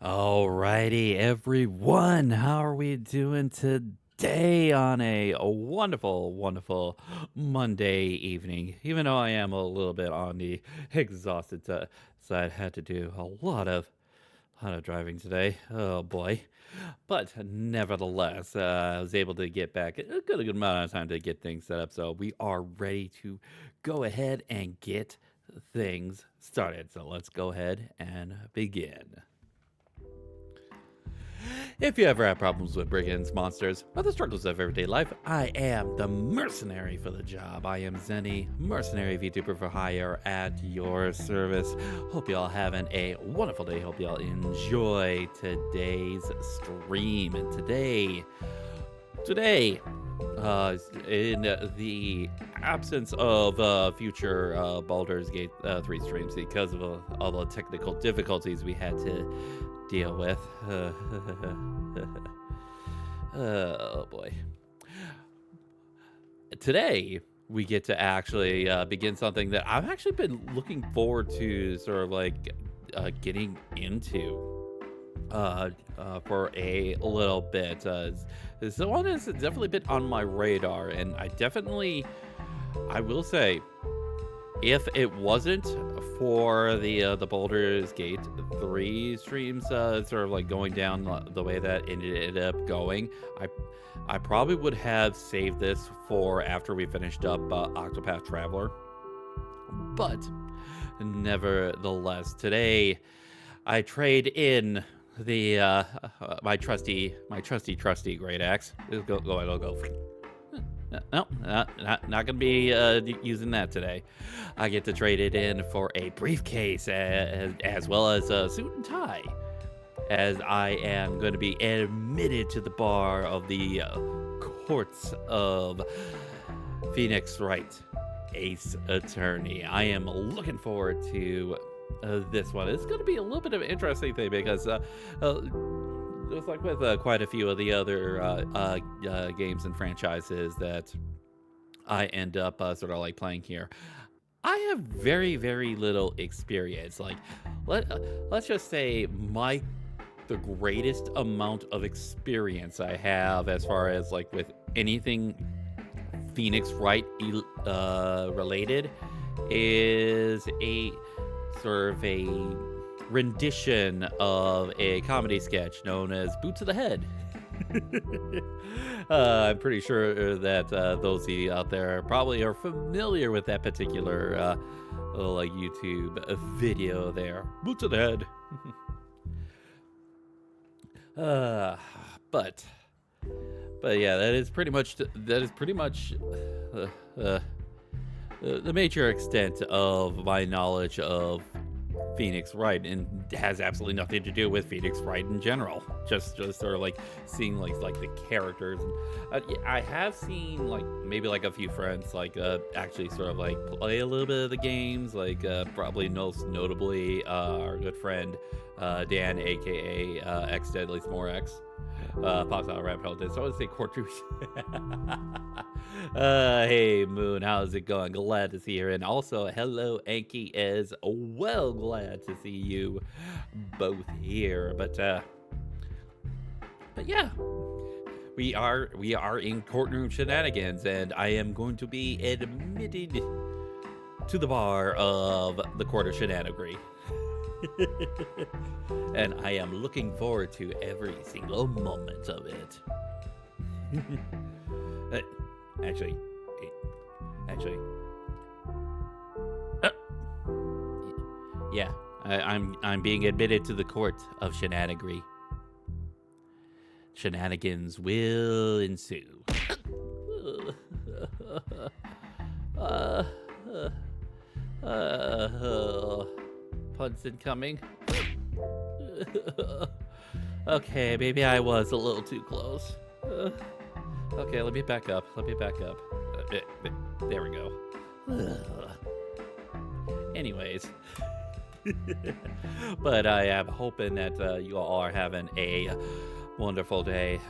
Alrighty, everyone. How are we doing today on a wonderful, wonderful Monday evening? Even though I am a little bit on the exhausted side, had to do a lot of driving today. Oh boy! But nevertheless, I was able to get back a good amount of time to get things set up. So we are ready to go ahead and get things started. So let's go ahead and begin. If you ever have problems with brigands, monsters, or the struggles of everyday life, I am the mercenary for the job. I am Zenny, mercenary VTuber for hire at your service. Hope y'all having a wonderful day. Hope y'all enjoy today's stream. And today, in the absence of future Baldur's Gate 3 streams because of all the technical difficulties we had to deal with. Oh boy. Today, we get to actually begin something that I've actually been looking forward to sort of like getting into for a little bit. This one has definitely been on my radar, and I will say, if it wasn't for the Baldur's Gate 3 streams, sort of like going down the way that it ended up going, I probably would have saved this for after we finished up Octopath Traveler. But nevertheless, today I trade in the my trusty great axe. It'll go. No, not gonna be using that today. I get to trade it in for a briefcase as well as a suit and tie, as I am going to be admitted to the bar of the courts of Phoenix Wright, Ace Attorney. I am looking forward to this one. It's going to be a little bit of an interesting thing because just like with quite a few of the other games and franchises that I end up sort of like playing here, I have very, very little experience. Like, let's just say the greatest amount of experience I have as far as like with anything Phoenix Wright related is a sort of a rendition of a comedy sketch known as Boot to the Head. I'm pretty sure that those of you out there probably are familiar with that particular little YouTube video there. Boot to the head. uh, but yeah, that is pretty much the major extent of my knowledge of Phoenix Wright, and has absolutely nothing to do with Phoenix Wright in general. Just sort of like seeing like the characters. I have seen like maybe like a few friends like actually sort of like play a little bit of the games. Like probably most notably our good friend Dan, aka X Deadly Smorex. Pops out rabbit hole. So I would say Courtrouche. Hey Moon, how's it going? Glad to see you. And also, hello Anki as well. Glad to see you both here. But yeah, we are in courtroom shenanigans, and I am going to be admitted to the bar of the court of shenanigans. And I am looking forward to every single moment of it. Actually, yeah, I'm being admitted to the court of shenanigans. Shenanigans will ensue. Puns incoming. Okay, maybe I was a little too close. Okay, let me back up. There we go. Anyways. But I am hoping that you all are having a wonderful day.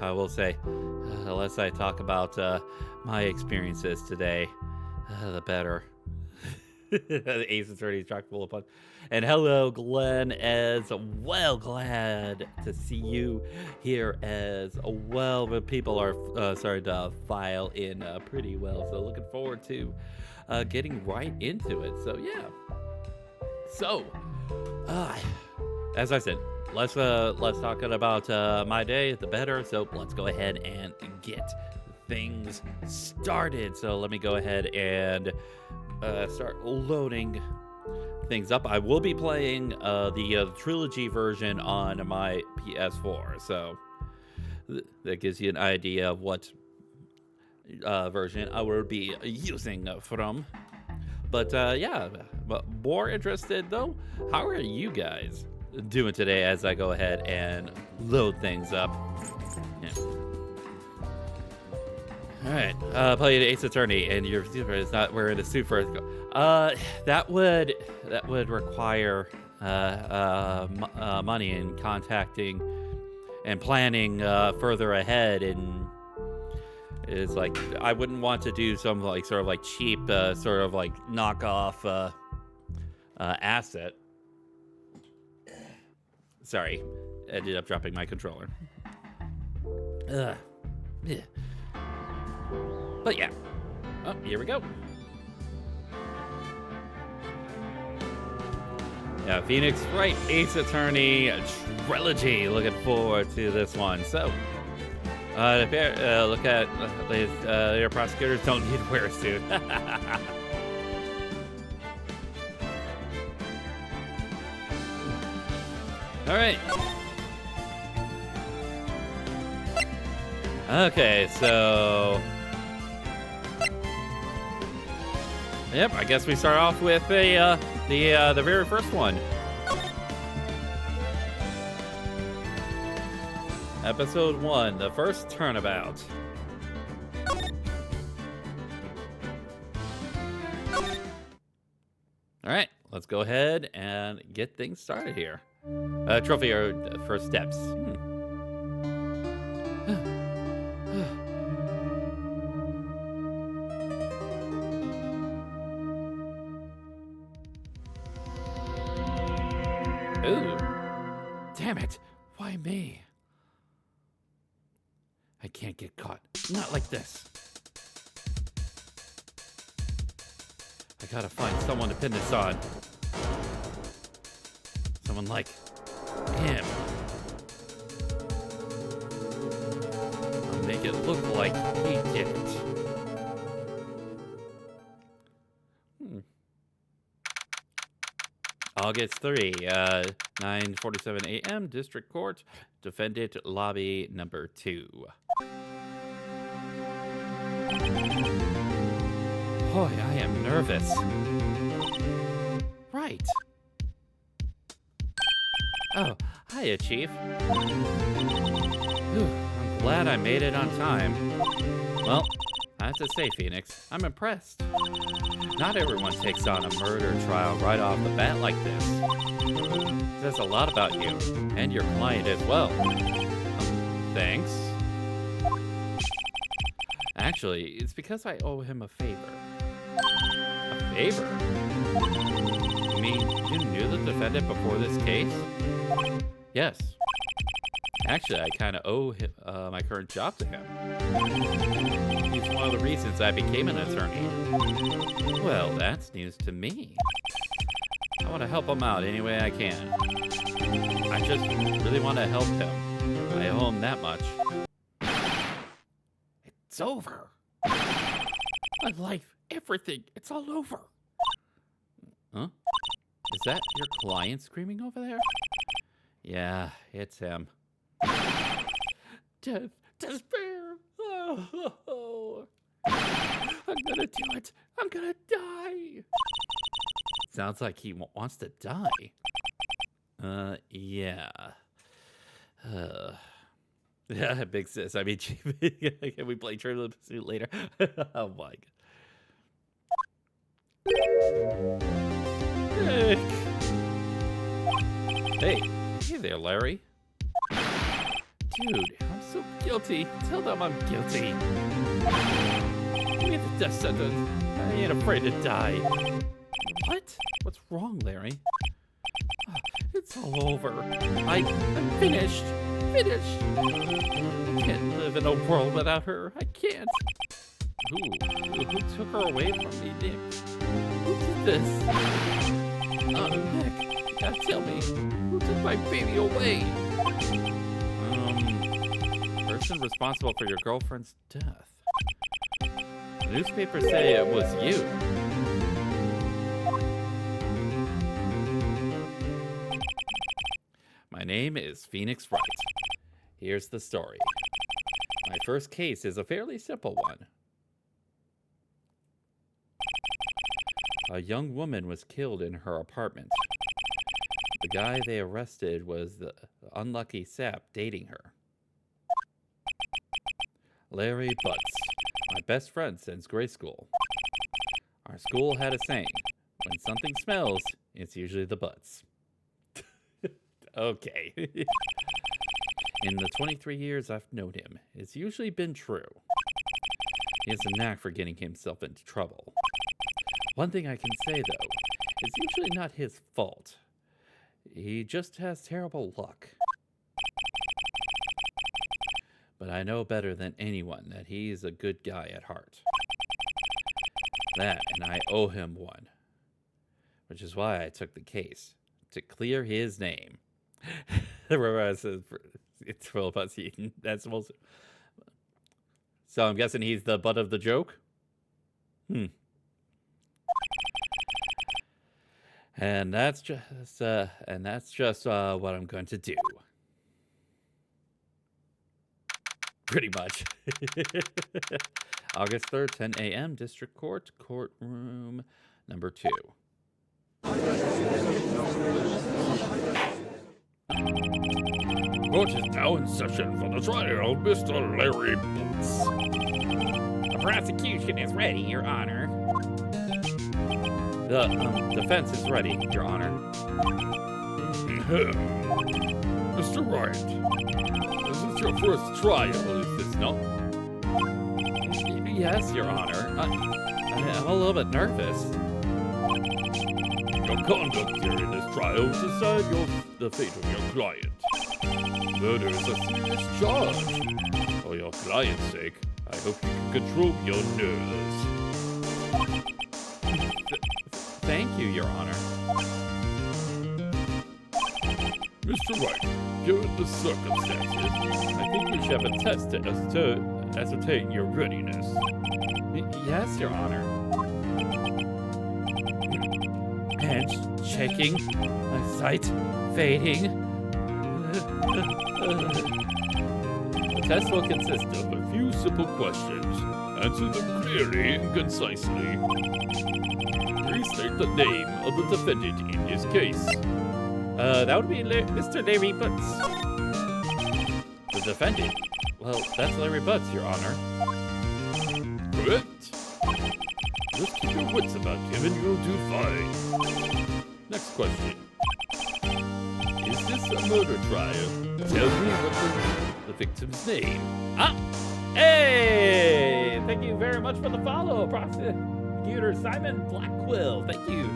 I will say, unless I talk about my experiences today, the better. The Ace Attorney's chock full of fun. And hello, Glenn, as well. Glad to see you here as well. But people are starting to file in pretty well. So looking forward to getting right into it. So yeah. So, as I said, let's talk about my day, the better. So let's go ahead and get things started. So let me go ahead and start loading things up. I will be playing the trilogy version on my PS4, so that gives you an idea of what version I will be using from. But yeah, more interested though, how are you guys doing today as I go ahead and load things up? Yeah. All right, play the Ace Attorney, and your super is not wearing a suit for that would require money and contacting and planning further ahead, and it's like I wouldn't want to do some like sort of like cheap sort of like knockoff asset. Sorry, ended up dropping my controller. Yeah. But yeah, oh, here we go. Yeah, Phoenix Wright Ace Attorney trilogy. Looking forward to this one. So, look at your prosecutors don't need to wear a suit. All right. Okay, so. Yep, I guess we start off with the very first one. Episode 1, the first turnabout. All right, let's go ahead and get things started here. Trophy or first steps. Ooh, damn it, why me? I can't get caught, not like this. I gotta find someone to pin this on. Someone like him. I'll make it look like he didn't. August 3, 9:47 a.m. District Court, Defendant Lobby number 2. Boy, I am nervous. Right. Oh, hiya, Chief. Whew, I'm glad I made it on time. Well, I have to say, Phoenix, I'm impressed. Not everyone takes on a murder trial right off the bat like this. It says a lot about you, and your client as well. Thanks. Actually, it's because I owe him a favor. A favor? You mean you knew the defendant before this case? Yes. Actually, I kind of owe him, my current job to him. He's one of the reasons I became an attorney. Well, that's news to me. I want to help him out any way I can. I just really want to help him. I owe him that much. It's over. My life, everything, it's all over. Huh? Is that your client screaming over there? Yeah, it's him. Death, despair. Oh. I'm gonna do it. I'm gonna die. Sounds like he wants to die. Yeah. Yeah, big sis. I mean, can we play Trivial Pursuit later? Oh my god. Hey there, Larry. Dude, I'm so guilty. Tell them I'm guilty. Give me the death sentence. I ain't afraid to die. What? What's wrong, Larry? Oh, it's all over. I'm finished. Finished. I can't live in a world without her. I can't. Who took her away from me, Nick? Who did this? Nick, you gotta tell me. Who took my baby away? Person responsible for your girlfriend's death. The newspapers say it was you. My name is Phoenix Wright. Here's the story. My first case is a fairly simple one. A young woman was killed in her apartment. The guy they arrested was the unlucky sap dating her. Larry Butts, my best friend since grade school. Our school had a saying, when something smells, it's usually the butts. Okay. In the 23 years I've known him, it's usually been true. He has a knack for getting himself into trouble. One thing I can say, though, it's usually not his fault. He just has terrible luck. But I know better than anyone that he's a good guy at heart. That, and I owe him one. Which is why I took the case, to clear his name. It's Will Buzzy. That's also... So I'm guessing he's the butt of the joke? And that's just what I'm going to do. Pretty much. August 3rd, 10 a.m., District Court, courtroom number 2. Court is now in session for the trial of Mr. Larry Butts. The prosecution is ready, Your Honor. The defense is ready, Your Honor. Mr. Wright, is this your first trial, is this not? Yes, Your Honor. I'm a little bit nervous. Your conduct during this trial will decide the fate of your client. Murder is a serious charge. For your client's sake, I hope you can control your nerves. Thank you, Your Honor. Mr. Wright, given the circumstances, I think we should have a test to ascertain your readiness. Yes, Your Honor. Hands shaking, my sight fading. The test will consist of a few simple questions. Answer them clearly and concisely. Restate the name of the defendant in this case. That would be Mr. Larry Butts. The defendant? Well, that's Larry Butts, Your Honor. Correct. Just keep your wits about him and you'll do fine. Next question. Is this a murder trial? Tell me what the victim's name. Hey! Thank you very much for the follow, Prosecutor Simon Blackwell. Thank you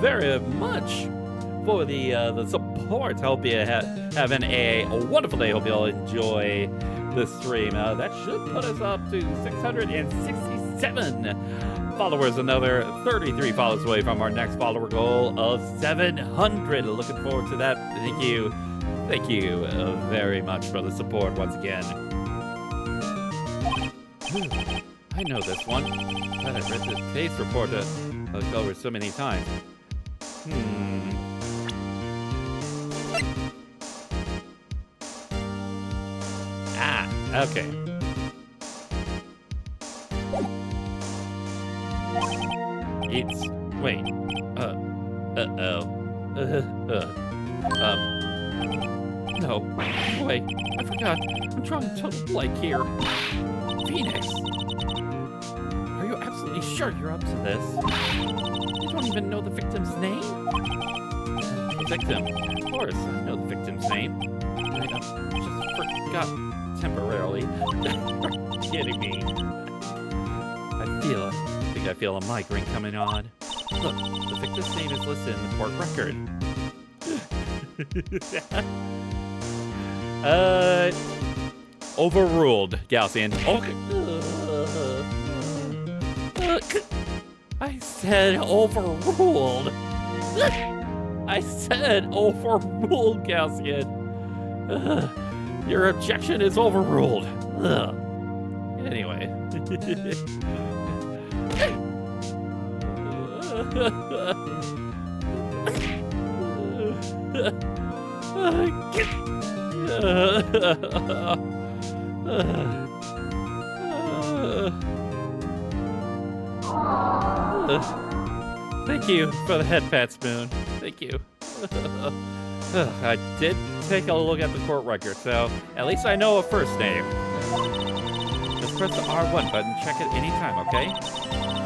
very much for the support. Hope you having a wonderful day. Hope you all enjoy the stream. That should put us up to 667 followers. Another 33 followers away from our next follower goal of 700. Looking forward to that. Thank you very much for the support once again. I know this one. Glad I read the case report over so many times. Okay. Wait. No. Wait, I forgot. I'm drawing total blank here. Phoenix. Are you absolutely sure you're up to this? You don't even know the victim's name? The victim? Of course, I know the victim's name. I just forgot temporarily. Are you kidding me? I feel a migraine coming on. Look, the victim's name is listed in the court record. Overruled, Gaussian. Okay. I said overruled. I said overruled, Gaussian. Your objection is overruled. Anyway. Thank you for the head pat, Spoon. Thank you. I did take a look at the court record, so at least I know a first name. Just press the R1 button, check it anytime, okay?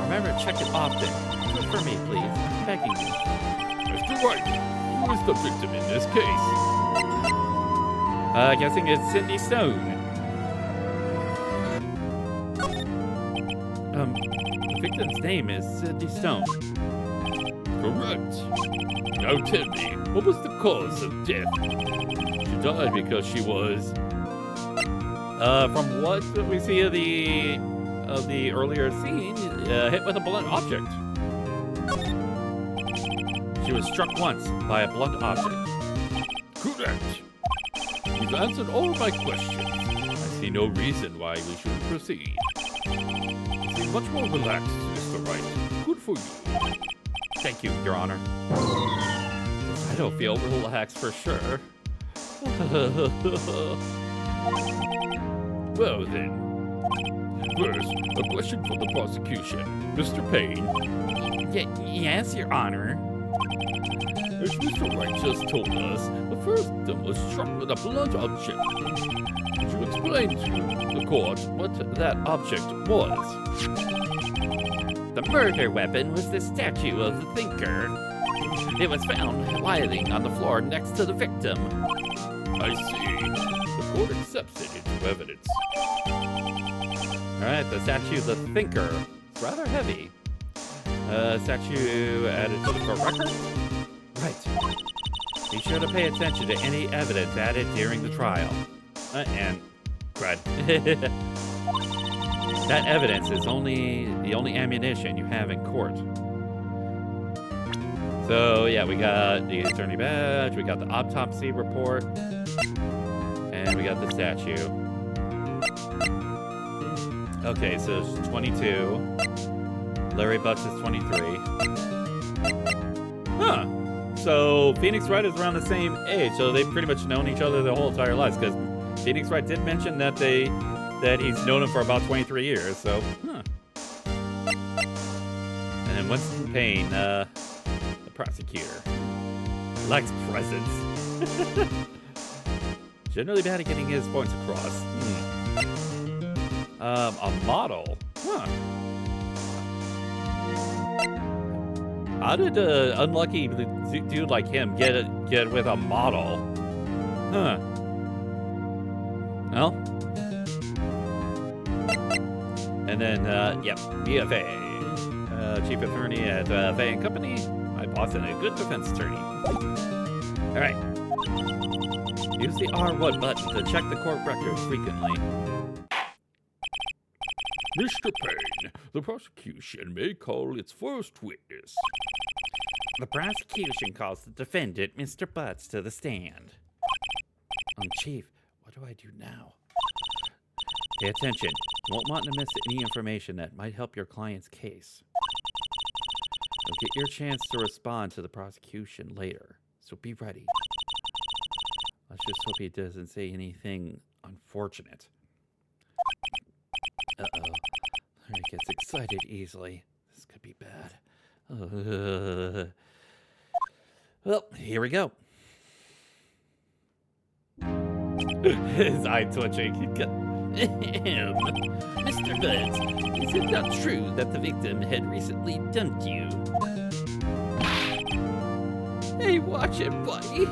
Remember to check it often. Do it for me, please. I'm begging you. Mr. Wright, who is the victim in this case? Guessing it's Cindy Stone. The victim's name is Cindy Stone. Correct. Now tell me, what was the cause of death? She died because she was... From what we see of the earlier scene, hit with a blunt object. She was struck once by a blunt object. Correct. You've answered all my questions. I see no reason why we shouldn't proceed. You seem much more relaxed, Mr. Wright. Good for you. Thank you, Your Honor. I don't feel relaxed for sure. Well then. First, a question for the prosecution. Mr. Payne. Yes, Your Honor. As Mr. Wright just told us, the first victim was struck with a blunt object. Could you explain to the court what that object was? The murder weapon was the statue of the thinker. It was found lying on the floor next to the victim. I see. The court accepts it into evidence. Alright, the statue of the thinker. It's rather heavy. Statue added to the court record? Right. Be sure to pay attention to any evidence added during the trial. And crud. That evidence is the only ammunition you have in court. So yeah, we got the attorney badge, we got the autopsy report, and we got the statue. Okay, so it's 22. Larry Bucks is 23. Huh. So Phoenix Wright is around the same age, so they've pretty much known each other their whole entire lives, because Phoenix Wright did mention that he's known him for about 23 years, so, huh. And then Winston Payne, the prosecutor. Likes presence. Generally bad at getting his points across. A model. Huh. How did an unlucky dude like him get with a model? Huh. Well. And then, yep, BFA. Chief attorney at Fay & Company. My boss and a good defense attorney. All right. Use the R1 button to check the court records frequently. Mr. Payne, the prosecution may call its first witness. The prosecution calls the defendant, Mr. Butts, to the stand. Chief, what do I do now? Pay attention. You won't want to miss any information that might help your client's case. You'll get your chance to respond to the prosecution later, so be ready. Let's just hope he doesn't say anything unfortunate. Uh-oh. Larry gets excited easily. This could be bad. Well, here we go. His eye twitching. Mr. Butts, is it not true that the victim had recently dumped you? Hey, watch it, buddy.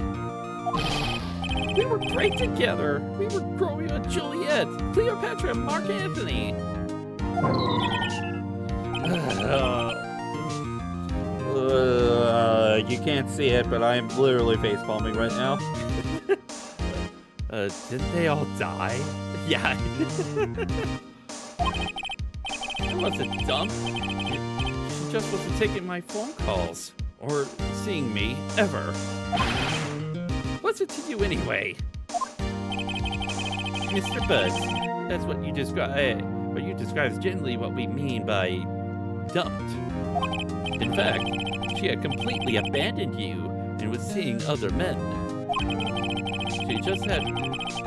We were great together. We were Romeo and Juliet, Cleopatra and Mark Anthony. You can't see it, but I'm literally facepalming right now. Didn't they all die? Yeah. It wasn't dumb. She just wasn't taking my phone calls. Or seeing me, ever. What's it to you anyway? Mr. Buds, that's what you describe. What you describe is generally what we mean by dumped. In fact, she had completely abandoned you and was seeing other men. She just had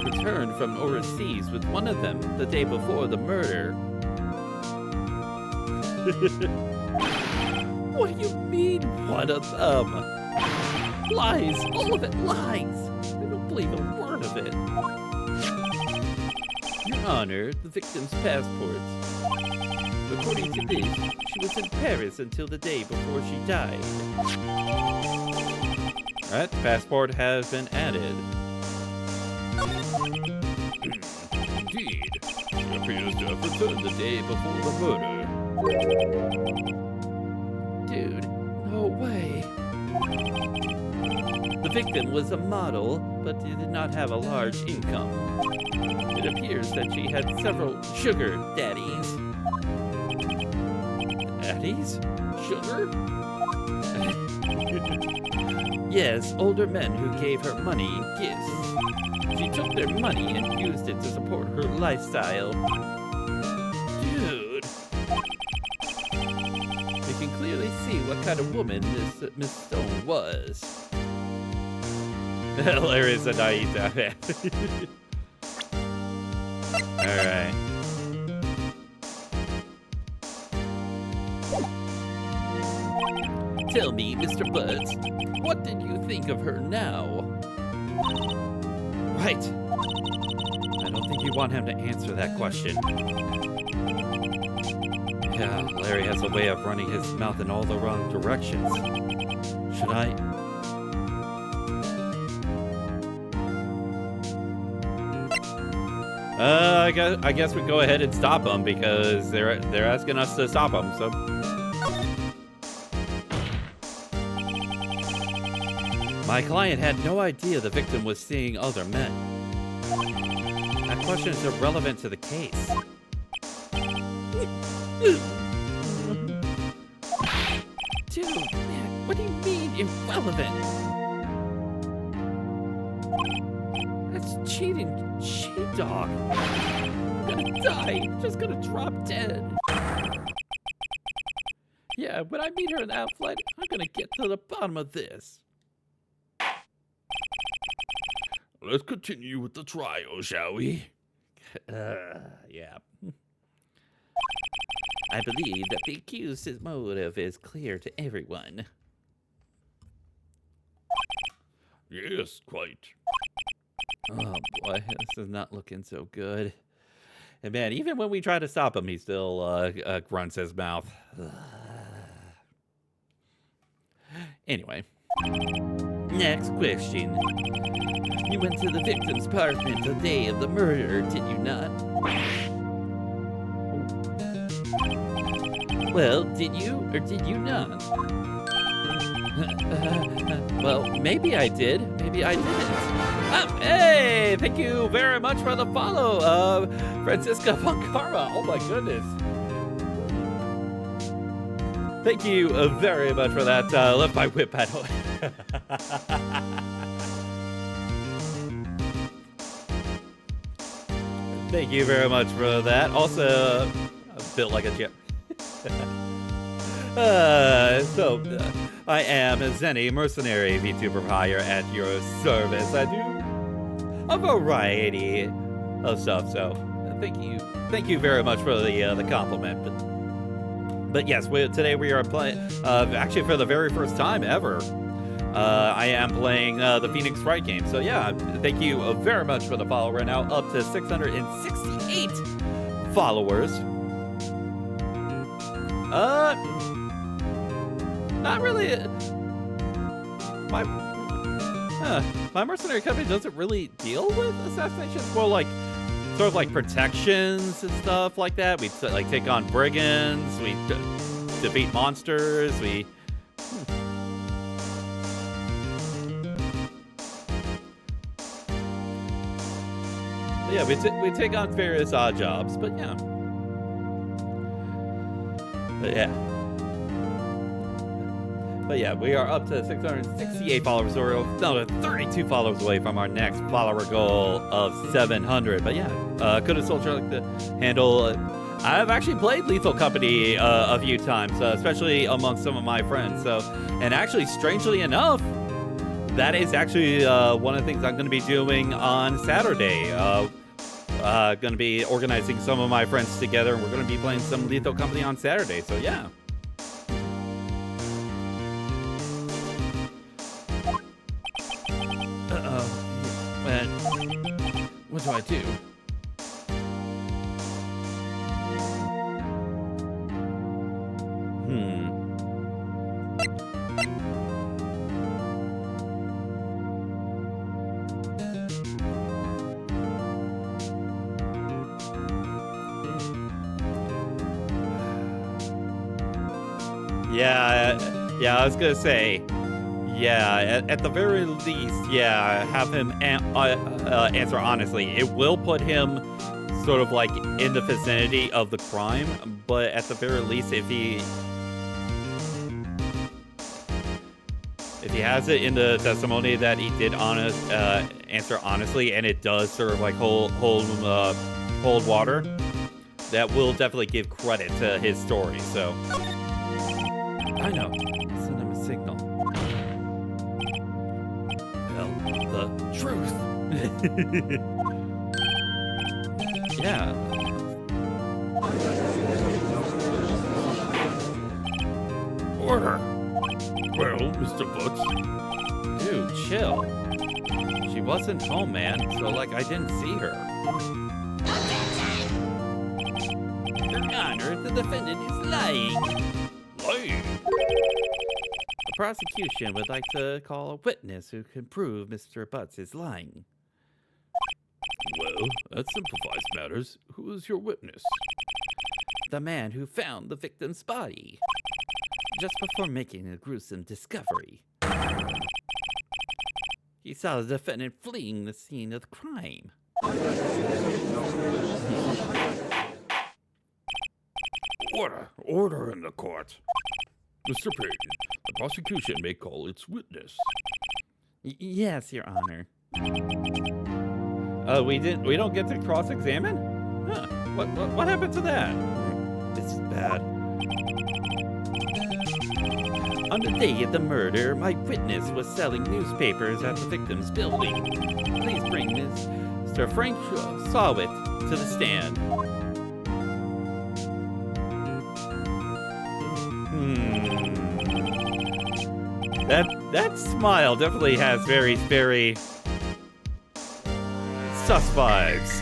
returned from overseas with one of them the day before the murder. What do you mean, one of them? Lies! All of it lies! I don't believe a word of it. Your Honor, the victim's passports. According to this, she was in Paris until the day before she died. Alright, passport has been added. Indeed. She appears to have returned the day before the murder. Dude, no way. The victim was a model, but did not have a large income. It appears that she had several sugar daddies. Daddies? Sugar? Yes, older men who gave her money in gifts. She took their money and used it to support her lifestyle. Dude. You can clearly see what kind of woman this Miss Stone was. Hilarious and Aida. Alright. Tell me, Mr. Buds, what did you think of her now? Right. I don't think you want him to answer that question. Yeah, Larry has a way of running his mouth in all the wrong directions. Should I? I guess we go ahead and stop them because they're asking us to stop them. So. My client had no idea the victim was seeing other men. That question is irrelevant to the case. Dude, man, what do you mean irrelevant? That's cheating, sheepdog. I'm gonna die, just gonna drop dead. Yeah, when I meet her in that flight, I'm gonna get to the bottom of this. Let's continue with the trial, shall we? Yeah. I believe that the accused's motive is clear to everyone. Yes, quite. Oh boy, this is not looking so good. And man, even when we try to stop him, he still grunts his mouth. Anyway. Next question. You went to the victim's apartment the day of the murder, did you not? Well, did you or did you not? Well, maybe I did. Maybe I didn't. Hey, thank you very much for the follow, Francisca Funkarma. Oh my goodness. Thank you very much for that. Left my whip battle. Thank you very much for that. Also, built like a jet. I am a Zenny mercenary VTuber hire at your service. I do a variety of stuff. So, thank you very much for the compliment. But yes, today we are playing. Actually, for the very first time ever, I am playing the Phoenix Wright game. So yeah, thank you very much for the follow. We're now up to 668 followers. Not really. My mercenary company doesn't really deal with assassinations. Well, like sort of like protections and stuff like that. We like take on brigands. We defeat monsters. Yeah, we take on various odd jobs, but yeah. But yeah. But yeah, we are up to 668 followers. We're another 32 followers away from our next follower goal of 700. But yeah, could a soldier like to handle... I've actually played Lethal Company a few times, especially among some of my friends. So, and actually, strangely enough, that is actually one of the things I'm going to be doing on Saturday. Going to be organizing some of my friends together, and we're going to be playing some Lethal Company on Saturday. So yeah. And what do I do? Yeah, I was gonna say, yeah, at the very least, yeah, have him answer honestly. It will put him sort of like in the vicinity of the crime, but at the very least, if he has it in the testimony that he did answer honestly, and it does sort of like hold water, that will definitely give credit to his story. So. I know. Send him a signal. Tell the truth. Yeah. Order. Well, Mr. Butts. Dude, chill. She wasn't home, man, so like I didn't see her. Your Honor, the defendant is lying. Lying? The prosecution would like to call a witness who can prove Mr. Butts is lying. Well, that simplifies matters. Who is your witness? The man who found the victim's body just before making a gruesome discovery. He saw the defendant fleeing the scene of the crime. Order in the court. Mr. Payne, the prosecution may call its witness. Yes, Your Honor. We don't get to cross-examine? Huh. What happened to that? This is bad. On the day of the murder, my witness was selling newspapers at the victim's building. Please bring Mr. Frank Sawit to the stand. That smile definitely has very, very sus vibes.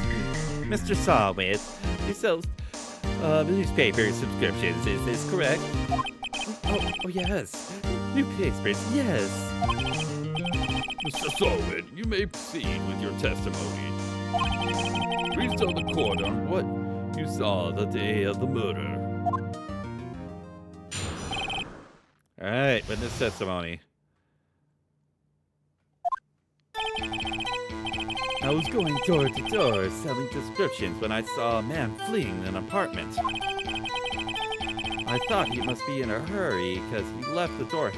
Mr. Sawit, he sells newspaper subscriptions, is this correct? Oh yes. Newspapers, yes. Mr. Sawit, you may proceed with your testimony. Please tell the court on what you saw the day of the murder. All right, witness testimony. I was going door to door selling prescriptions when I saw a man fleeing an apartment. I thought he must be in a hurry because he left the door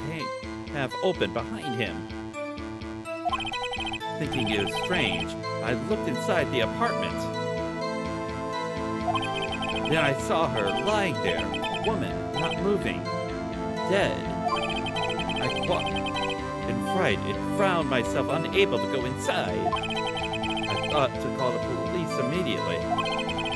half open behind him. Thinking it was strange, I looked inside the apartment. Then I saw her lying there, a woman, not moving, dead. I in fright and found myself unable to go inside. I thought to call the police immediately.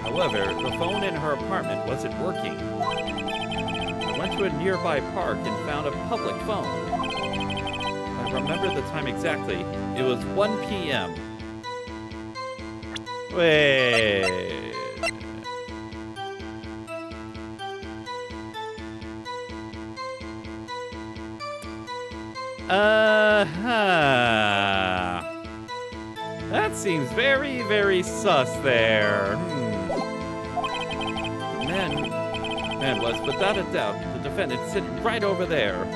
However, the phone in her apartment wasn't working. I went to a nearby park and found a public phone. I remember the time exactly. It was 1 p.m. Wait. That seems very, very sus there. Man was without a doubt the defendant sitting right over there.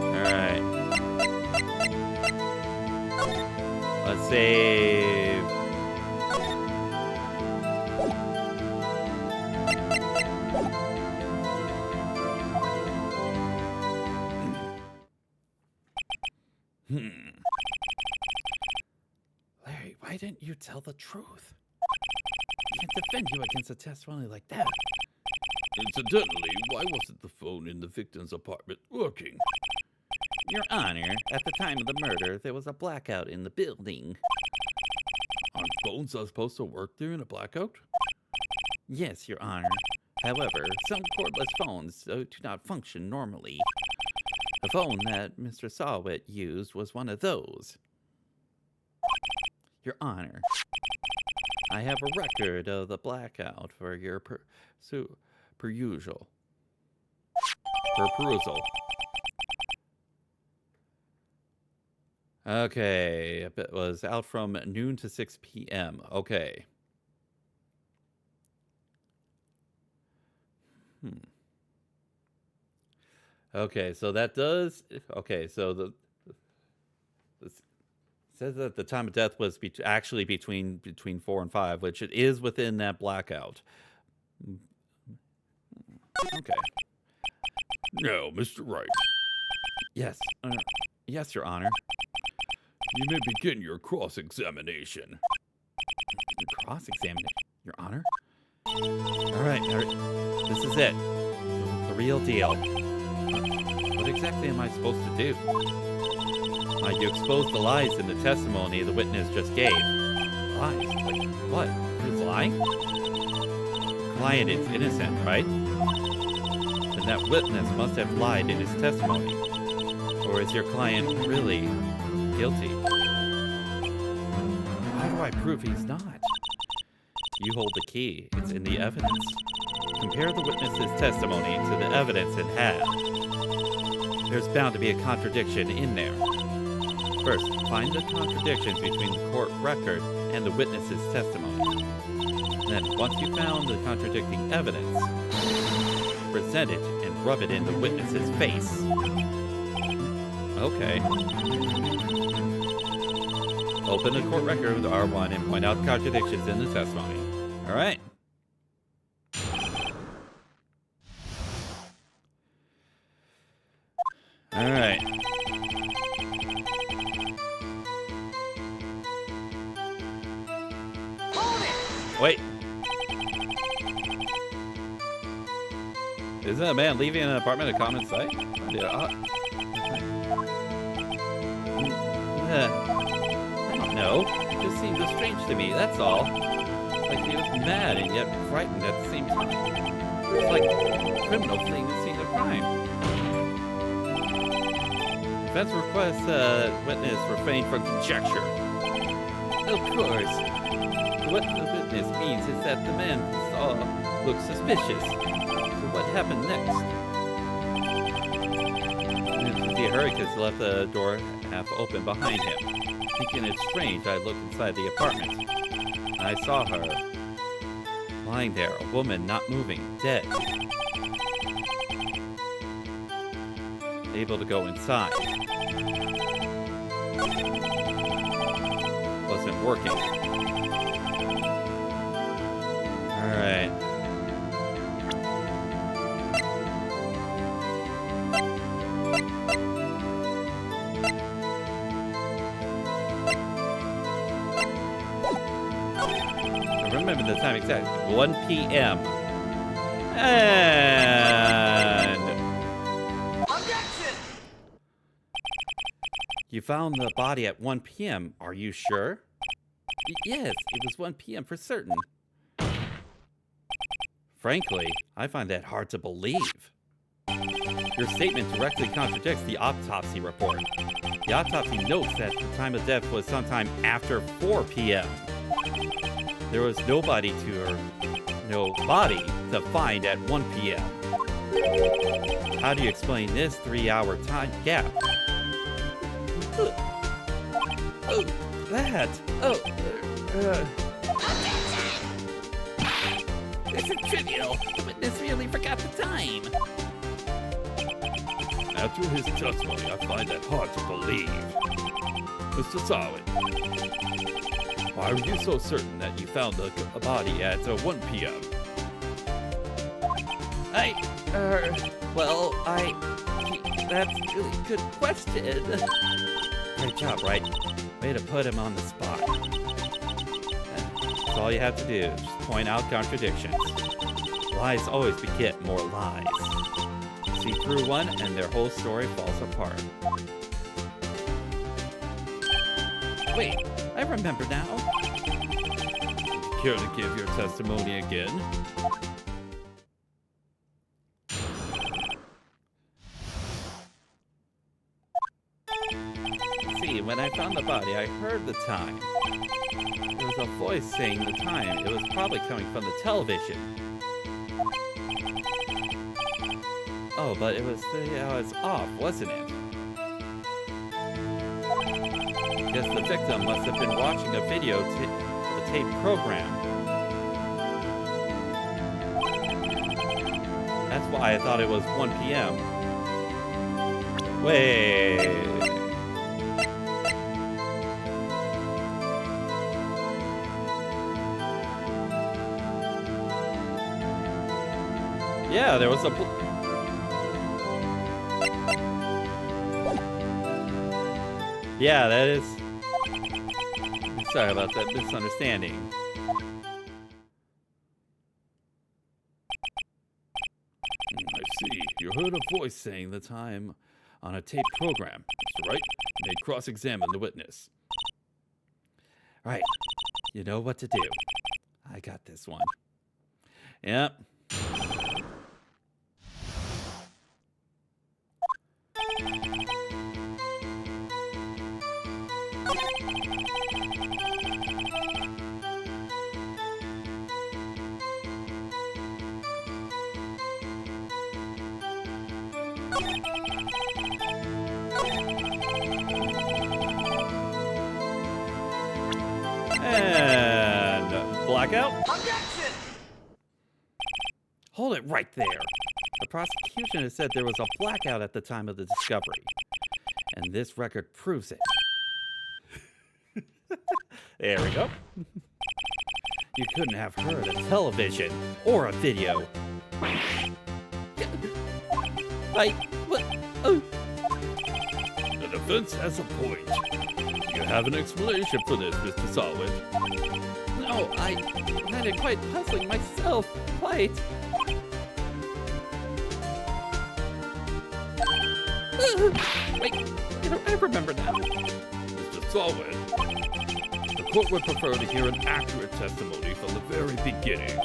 Alright. save. Larry, why didn't you tell the truth? I can't defend you against a testimony like that. Incidentally, why wasn't the phone in the victim's apartment working? Your Honor, at the time of the murder, there was a blackout in the building. Aren't phones supposed to work during a blackout? Yes, Your Honor. However, some cordless phones do not function normally. The phone that Mr. Sawit used was one of those. Your Honor, I have a record of the blackout for your perusal. Okay, it was out from noon to 6 p.m. Okay. Okay, so that does. Okay, so it says that the time of death was actually between 4 and 5, which it is within that blackout. Okay. Now, Mr. Wright, Yes. Yes, Your Honor. you may begin your cross-examination. Cross-examination, Your Honor? All right. This is it. The real deal. What exactly am I supposed to do? You exposed the lies in the testimony the witness just gave. Lies? Like what? Who's lying? Client is innocent, right? Then that witness must have lied in his testimony. Or is your client really guilty? How do I prove he's not? You hold the key. It's in the evidence. Compare the witness's testimony to the evidence in hand. There's bound to be a contradiction in there. First, find the contradictions between the court record and the witness's testimony. Then, once you've found the contradicting evidence, present it and rub it in the witness's face. Okay. Open the court record with R1 and point out the contradictions in the testimony. All right. All right. Wait. Isn't a man leaving an apartment a common sight? Yeah. I don't know. It just seemed strange to me, that's all. Like he was mad and yet frightened at the same time. It's like a criminal fleeing the scene of crime. Defense requests witness refrain from conjecture. Of course. What the witness means is that the man he saw looked suspicious. So what happened next? The Hurricanes left the door half open behind him. Thinking it's strange, I looked inside the apartment. I saw her lying there, a woman not moving, dead. Able to go inside. Wasn't working. Alright. Remember the time exactly. 1 p.m. And Objection! you found the body at 1 p.m. Are you sure? Yes, it was 1 p.m. for certain. Frankly, I find that hard to believe. Your statement directly contradicts the autopsy report. The autopsy notes that the time of death was sometime after 4 p.m. There was no body to find at 1 p.m. How do you explain this 3-hour time gap? This is trivial. The witness really forgot the time. After his testimony, I find that hard to believe. Mr. Solid, why are you so certain that you found a body at 1 p.m.? That's a really good question. Great job, Wright. Way to put him on the spot. That's all you have to do, just point out contradictions. Lies always beget more lies. See through one, and their whole story falls apart. Wait, I remember now. Care to give your testimony again? See, when I found the body, I heard the time. There was a voice saying the time. It was probably coming from the television. Oh, but it was off, wasn't it? Guess the victim must have been watching a video of a tape program. That's why I thought it was 1 p.m. Wait. Yeah, there was a... Yeah, that is... Sorry about that misunderstanding. I see. You heard a voice saying the time on a tape program. Mr. Wright, may cross-examine the witness. Right. You know what to do. I got this one. Yep. And blackout. Objection! Hold it right there. The prosecution has said there was a blackout at the time of the discovery, and this record proves it. There we go. You couldn't have heard a television or a video. What? Oh. The defense has a point. You have an explanation for this, Mr. Solid. No, I find it quite puzzling myself. Quite. Wait, I remember now. Mr. Solid, the court would prefer to hear an accurate testimony from the very beginning.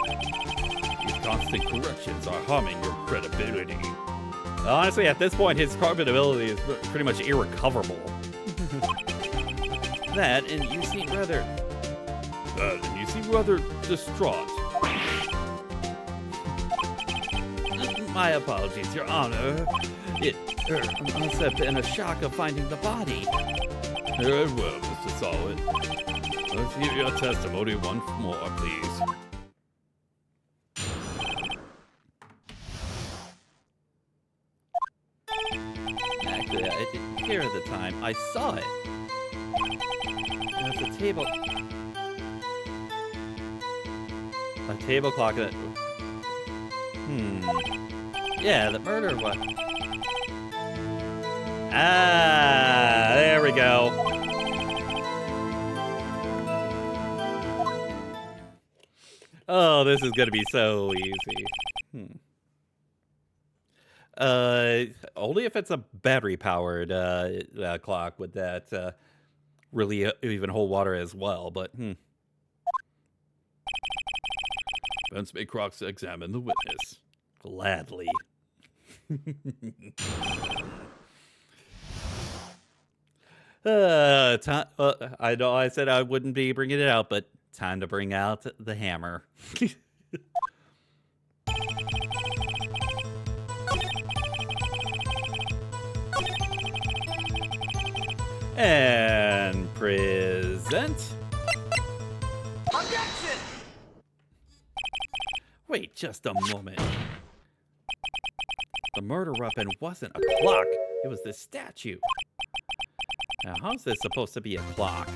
These constant corrections are harming your credibility. Honestly, at this point, his credibility is pretty much irrecoverable. That, and you seem rather... And you seem rather distraught. My apologies, Your Honor. It must have been a shock of finding the body. Very well, Mr. Solid. Let's hear your testimony once more, please. Actually, I didn't hear at the time. I saw it. There's a table... A table clock that... Yeah, the murder one. Ah, there we go. Oh, this is gonna be so easy. Only if it's a battery-powered clock would that really even hold water as well. But Defense may cross-examine the witness. Gladly. I know I said I wouldn't be bringing it out, but time to bring out the hammer. And present. Objection! Wait just a moment. The murder weapon wasn't a clock. It was this statue. Now, how's this supposed to be a clock?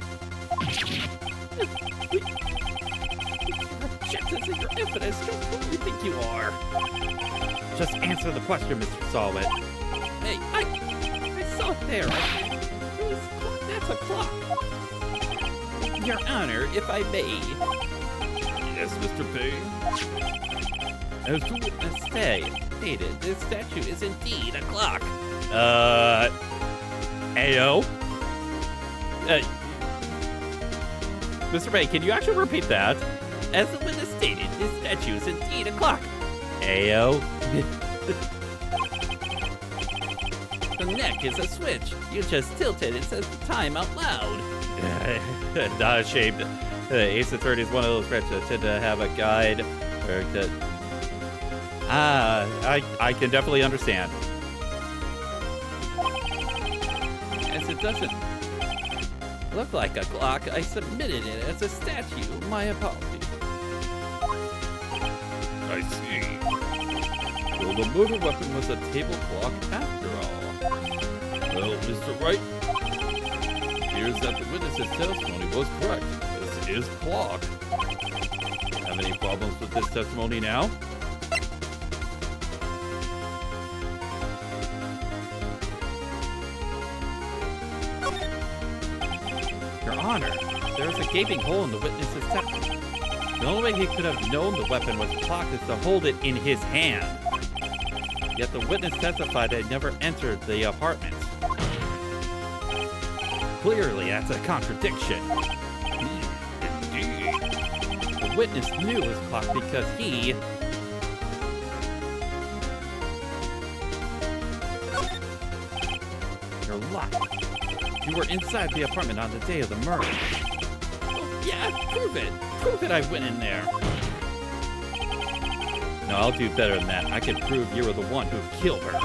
Objections in your evidence. Just who do you think you are? Just answer the question, Mr. Solid. Hey, I saw it there. That's a clock. Your Honor, if I may. Yes, Mr. Payne? As to witness stated, this statue is indeed a clock. Ayo? Mr. Bay, can you actually repeat that? As the witness stated, this statue is indeed a clock. Ayo? The neck is a switch. You just tilt it and says the time out loud. Not ashamed. Ace Attorney is one of those friends that tend to have a guide. Or that... I can definitely understand. As it doesn't look like a clock, I submitted it as a statue. My apologies. I see. So the murder weapon was a table clock after all. Well, Mr. Wright, appears that the witness's testimony was correct. This is clock. Have any problems with this testimony now? Your Honor, there is a gaping hole in the witness's testimony. The only way he could have known the weapon was a clock is to hold it in his hand. Yet the witness testified that he never entered the apartment. Clearly, that's a contradiction. Indeed. The witness knew his clock because he... You're lying. You were inside the apartment on the day of the murder. Oh, yeah, prove it. Prove it I went in there. No, I'll do better than that. I can prove you were the one who killed her.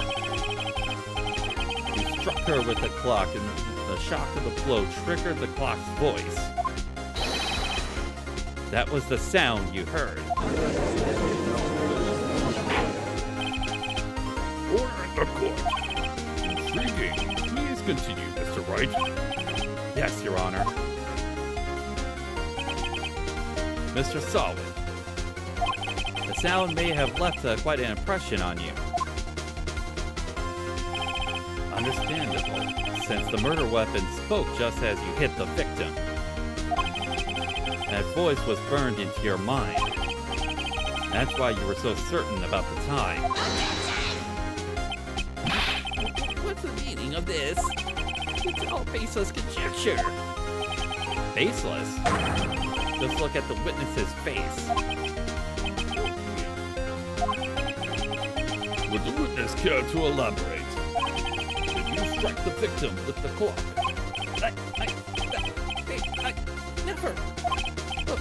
You struck her with the clock, and the shock of the blow triggered the clock's voice. That was the sound you heard. Order in the court. Intriguing. Please continue, Mr. Wright. Yes, Your Honor. Mr. Solid, the sound may have left quite an impression on you. Understandable, since the murder weapon spoke just as you hit the victim. That voice was burned into your mind. That's why you were so certain about the time. What's the meaning of this? It's all baseless conjecture. Baseless? Just look at the witness's face. Would the witness care to elaborate? Did you strike the victim with the clock? I never. Oh,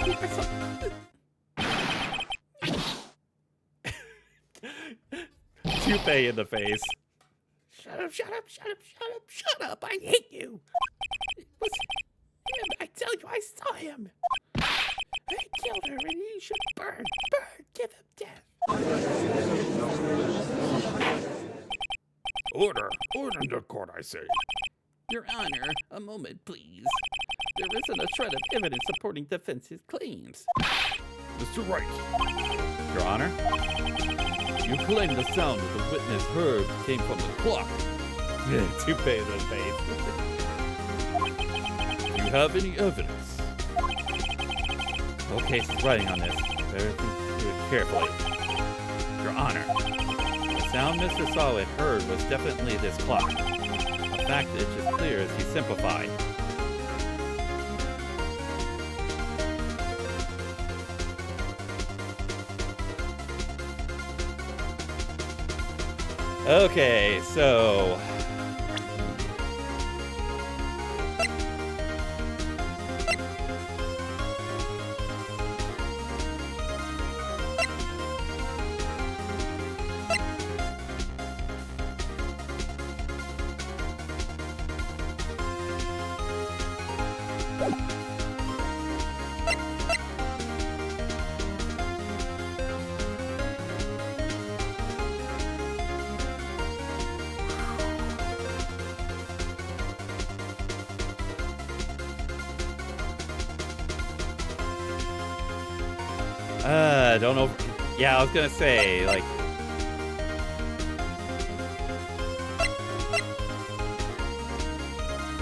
I saw. Toupee in the face. Shut up, shut up, shut up, shut up, shut up. I hate you. It was him. I tell you, I saw him. I killed her and he should burn. Burn. Give him death. Order. Order in the court, I say. Your Honor, a moment, please. There isn't a shred of evidence supporting defense's claims. Mr. Wright. Your Honor? You claim the sound that the witness heard came from the clock. Toupee in the face. Do you have any evidence? No case is writing on this. Better think through it carefully. Your Honor, the sound Mr. Solid heard was definitely this clock. A fact that is as clear as he simplified. Okay, so... Don't know. Yeah, I was gonna say, like...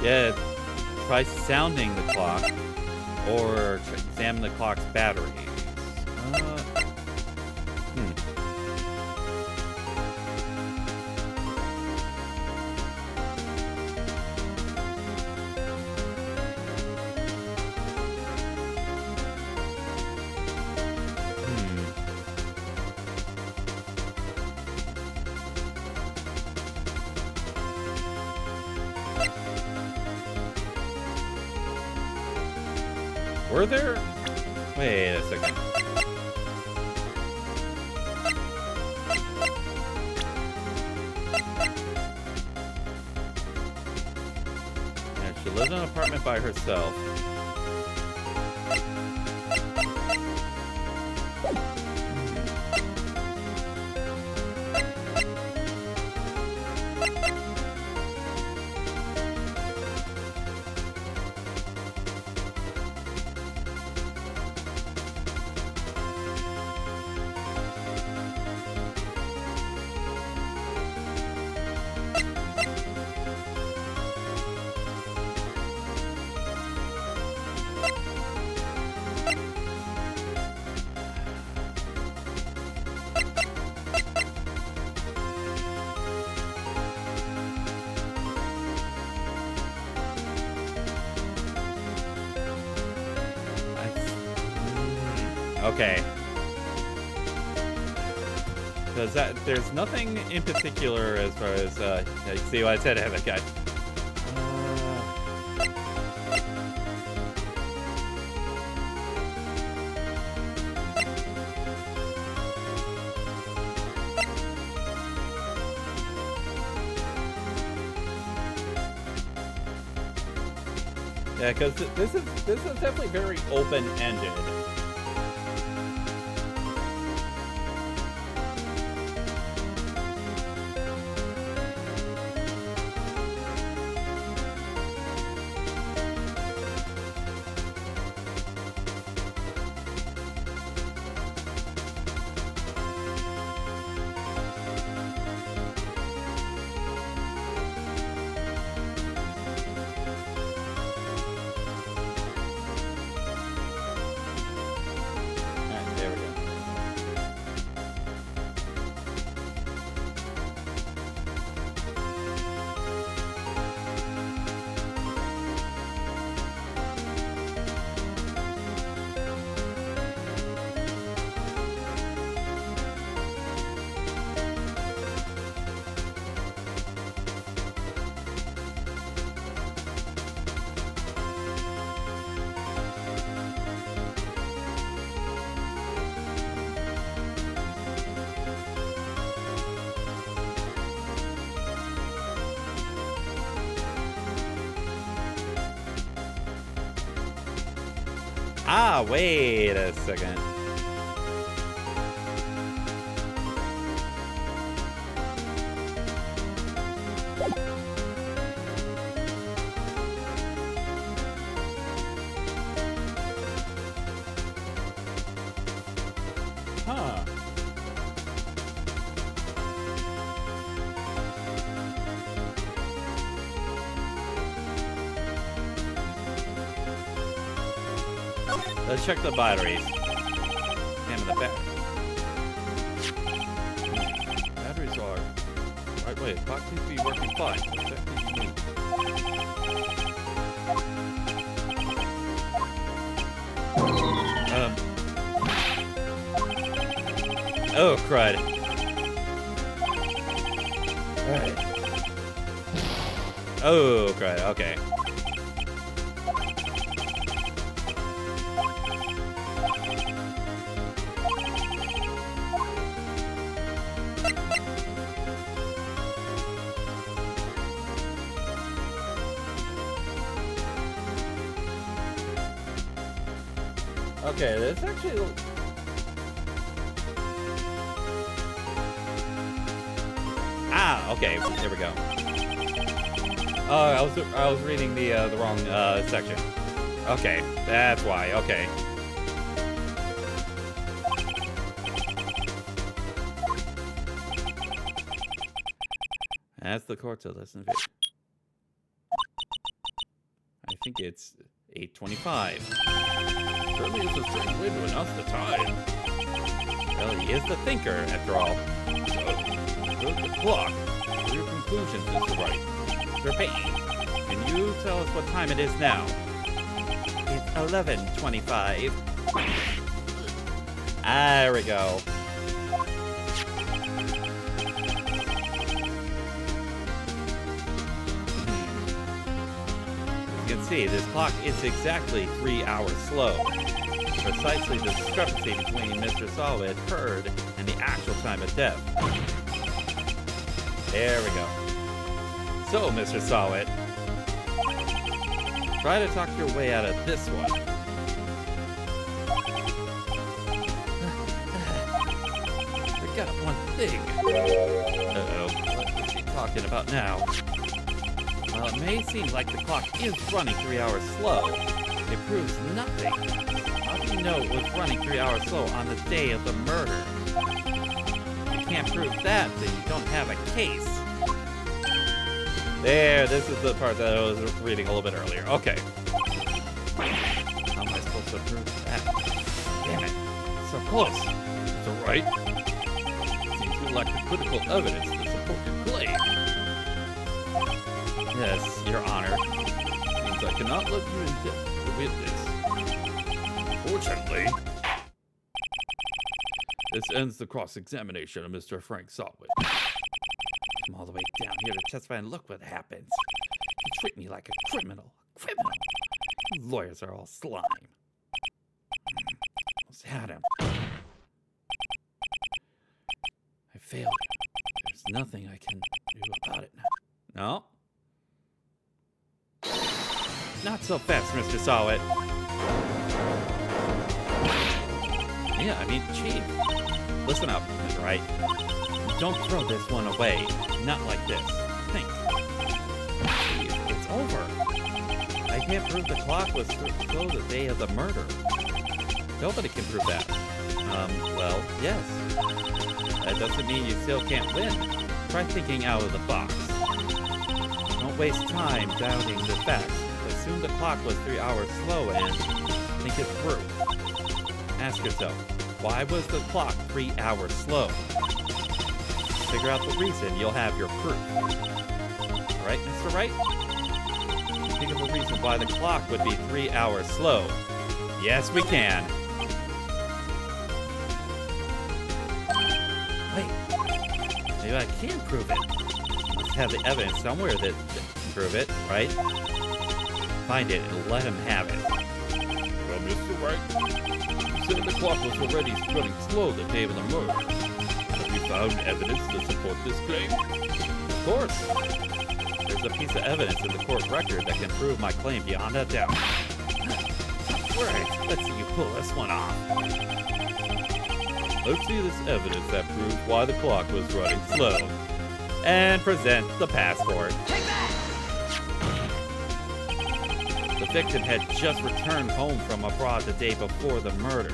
Yeah, try sounding the clock, or examine the clock's batteries. Were there? Wait a second. Yeah, she lives in an apartment by herself. Okay. Because there's nothing in particular as far as, you see what I said, that guy. Yeah, because this is definitely very open-ended. Ah, wait a second. Huh. Let's check the batteries. Examine the batteries are... Right, wait, clock seems to be working fine. What exactly do you mean? Oh, crud. Alright. Oh, crud, okay. Okay, that's actually... Ah, okay, there we go. Oh, I was reading the wrong section. Okay, that's why. Okay. Ask the court to listen. I think it's 8:25. Certainly is a strange way to announce the time. Well, he is the thinker, after all. So the clock. What are your conclusions, Mr. Wright? Mr. Payne, can you tell us what time it is now? It's 11:25. There we go. As you can see, this clock is exactly 3 hours slow. Precisely the discrepancy between Mr. Solid heard and the actual time of death. There we go. So, Mr. Solid, try to talk your way out of this one. Forgot one thing. Uh-oh, what is she talking about now? While it may seem like the clock is running 3 hours slow, it proves nothing. How do you know it was running 3 hours slow on the day of the murder? If you can't prove that, then you don't have a case. There, this is the part that I was reading a little bit earlier. Okay. How am I supposed to prove that? Damn it. So close. Mr. Wright? Seems you lack the critical evidence to support your claim. Yes, Your Honor. Seems I cannot let you in depth the witness. Fortunately, this ends the cross-examination of Mr. Frank Solid. I'm all the way down here to testify, and look what happens. You treat me like a criminal. Criminal. You lawyers are all slime. Almost had him. I failed. There's nothing I can do about it now. No? Not so fast, Mr. Solid. Yeah, I mean, Chief. Listen up, Mr. Wright. Don't throw this one away. Not like this. Think. It's over. I can't prove the clock was slow the day of the murder. Nobody can prove that. Well, yes. That doesn't mean you still can't win. Try thinking out of the box. Don't waste time doubting the facts. Assume the clock was 3 hours slow and think it through. Ask yourself, why was the clock 3 hours slow? Figure out the reason, you'll have your proof. Alright, Mr. Wright? Think of a reason why the clock would be 3 hours slow. Yes, we can. Wait, maybe I can prove it. Let's have the evidence somewhere that can prove it, right? Find it and let him have it. Well, Mr. Wright, you said the clock was already running slow the day of the murder. Have you found evidence to support this claim? Of course. There's a piece of evidence in the court record that can prove my claim beyond a doubt. Right, let's see you pull this one off. Let's see this evidence that proves why the clock was running slow. And present the passport. Take that! The victim had just returned home from abroad the day before the murder.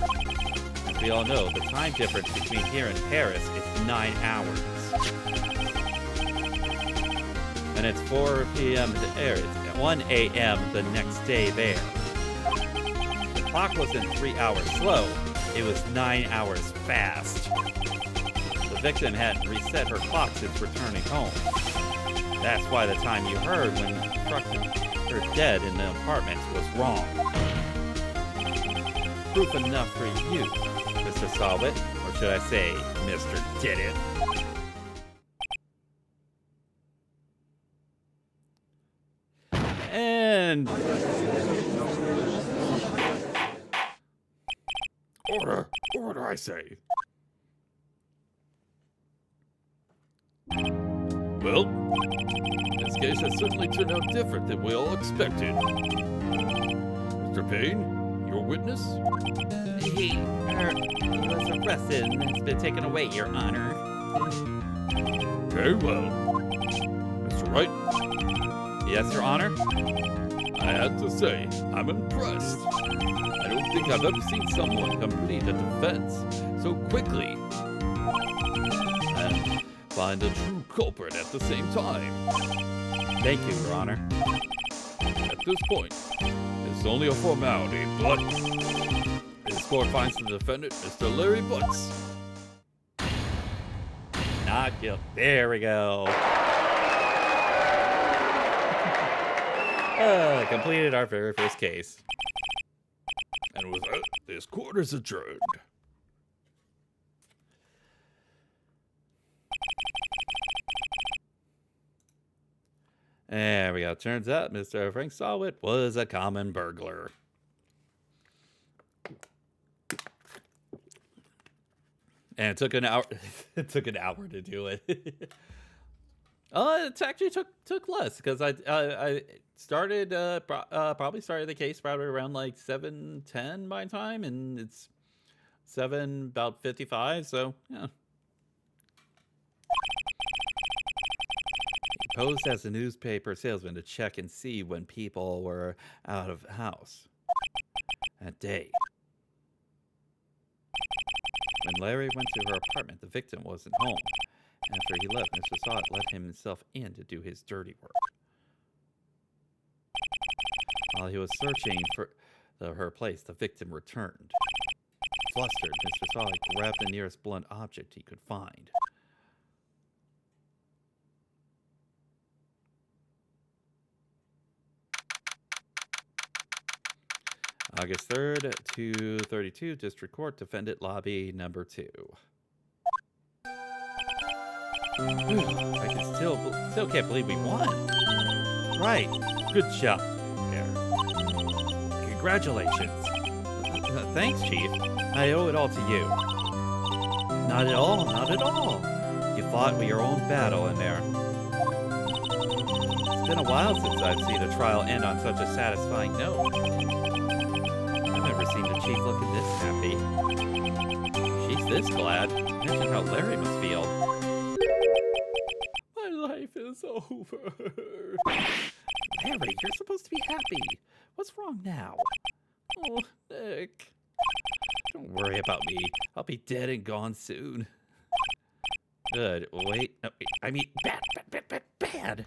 As we all know, the time difference between here and Paris is 9 hours. And it's 4 p.m. there. It's 1 a.m. the next day there. The clock wasn't 3 hours slow. It was 9 hours fast. The victim hadn't reset her clock since returning home. That's why the time you heard when you struck her dead in the apartment was wrong. Proof enough for you, Mr. Solid, or should I say, Mr. Did It. And Order! Order, I say! Well, this case has certainly turned out different than we all expected. Mr. Payne, your witness? he was arrested and has been taken away, Your Honor. Very well. Mr. Wright, Yes, Your Honor? I have to say, I'm impressed. I don't think I've ever seen someone complete a defense so quickly. find the true culprit at the same time. Thank you, Your Honor. At this point, it's only a formality, but this court finds the defendant, Mr. Larry Butts. Not guilty. There we go. Completed our very first case. And with that, this court is adjourned. There we go. Turns out Mr. Frank Sawit was a common burglar. And it took an hour. It took an hour to do it. It actually took less because I started probably started the case probably around like 7:10 my time, and it's about 55. So yeah. He posed as a newspaper salesman to check and see when people were out of the house that day. When Larry went to her apartment, the victim wasn't home. After he left, Mr. Sawit let himself in to do his dirty work. While he was searching for her place, the victim returned. Flustered, Mr. Sawit grabbed the nearest blunt object he could find. August 3rd, 2:32, District Court, Defendant Lobby Number 2. I can still can't believe we won. Right. Good job there. Congratulations. Thanks, Chief. I owe it all to you. Not at all, not at all. You fought your own battle in there. It's been a while since I've seen a trial end on such a satisfying note. I've never seen the Chief looking this happy. She's this glad. Imagine how Larry must feel. My life is over. Larry, you're supposed to be happy. What's wrong now? Oh, Nick. Don't worry about me. I'll be dead and gone soon. Good. Wait. No, I mean, bad.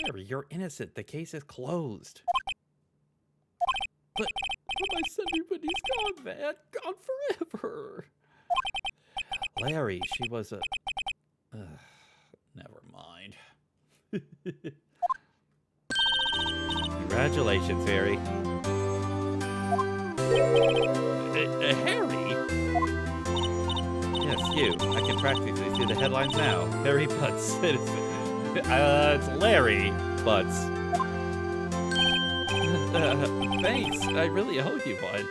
Larry, you're innocent. The case is closed. But my son, he's gone, man. Gone forever. Larry, she was a... never mind. Congratulations, Harry. Harry? Yes, you. I can practically see the headlines now. Harry Butts. It's Larry Butts. Thanks. I really owe you one.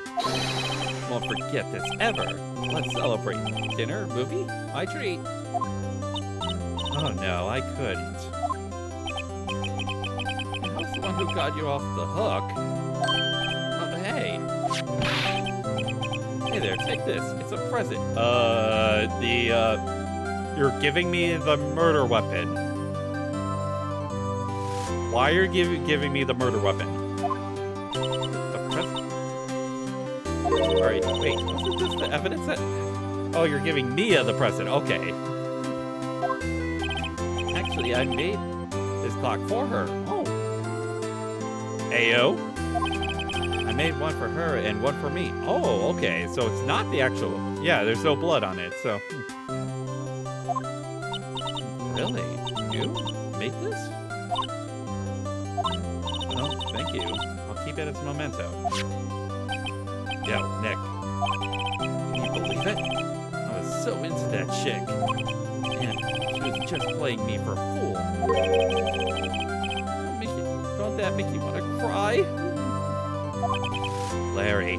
Won't forget this ever. Let's celebrate. Dinner? Movie? My treat. Oh no, I couldn't. I was the one who got you off the hook. Oh, hey. Hey there, take this. It's a present. You're giving me the murder weapon. Why are you giving me the murder weapon? The present? Alright, wait, wasn't this the evidence that... Oh, you're giving Mia the present, okay. Actually, I made this clock for her. Oh. Ayo. I made one for her and one for me. Oh, okay. So it's not the actual... Yeah, there's no blood on it, so... Really? You made this? Well, thank you. I'll keep it as a memento. Yo, Nick. Can you believe it? I was so into that chick. And she was just playing me for a fool. Don't that make you want to cry? Larry.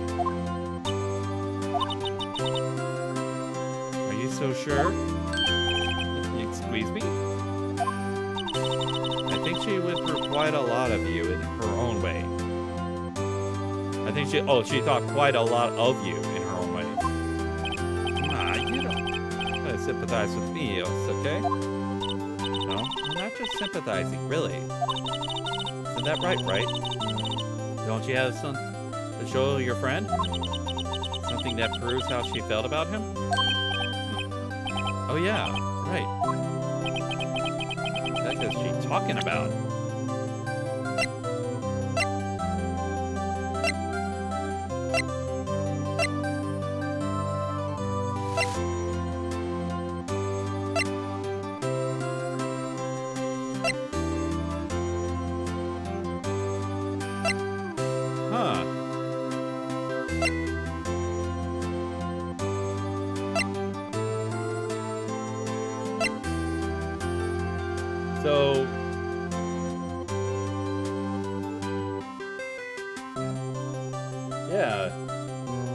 Are you so sure? Can you squeeze me? I think she went through quite a lot of you in her own way. I think she thought quite a lot of you in her own way. Nah, you don't gotta sympathize with me, okay? No, I'm not just sympathizing, really. Isn't that right, Wright? Don't you have some to show your friend? Something that proves how she felt about him? Oh yeah, right. What the heck is she talking about? Huh. So, yeah.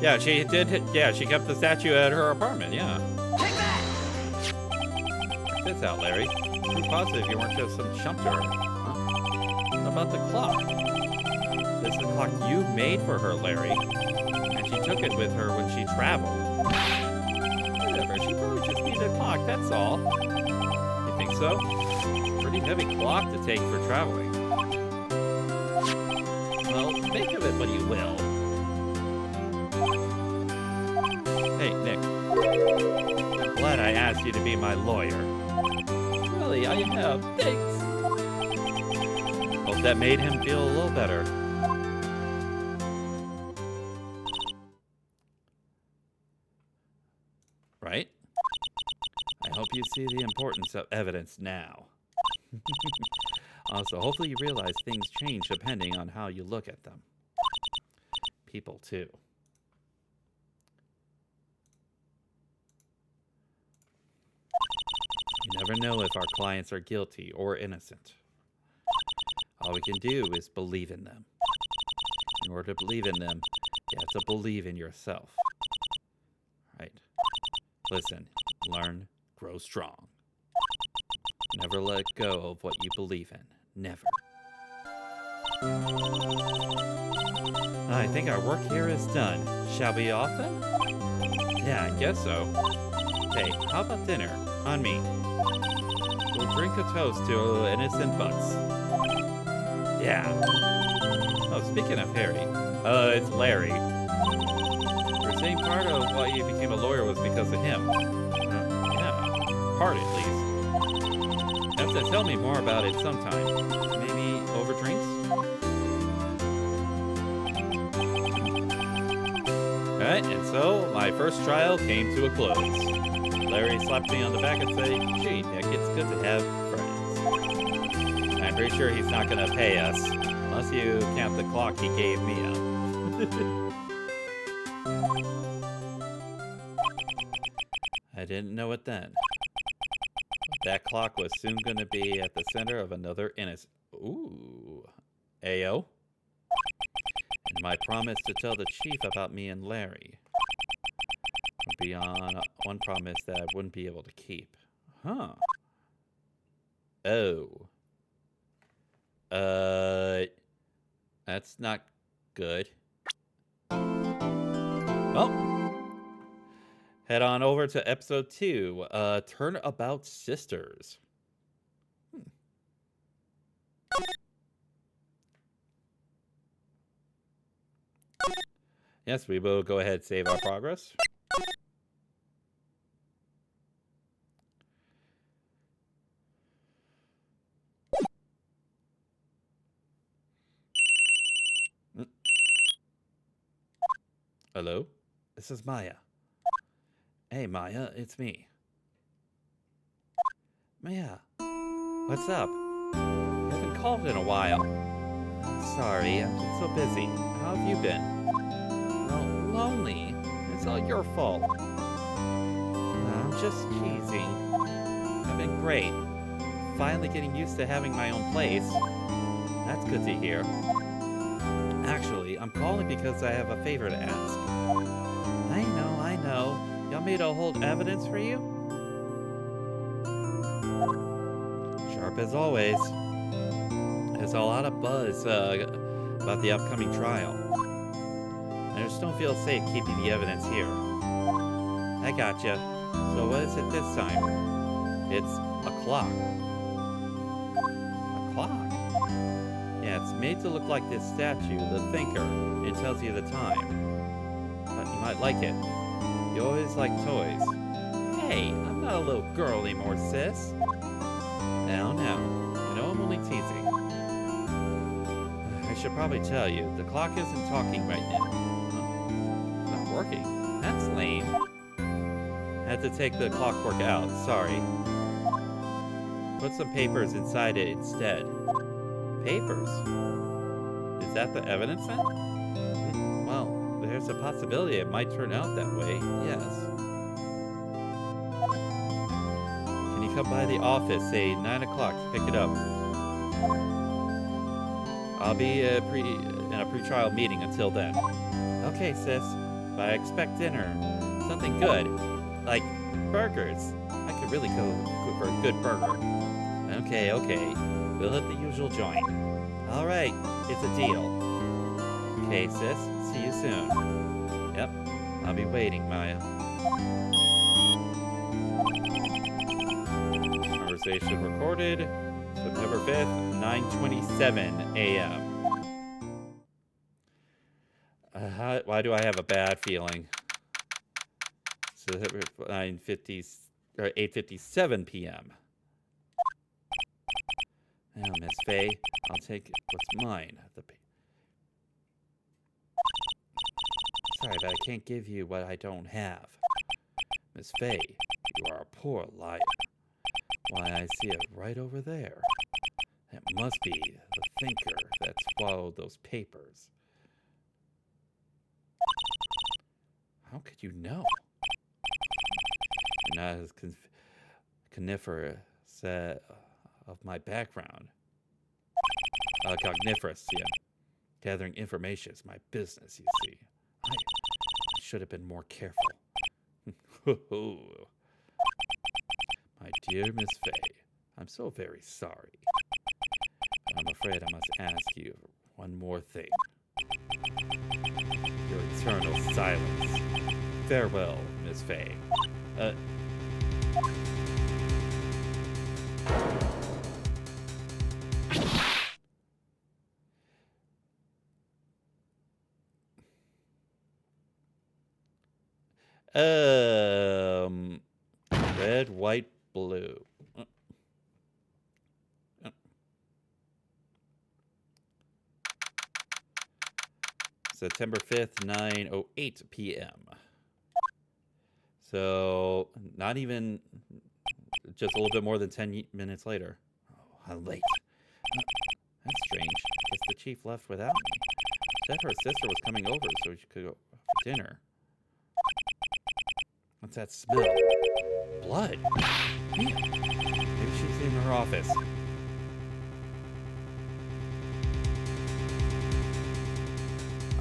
Yeah, she did, yeah, she kept the statue at her apartment, yeah. Take that! Check this out, Larry. I'm positive you weren't just some chump to her. Huh? What about the clock? This is the clock you made for her, Larry. And she took it with her when she traveled. Whatever, she probably just needed a clock, that's all. You think so? It's a pretty heavy clock to take for traveling. Well, make of it what you will. Hey, Nick. I'm glad I asked you to be my lawyer. Really, I have. Thanks. Hope that made him feel a little better. Right? I hope you see the importance of evidence now. Also, hopefully you realize things change depending on how you look at them. People, too. You never know if our clients are guilty or innocent. All we can do is believe in them. In order to believe in them, you have to believe in yourself. Right. Listen, learn, grow strong. Never let go of what you believe in. Never. I think our work here is done. Shall we off then? Yeah, I guess so. Hey, how about dinner? On me. We'll drink a toast to innocent butts. Yeah. Oh, speaking of Harry. It's Larry. You're saying part of why you became a lawyer was because of him. Yeah, part at least. You have to tell me more about it sometime. Maybe over drinks? Alright, and so my first trial came to a close. Larry slapped me on the back and said, "Gee, Nick, it's good to have friends." I'm pretty sure he's not going to pay us, unless you count the clock he gave me up. I didn't know it then. That clock was soon going to be at the center of another innocent... Ooh. Ayo. And my promise to tell the chief about me and Larry. Beyond one promise that I wouldn't be able to keep. Huh. Oh. That's not good. Well, head on over to episode 2, Turnabout Sisters. Yes, we will go ahead and save our progress. Hello? This is Maya. Hey, Maya, it's me. Maya, what's up? You haven't called in a while. Sorry, I've been so busy. How have you been? Well, lonely. It's all your fault. I'm just teasing. I've been great. Finally getting used to having my own place. That's good to hear. Actually, I'm calling because I have a favor to ask. I know. You want me to hold evidence for you? Sharp as always. There's a lot of buzz about the upcoming trial. I just don't feel safe keeping the evidence here. I gotcha. So what is it this time? It's a clock. A clock? Yeah, it's made to look like this statue, the Thinker. It tells you the time. But you might like it. You always like toys. Hey, I'm not a little girl anymore, sis. Now, you know I'm only teasing. I should probably tell you, the clock isn't talking right now. Huh? It's not working. That's lame. Had to take the clockwork out, sorry. Put some papers inside it instead. Papers? Is that the evidence then? Well, there's a possibility it might turn out that way, yes. Can you come by the office, say 9 o'clock, to pick it up? I'll be in a pre-trial meeting until then. Okay, sis, but I expect dinner. Something good, like burgers. I could really go for a good burger. Okay, we'll hit the usual joint. All right, it's a deal. Okay, sis, see you soon. Yep, I'll be waiting, Maya. Conversation recorded, September 5th, 9:27 a.m. Why do I have a bad feeling? So 9:50 or 8:57 p.m. Now, Miss Faye, I'll take what's mine. Sorry, but I can't give you what I don't have. Miss Faye, you are a poor liar. Why, I see it right over there. It must be the thinker that swallowed those papers. How could you know? You're not as coniferous of my background. Cogniferous, yeah. Gathering information is my business, you see. I should have been more careful. My dear Miss Faye, I'm so very sorry. But I'm afraid I must ask you one more thing. Your eternal silence. Farewell, Miss Faye. Red, white, blue. September 5th, 9:08 p.m. So, not even, just a little bit more than 10 minutes later. Oh, how late. That's strange. Guess the chief left without me. Said her sister was coming over so she could go for dinner. What's that smell? Blood. Maybe she's in her office.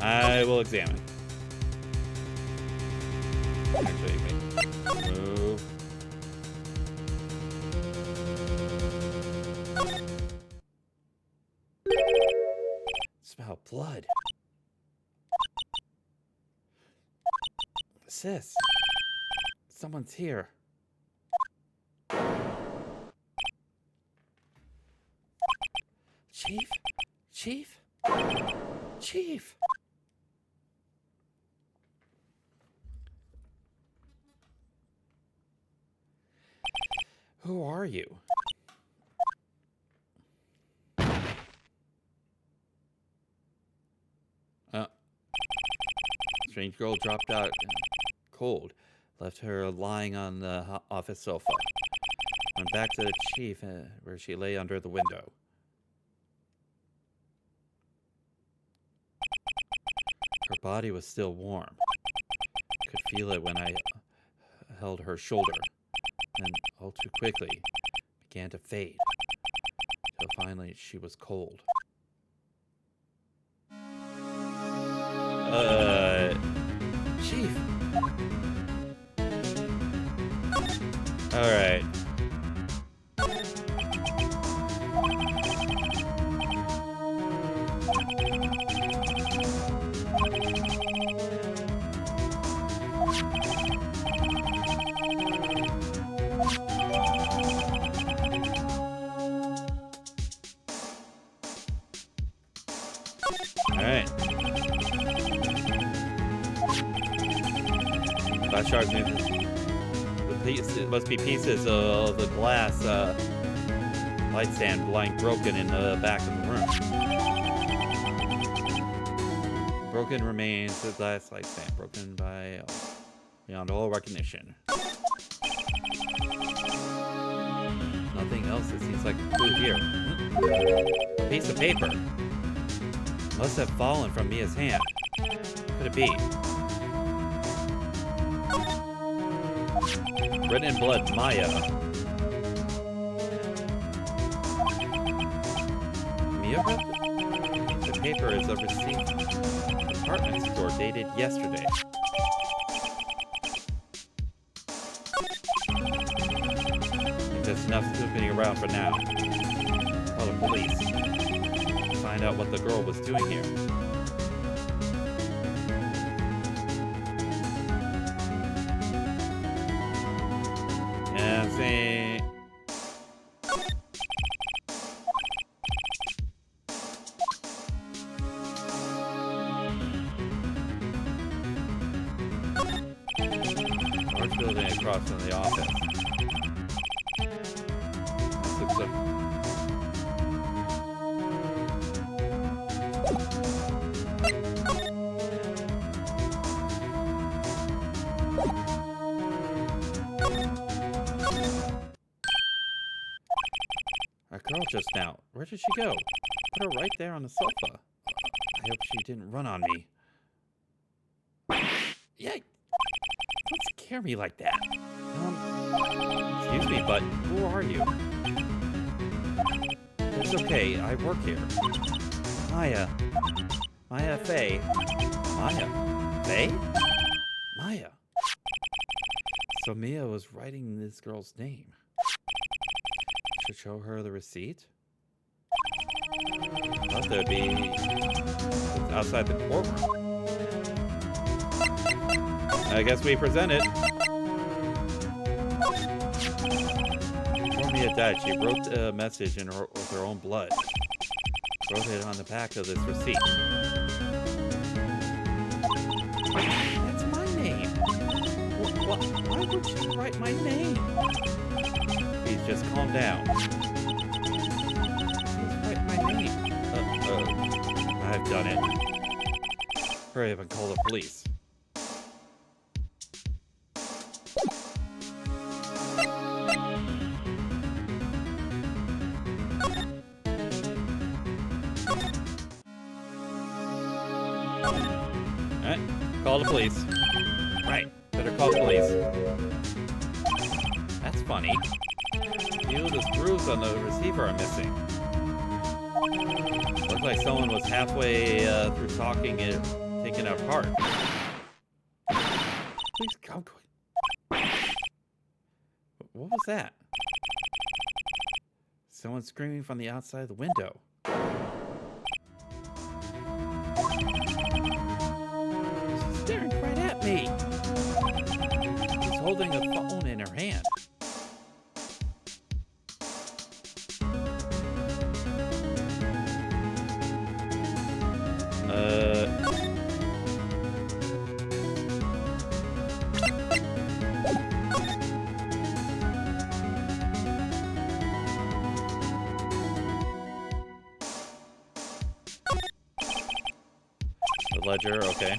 I will examine. Actually, move. Smell blood. Sis, someone's here. Chief? Chief? Chief? Who are you? Strange girl dropped out cold. Left her lying on the office sofa. Went back to the chief where she lay under the window. Her body was still warm. Could feel it when I held her shoulder. And all too quickly began to fade. Till finally she was cold. Chief. All right. it must be pieces of the glass light stand lying broken in the back of the room. Broken remains the glass light stand, broken beyond all recognition. Nothing else. It seems like a clue here. A piece of paper. Must have fallen from Mia's hand. What could it be? Written in blood, Maya. Mia wrote the paper is a receipt from the department store dated yesterday. I think that's enough snooping around for now. Call the police. Find out what the girl was doing here. And say... Large building across from the office. This looks like... Our girl just now. Where did she go? Put her right there on the sofa. I hope she didn't run on me. Yeah, don't scare me like that. Excuse me, but who are you? It's okay, I work here. Maya. Maya Faye. Maya. Faye? Maya. So Mia was writing this girl's name. Should show her the receipt? Thought there'd be outside the courtroom. I guess we present it. Before Mia died, she wrote a message with her own blood. Wrote it on the back of this receipt. That's my name. Why would she write my name? Please just calm down. Please write my name. I've done it. Hurry up and call the police. Alright, call the police. Right, better call the police. That's funny. Few of the screws on the receiver are missing. Looks like someone was halfway through taking it apart. Please go. What was that? Someone screaming from the outside of the window. She's staring right at me. She's holding a phone in her hand. The ledger, okay.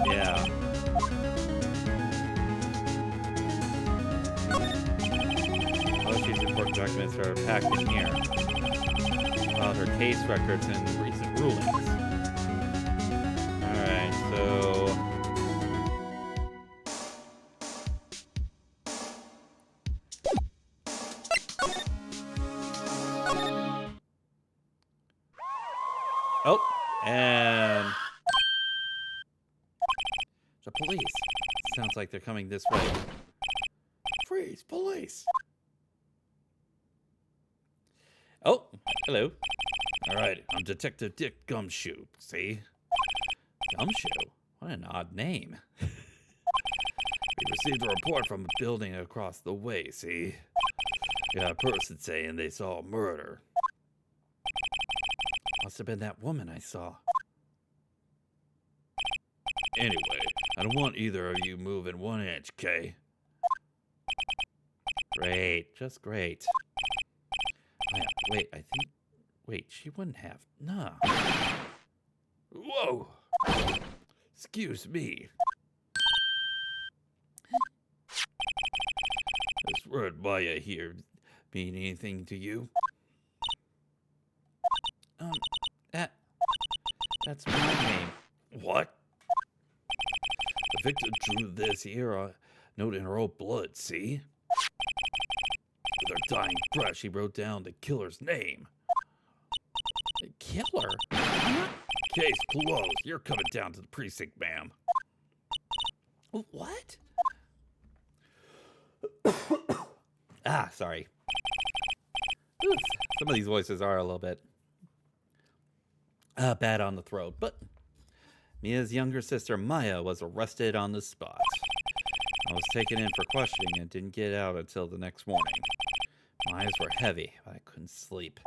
Yeah. Most of these important documents are packed in here. Filed her case records and recent rulings. Alright, so... Oh, and... The police. Sounds like they're coming this way. freeze, police. Oh, hello. All right, I'm Detective Dick Gumshoe, see? Gumshoe? What an odd name. We received a report from a building across the way, see? We got a person saying they saw a murder. Must have been that woman I saw. Anyway, I don't want either of you moving 1 inch, Kay? Great, just great. Wait, I think... Wait, she wouldn't have. Nah. Whoa! Excuse me. This word Maya here mean anything to you? That's my name. What? The victim drew this here note in her own blood, see? With her dying breath, she wrote down the killer's name. Killer? Case closed. You're coming down to the precinct, ma'am. What? Sorry. Oof. Some of these voices are a little bit bad on the throat, but Mia's younger sister Maya was arrested on the spot. I was taken in for questioning and didn't get out until the next morning. My eyes were heavy, but I couldn't sleep.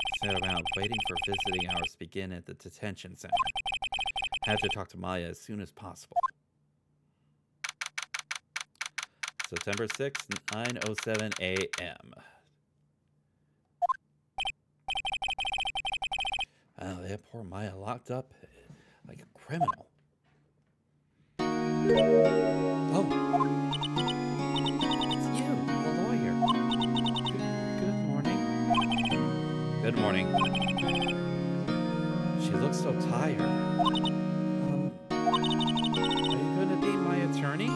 I sat around waiting for visiting hours to begin at the detention center. I had to talk to Maya as soon as possible. September 6th, 9:07 a.m. Oh, that poor Maya locked up like a criminal. Oh, it's you, the lawyer. Good morning. Good morning. She looks so tired. Are you going to be my attorney?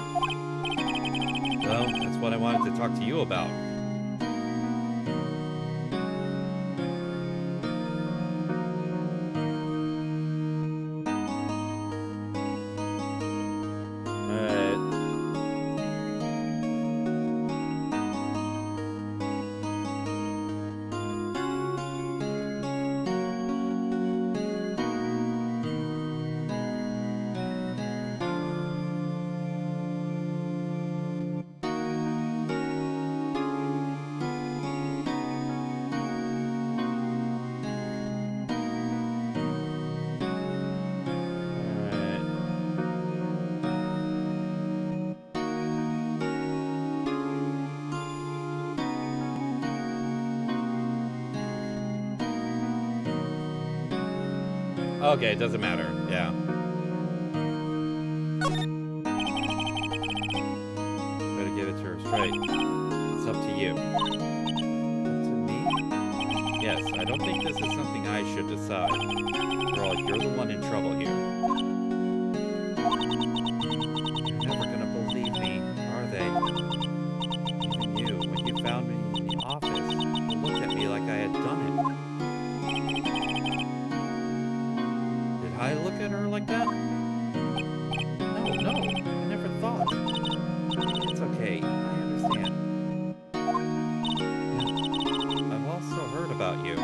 Well, that's what I wanted to talk to you about. Okay, it doesn't matter. Yeah. Better give it to her straight. It's up to you. Up to me? Yes, I don't think this is something I should decide. After all, you're the one in trouble here. You're never gonna believe me, are they? Even you, when you found me in the office, you looked at me like I had done it. I look at her like that? No, I never thought. It's okay, I understand. Yeah, I've also heard about you.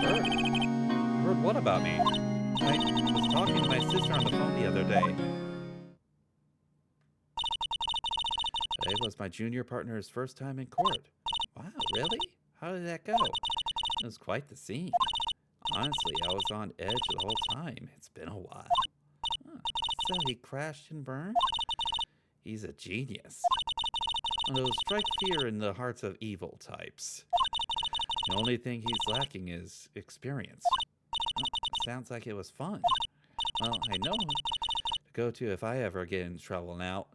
Heard? Heard what about me? I was talking to my sister on the phone the other day. Today was my junior partner's first time in court. Wow, really? How did that go? It was quite the scene. Honestly, I was on edge the whole time. It's been a while. Huh. So he crashed and burned? He's a genius. One of those strike fear in the hearts of evil types. The only thing he's lacking is experience. Well, sounds like it was fun. Well, I know to go to if I ever get in trouble now.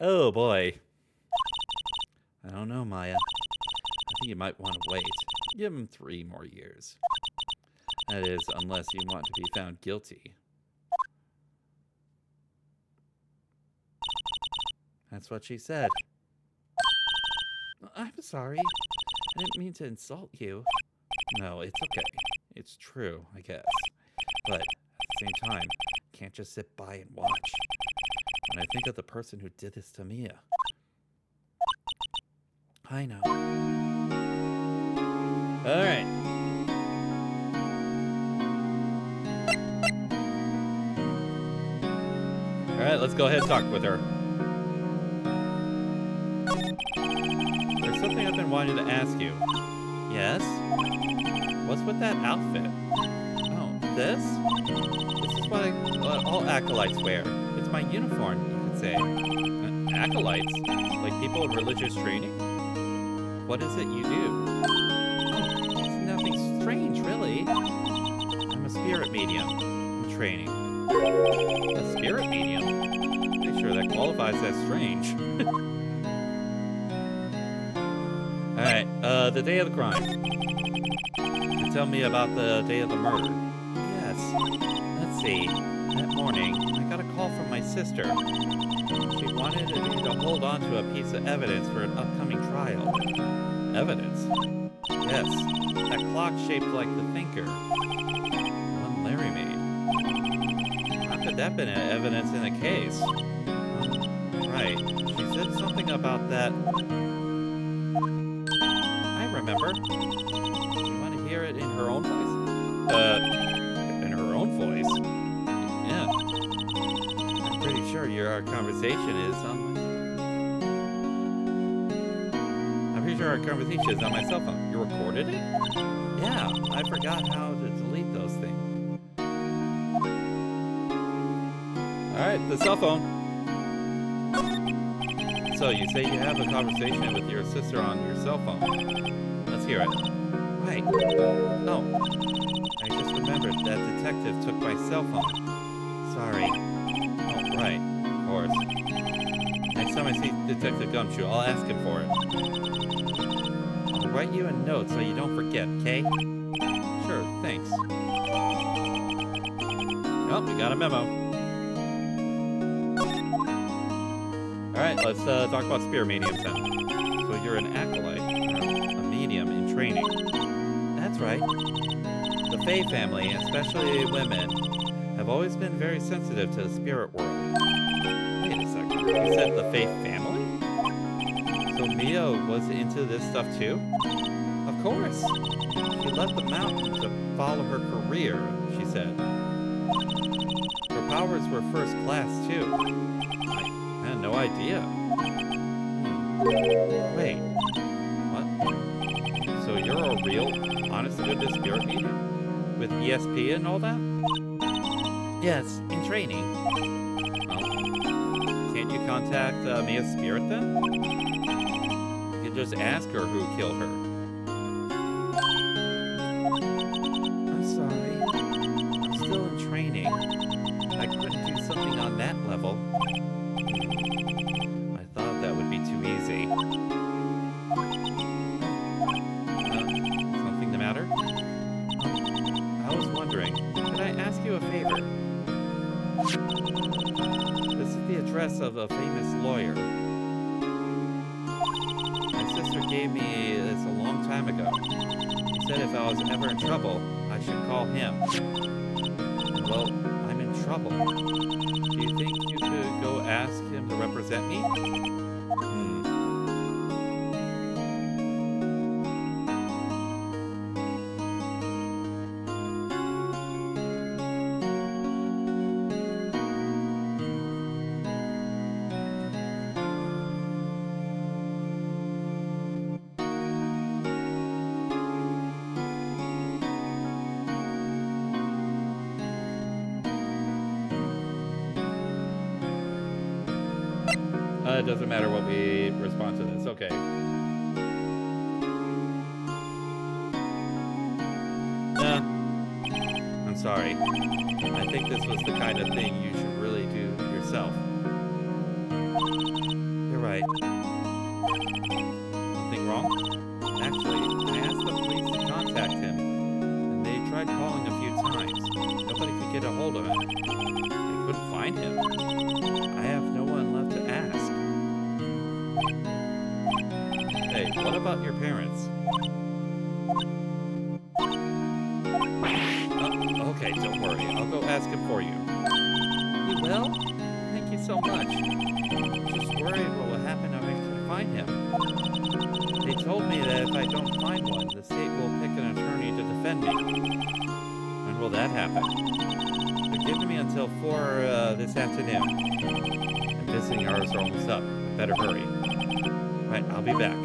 Oh boy. I don't know, Maya. I think you might want to wait. Give him 3 more years. That is, unless you want to be found guilty. That's what she said. I'm sorry. I didn't mean to insult you. No, it's okay. It's true, I guess. But at the same time, can't just sit by and watch. When I think of the person who did this to Mia, I know. All right. All right, let's go ahead and talk with her. There's something I've been wanting to ask you. Yes? What's with that outfit? Oh, this? This is what all acolytes wear. It's my uniform, you could say. Acolytes? Like people in religious training? What is it you do? Oh, it's nothing strange, really. I'm a spirit medium in training. A spirit medium? Pretty sure that qualifies as strange. Alright, the day of the crime. Can you tell me about the day of the murder? Yes. Let's see. That morning, I got a call from my sister. She wanted me to hold on to a piece of evidence for an upcoming trial. Evidence? Yes. That clock shaped like the thinker. One Larry made. How could that been evidence in a case? Right. She said something about that. I remember. You want to hear it in her own voice? In her own voice? Yeah. I'm pretty sure our conversation is on my cell phone. You recorded it? Yeah, I forgot how to delete those things. Alright, the cell phone. So, you say you have a conversation with your sister on your cell phone. Let's hear it. Right. Oh. I just remembered that detective took my cell phone. Sorry. Oh, right. Of course. Next time I see Detective Gumshoe, I'll ask him for it. I'll write you a note so you don't forget, okay? Sure, thanks. Oh, we got a memo. Alright, let's talk about spear mediums then. So you're an acolyte, a medium in training. That's right. The Fae family, especially women, have always been very sensitive to the spirit world. Wait a second, you said the Fae family? So Mia was into this stuff too? Of course. She left the mountain to follow her career, she said. Her powers were first class too. I had no idea. Wait. What? So you're a real, honest-to-goodness spirit medium? With ESP and all that? Yes, in training. Oh. Can't you contact Mia's spirit then? You can just ask her who killed her. I'm sorry. I'm still in training. I couldn't do something on that level. I thought that would be too easy. Something the matter? I was wondering, could I ask you a favor? This is the address of a famous lawyer. My sister gave me this a long time ago. He said if I was ever in trouble, I should call him. And well, I'm in trouble. Do you think you could go ask him to represent me? It doesn't matter what we respond to this. Okay. Nah. I'm sorry. I think this was the kind of thing you should really do yourself. You're right. Something wrong? Actually, I asked the police to contact him, and they tried calling a few times. Nobody could get a hold of him. They couldn't find him. I have no one left to ask. Hey, what about your parents? Okay, don't worry. I'll go ask him for you. You will? Thank you so much. I'm just worried what will happen if I can find him. They told me that if I don't find one, the state will pick an attorney to defend me. When will that happen? They're giving me until 4 this afternoon. And visiting hours are almost up. I better hurry. Right, I'll be back.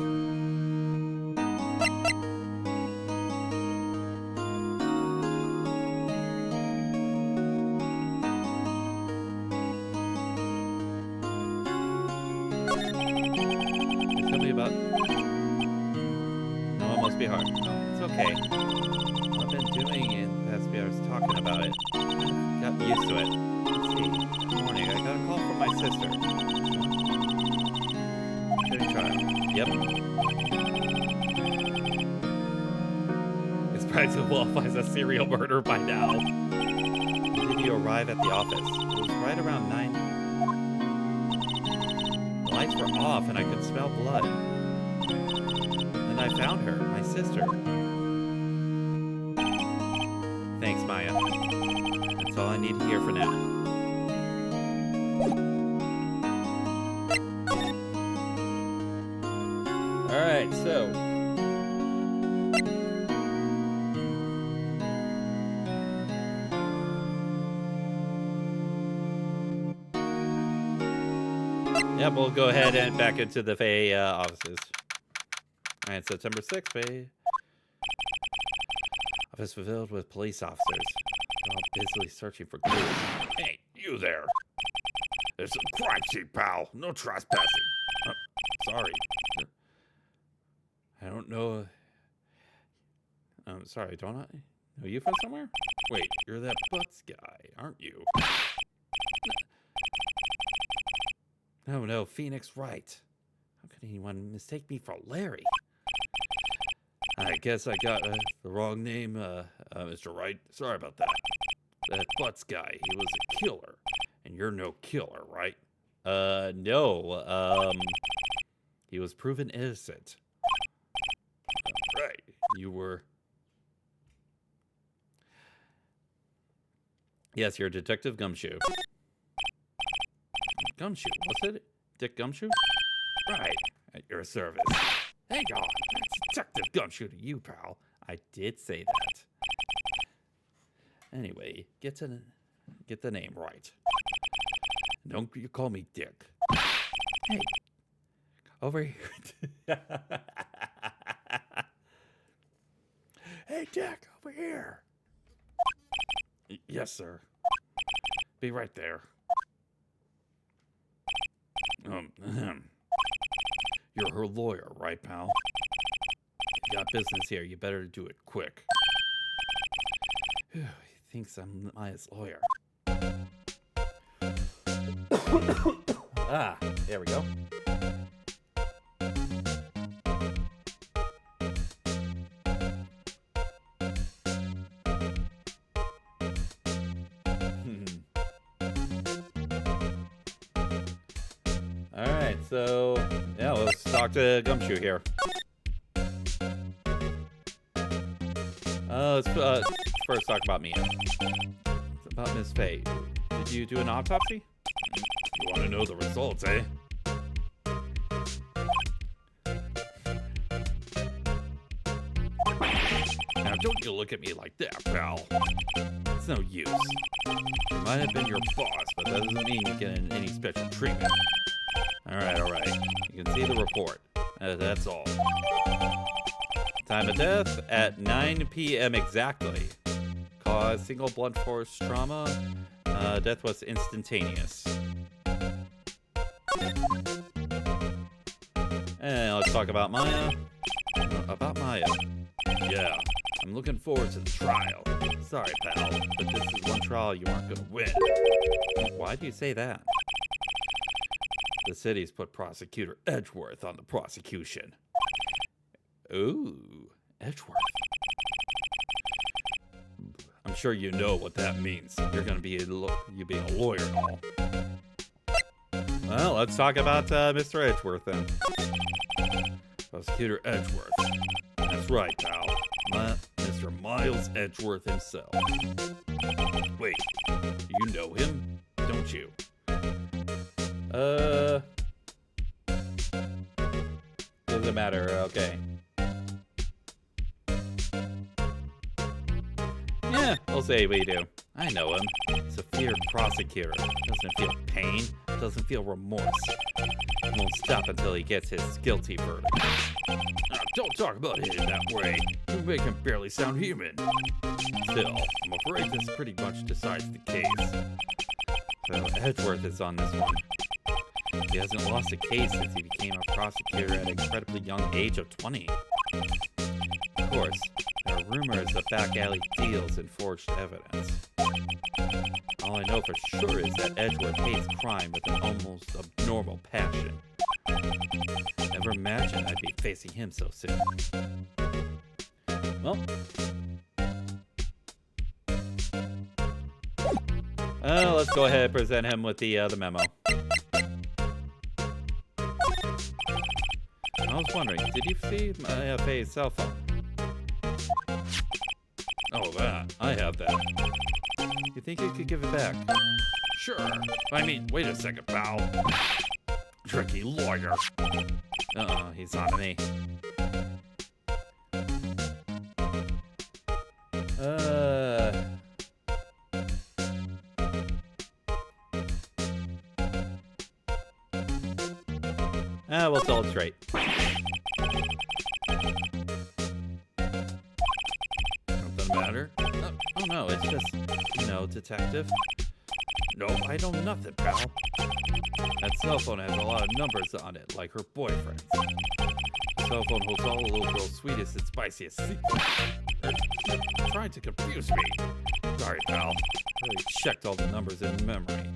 Tell me about... No, it must be hard. No, it's okay. I've been doing it the past few hours talking about it. Got used to it. Let's see. This morning, I got a call from my sister. Shooting trial. Yep. It's probably to qualify as a serial murder by now. When did you arrive at the office? It was right around 9. The lights were off and I could smell blood. Then I found her, my sister. Thanks, Maya. That's all I need to hear for now. Alright, so... Yep, we'll go ahead and back into the Faye offices. Alright, September 6th, Faye. Office filled with police officers. They're all busily searching for clues. Hey, you there. It's a crime scene, pal. No trespassing. Sorry. I don't know. I'm sorry, don't I know you from somewhere? Wait, you're that Butts guy, aren't you? No, Phoenix Wright. How could anyone mistake me for Larry? I guess I got the wrong name, Mr. Wright. Sorry about that. That Butts guy, he was a killer. And you're no killer, right? No. He was proven innocent. Right. You were... Yes, you're Detective Gumshoe. Gumshoe, what's it? Dick Gumshoe? Right, at your service. Hang on, that's Detective Gumshoe to you, pal. I did say that. Anyway, get the name right. Don't you call me Dick. Hey, over here. Hey, Dick, over here. Yes, sir. Be right there. You're her lawyer, right, pal? You got business here. You better do it quick. He thinks I'm Maya's lawyer. Ah, there we go. Alright, so, yeah, let's talk to Gumshoe here. Let's first talk about Mia. It's about Miss Faye. Did you do an autopsy? You want to know the results, eh? Now, don't you look at me like that, pal. It's no use. She might have been your boss, but that doesn't mean you get any special treatment. Alright. You can see the report. That's all. Time of death at 9 p.m. exactly. Cause single blunt force trauma. Death was instantaneous. And let's talk about Maya. About Maya. Yeah, I'm looking forward to the trial. Sorry, pal, but this is one trial you aren't gonna win. Why do you say that? The city's put Prosecutor Edgeworth on the prosecution. Ooh, Edgeworth. I'm sure you know what that means. You're gonna be you being a lawyer and all. Well, let's talk about Mr. Edgeworth then. Prosecutor Edgeworth. That's right, pal. Mr. Miles Edgeworth himself. Wait, you know him, don't you? Doesn't matter, okay. We'll say we do. I know him. He's a feared prosecutor. Doesn't feel pain. Doesn't feel remorse. Won't stop until he gets his guilty verdict. Don't talk about him that way. You make him barely sound human. Still, I'm afraid this pretty much decides the case. So Edgeworth is on this one. He hasn't lost a case since he became a prosecutor at an incredibly young age of 20. Of course, there are rumors of back alley deals and forged evidence. All I know for sure is that Edgeworth hates crime with an almost abnormal passion. Never imagined I'd be facing him so soon. Well, let's go ahead and present him with the memo. I was wondering, did you see my Faye's cell phone? Oh, that. I have that. You think you could give it back? Sure. I mean, wait a second, pal. Tricky lawyer. He's on me. We'll tell it straight. Nothing matter? Oh no, it's just, detective. No, I know nothing, pal. That cell phone has a lot of numbers on it, like her boyfriend's. The cell phone holds all the little girl's sweetest and spiciest secrets. You're trying to confuse me. Sorry, pal. I really checked all the numbers in memory.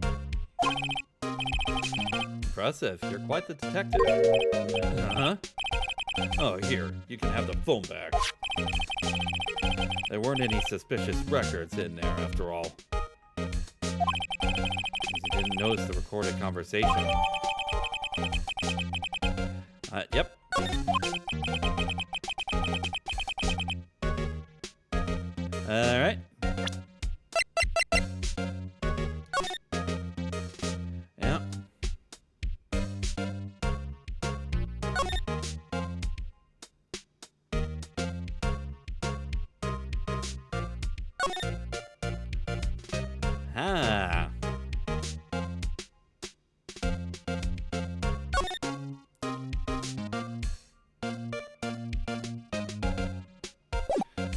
Impressive. You're quite the detective. Uh-huh. Oh, here. You can have the phone back. There weren't any suspicious records in there, after all. You didn't notice the recorded conversation. Yep. All right. Yeah. Ah.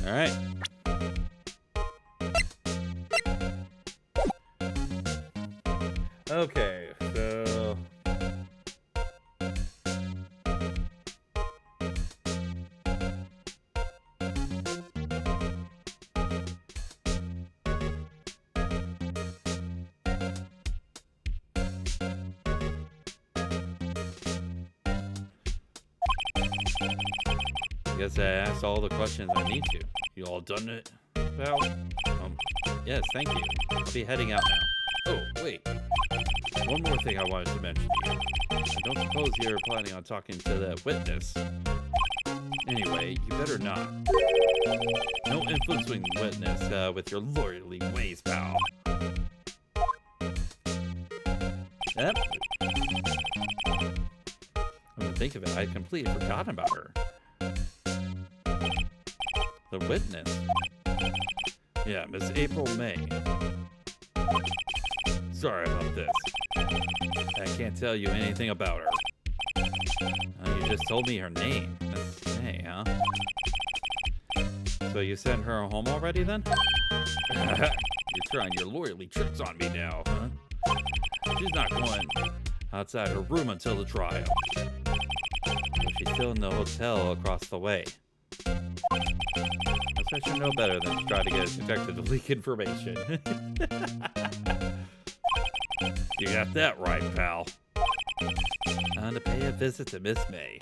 All right. Okay, so I guess I asked all the questions I need to. You all done it? Well, yes, thank you. I'll be heading out now. Oh, wait. One more thing I wanted to mention to you. I don't suppose you're planning on talking to the witness. Anyway, you better not. No influencing witness with your lawyerly ways, pal. Yep. Come to think of it, I'd completely forgotten about her. The witness? Yeah, Miss April May. Sorry about this. I can't tell you anything about her. You just told me her name. Miss May, huh? So you sent her home already then? You're trying your lawyerly tricks on me now, huh? She's not going Outside her room until the trial. But she's still in the hotel across the way. Guess I should know better than to try to get a detective to leak information. You got that right, pal. Time to pay a visit to Miss May.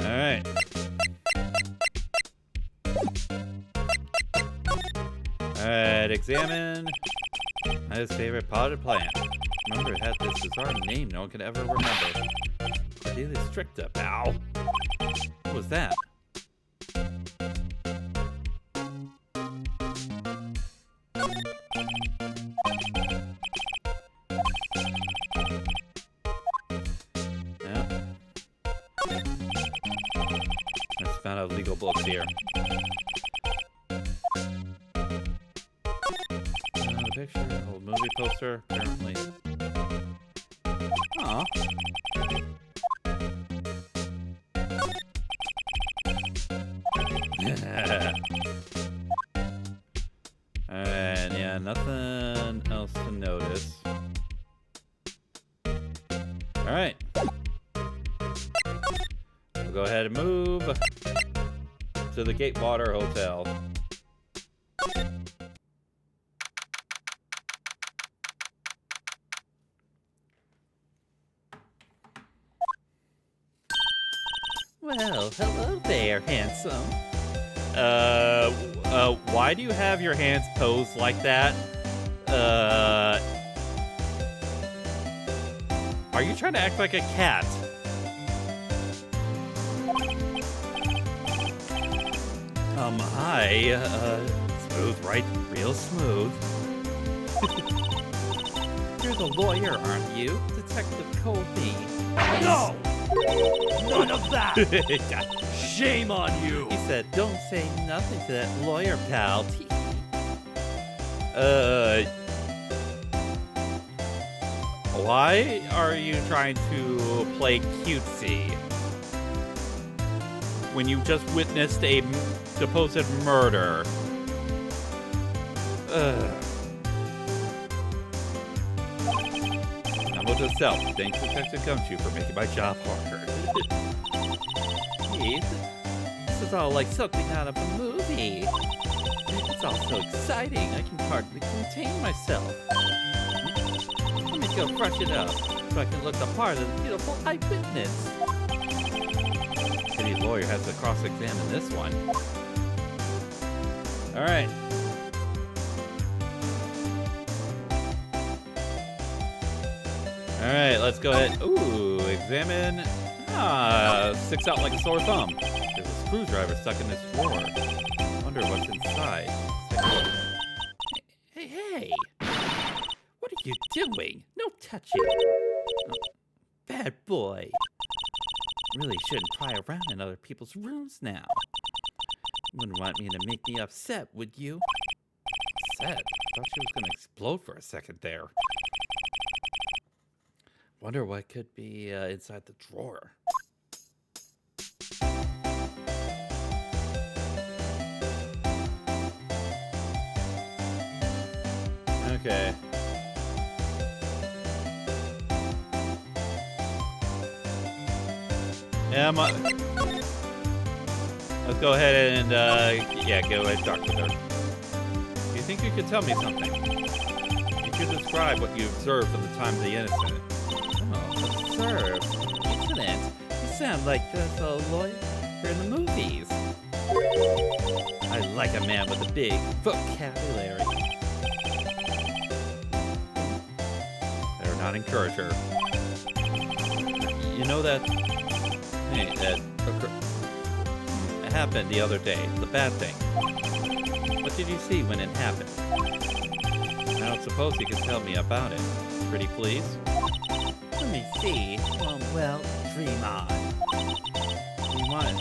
Alright. Alright, examine his favorite potted plant. Remember, it had this bizarre name no one could ever remember. Cordelia Stricta, pal. What was that? Found out legal books here. The picture, old movie poster, apparently. Aw. And yeah, nothing else to notice. Alright. We'll go ahead and move to the Gatewater Hotel. Well, hello there, handsome. Why do you have your hands posed like that? Are you trying to act like a cat? Hi, smooth, right? Real smooth. You're the lawyer, aren't you? Detective Colby. No! None of that! Shame on you! He said, don't say nothing to that lawyer, pal. Why are you trying to play cutesy when you just witnessed a supposed murder? Now with yourself, thanks Detective Gumshoe for making my job harder. Keith, this is all like something out of a movie. It's all so exciting, I can hardly contain myself. Let me go brush it up, so I can look the part of the beautiful eyewitness. City lawyer has to cross-examine this one. Alright. Alright, let's go ahead. Ooh, examine. Sticks out like a sore thumb. There's a screwdriver stuck in this drawer. Wonder what's inside. Hey! What are you doing? No touching. Oh, bad boy. Really shouldn't pry around in other people's rooms now. Wouldn't want me to make me upset, would you? Upset? Thought she was gonna explode for a second there. Wonder what could be inside the drawer. Okay. Yeah, let's go ahead and, yeah, go ahead and talk with her. Do you think you could tell me something? You could describe what you observed from the time of the incident. Oh, observe? Incident? You sound like just a lawyer in the movies. I like a man with a big vocabulary. Better not encourage her. You know that... Hey, that happened the other day. The bad thing. What did you see when it happened? I don't suppose you can tell me about it. Pretty please? Let me see. Well, dream on. You want it?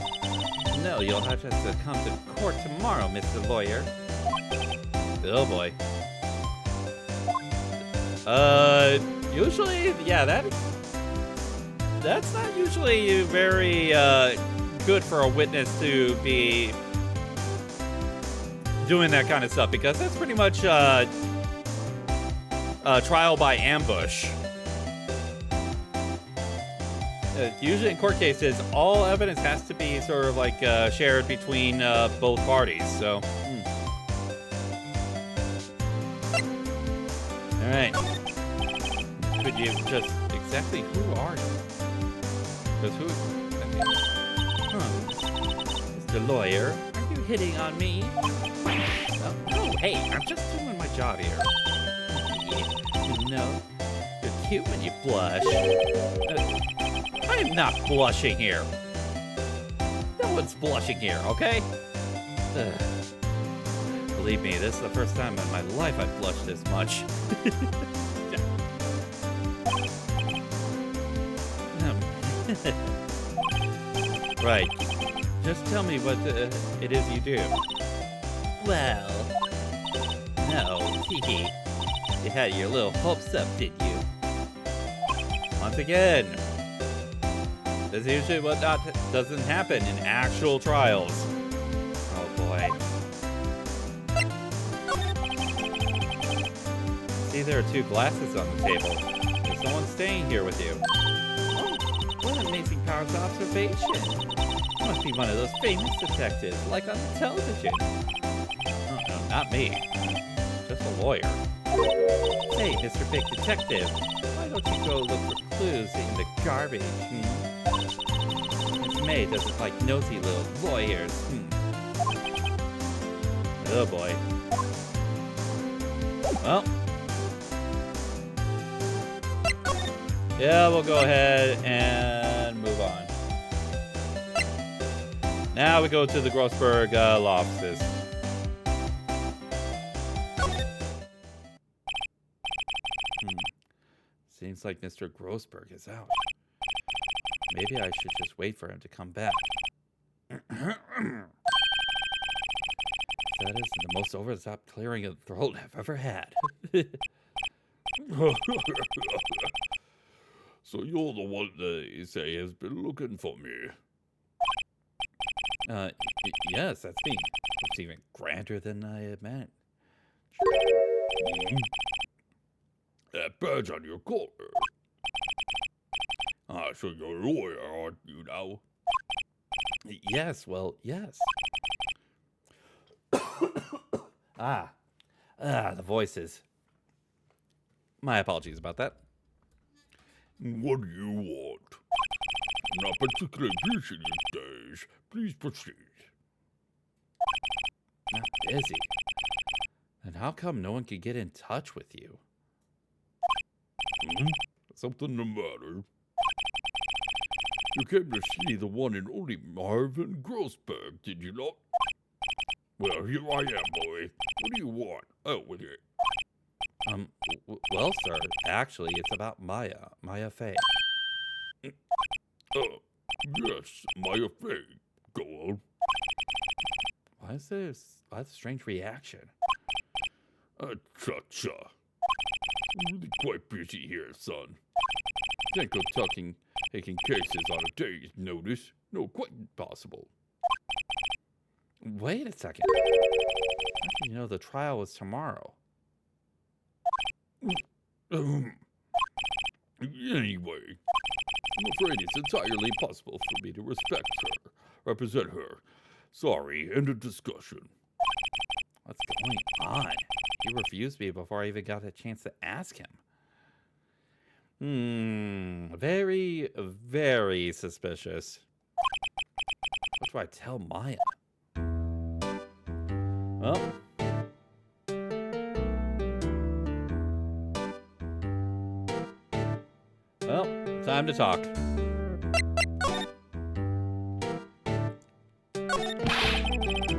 No, you'll have to come to court tomorrow, Mr. Lawyer. Oh boy. Usually, yeah, that's not usually very good for a witness to be doing that kind of stuff, because that's pretty much trial by ambush. Usually in court cases, all evidence has to be sort of like shared between both parties, so. Alright. Could you just, exactly who are you? Because who? Mr. Lawyer, are you hitting on me? No, hey, I'm just doing my job here. You know, you're cute when you blush. I'm not blushing here. No one's blushing here, okay? Believe me, this is the first time in my life I've blushed this much. Right. Just tell me what it is you do. Well, no, hee. You had your little hopes up, did you? Once again, that's usually what doesn't happen in actual trials. Oh boy. See, there are 2 glasses on the table. There's someone staying here with you. Oh, what an amazing powers of observation. You must be one of those famous detectives, like on the television. Oh, no, not me. Just a lawyer. Hey, Mr. Big Detective, why don't you go look for clues in the garbage, Miss May doesn't like nosy little lawyers, Oh boy. Well. Yeah, we'll go ahead and move on. Now we go to the Grossberg law offices. Seems like Mr. Grossberg is out. Maybe I should just wait for him to come back. That is the most over-the-top clearing of the throat I've ever had. So you're the one that you say has been looking for me. Yes, that's me. It's even grander than I imagined. That badge on your collar. So you're a lawyer, aren't you now? Yes, well, yes. The voices. My apologies about that. What do you want? I'm not particularly busy these days. Please proceed. Not busy. And how come no one could get in touch with you? Something the matter? You came to see the one and only Marvin Grossberg, did you not? Well, here I am, boy. What do you want? Out with it. Well, sir, actually, it's about Maya Fey. Yes, Maya Fey. Go on. Why is there a strange reaction? Cha-cha. I'm really quite busy here, son. Can't go taking cases on a day's notice. No, quite impossible. Wait a second. How do you know the trial was tomorrow? Anyway, I'm afraid it's entirely impossible for me to represent her. Sorry, end of discussion. What's going on? He refused me before I even got a chance to ask him. Very, very suspicious. What do I tell Maya? Well, time to talk.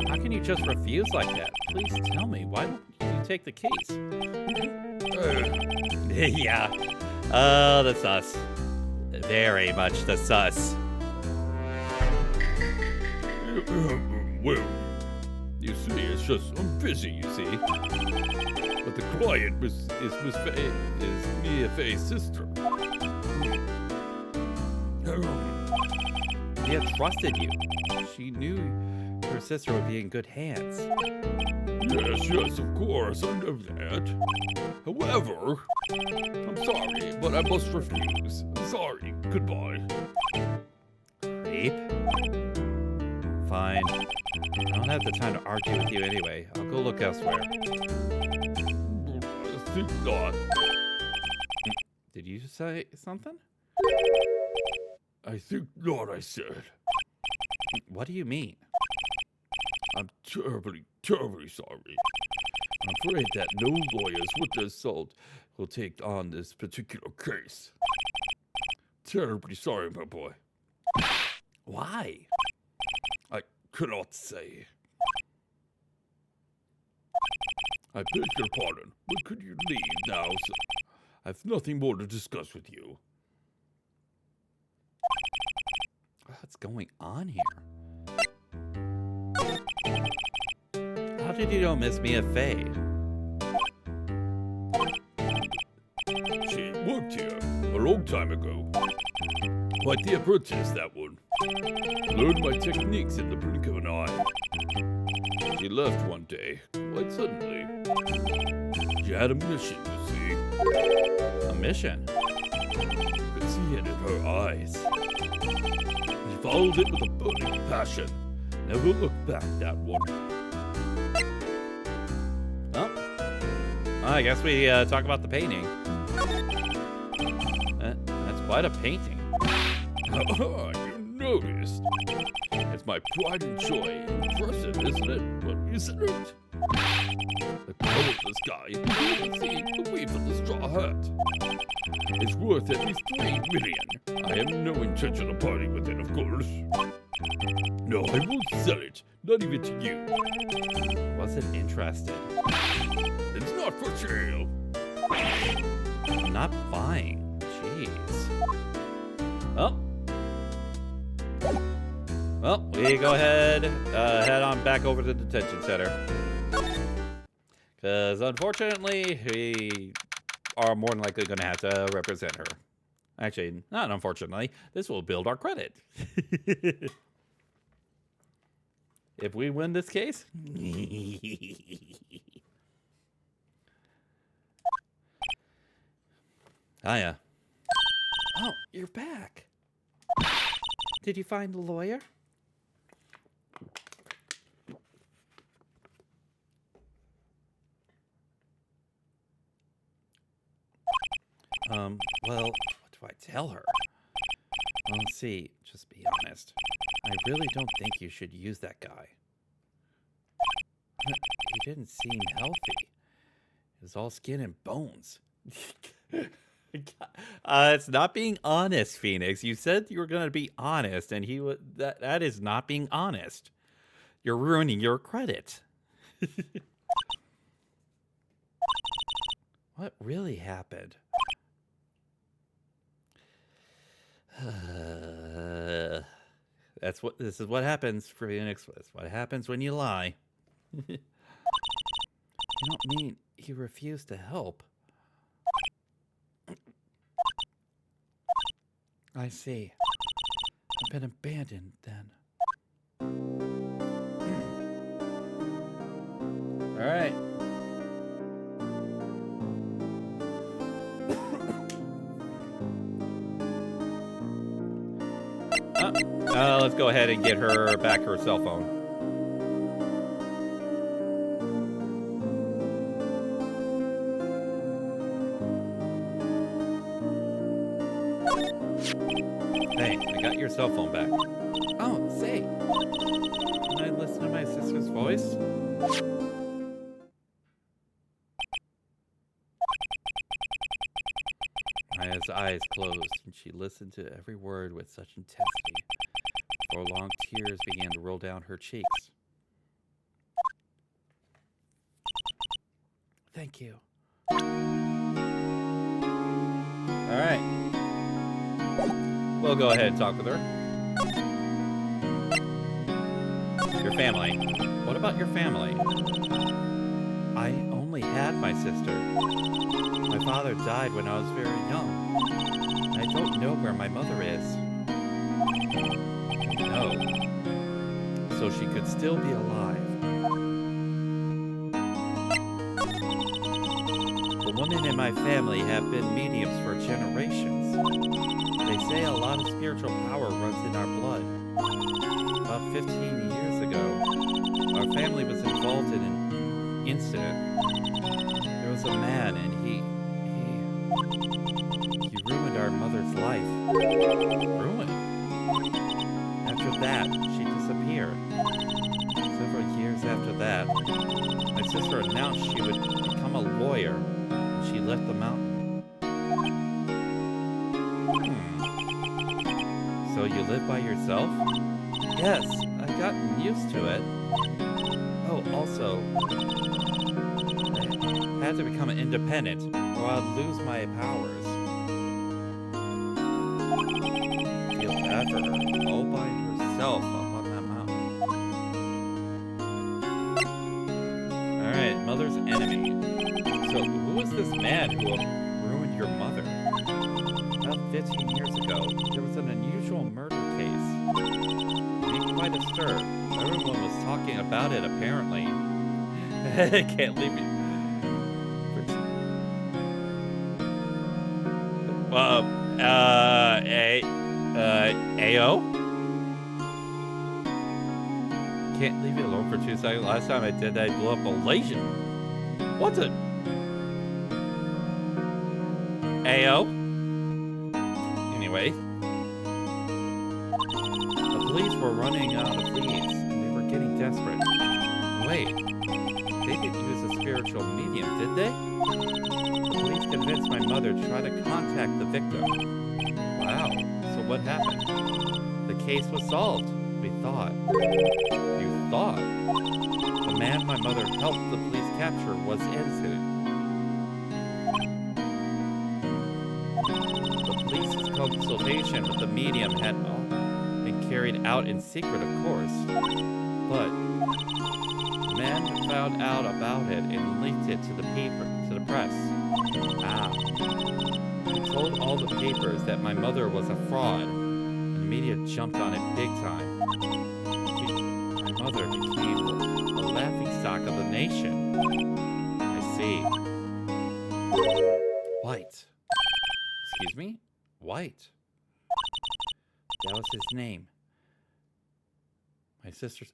How can you just refuse like that? Please tell me, why don't you take the case? Yeah. Oh, the sus. Very much the sus. Well, you see, it's just I'm busy, you see. But the client is Mia Fey's sister. Mia trusted you. She knew her sister would be in good hands. Yes, of course, I know that. However, I'm sorry, but I must refuse. Sorry, goodbye. Creep. Fine. I don't have the time to argue with you anyway. I'll go look elsewhere. I think not. Did you say something? I think not, I said. What do you mean? I'm terribly, terribly sorry. I'm afraid that no lawyers with this salt will take on this particular case. Terribly sorry, my boy. Why? I cannot say. I beg your pardon, but could you leave now, sir? I've nothing more to discuss with you. What's going on here? did you don't miss me at Faye? She worked here a long time ago. Quite the apprentice, that one. Learned my techniques in the blink of an eye. She left one day, quite suddenly. She had a mission, you see. A mission? You could see it in her eyes. She followed it with a burning passion. Never looked back, that one. Oh. I guess we talk about the painting. That's quite a painting. You noticed. It's my pride and joy. Impressive, isn't it? What isn't it? The color of the sky, you can see the weave of the straw hat. It's worth at least 3 million. I have no intention of parting with it, of course. No, I won't sell it. Not even to you. Wasn't interested. It's not for sale. I'm not buying. Jeez. Oh. Well, we go ahead, head on back over to the detention center. Because unfortunately, we are more than likely going to have to represent her. Actually, not unfortunately. This will build our credit. If we win this case. Hiya. Oh, you're back. Did you find the lawyer? Well, what do I tell her? Well, let's see, just be honest. I really don't think you should use that guy. He didn't seem healthy. It was all skin and bones. It's not being honest, Phoenix. You said you were going to be honest, and that is not being honest. You're ruining your credit. What really happened? This is what happens, Phoenix. That's what happens when you lie. You don't mean he refused to help? I see. I've been abandoned then. All right. Let's go ahead and get her back her cell phone. Hey, I got your cell phone back. Oh, say. Can I listen to my sister's voice? Maya's eyes closed, and she listened to every word with such intensity. For long tears began to roll down her cheeks. Thank you. All right. We'll go ahead and talk with her. Your family. What about your family? I only had my sister. My father died when I was very young. I don't know where my mother is. No. So she could still be alive. The women in my family have been mediums for generations. They say a lot of spiritual power runs in our blood. About 15 years ago, our family was involved in an incident. There was a man and he ruined our mother's life. Ruined? After that, she disappeared. Several years after that, my sister announced she would become a lawyer, and she left the mountain. So you live by yourself? Yes, I've gotten used to it. Oh, also, I had to become independent, or I'd lose my powers. Feel bad for her, all by herself up on that mountain. enemy. So, who was this man who ruined your mother? About 15 years ago, there was an unusual murder case. It made quite a stir. Everyone was talking about it, apparently. I can't leave you. AO? Can't leave you alone for 2 seconds. Last time I did that, I blew up a Malaysian. What's it? AO? Anyway. The police were running out of leads, and they were getting desperate. Wait. They didn't use a spiritual medium, did they? The police convinced my mother to try to contact the victim. Wow. So what happened? The case was solved. We thought. You thought? The man my mother helped the police capture was innocent. The police's consultation with the medium had been carried out in secret, of course. But the man found out about it and leaked it to the press. Ah. He told all the papers that my mother was a fraud, and the media jumped on it big time. My mother became a laughingstock of the nation. I see. White. Excuse me? White. That was his name. My sister's...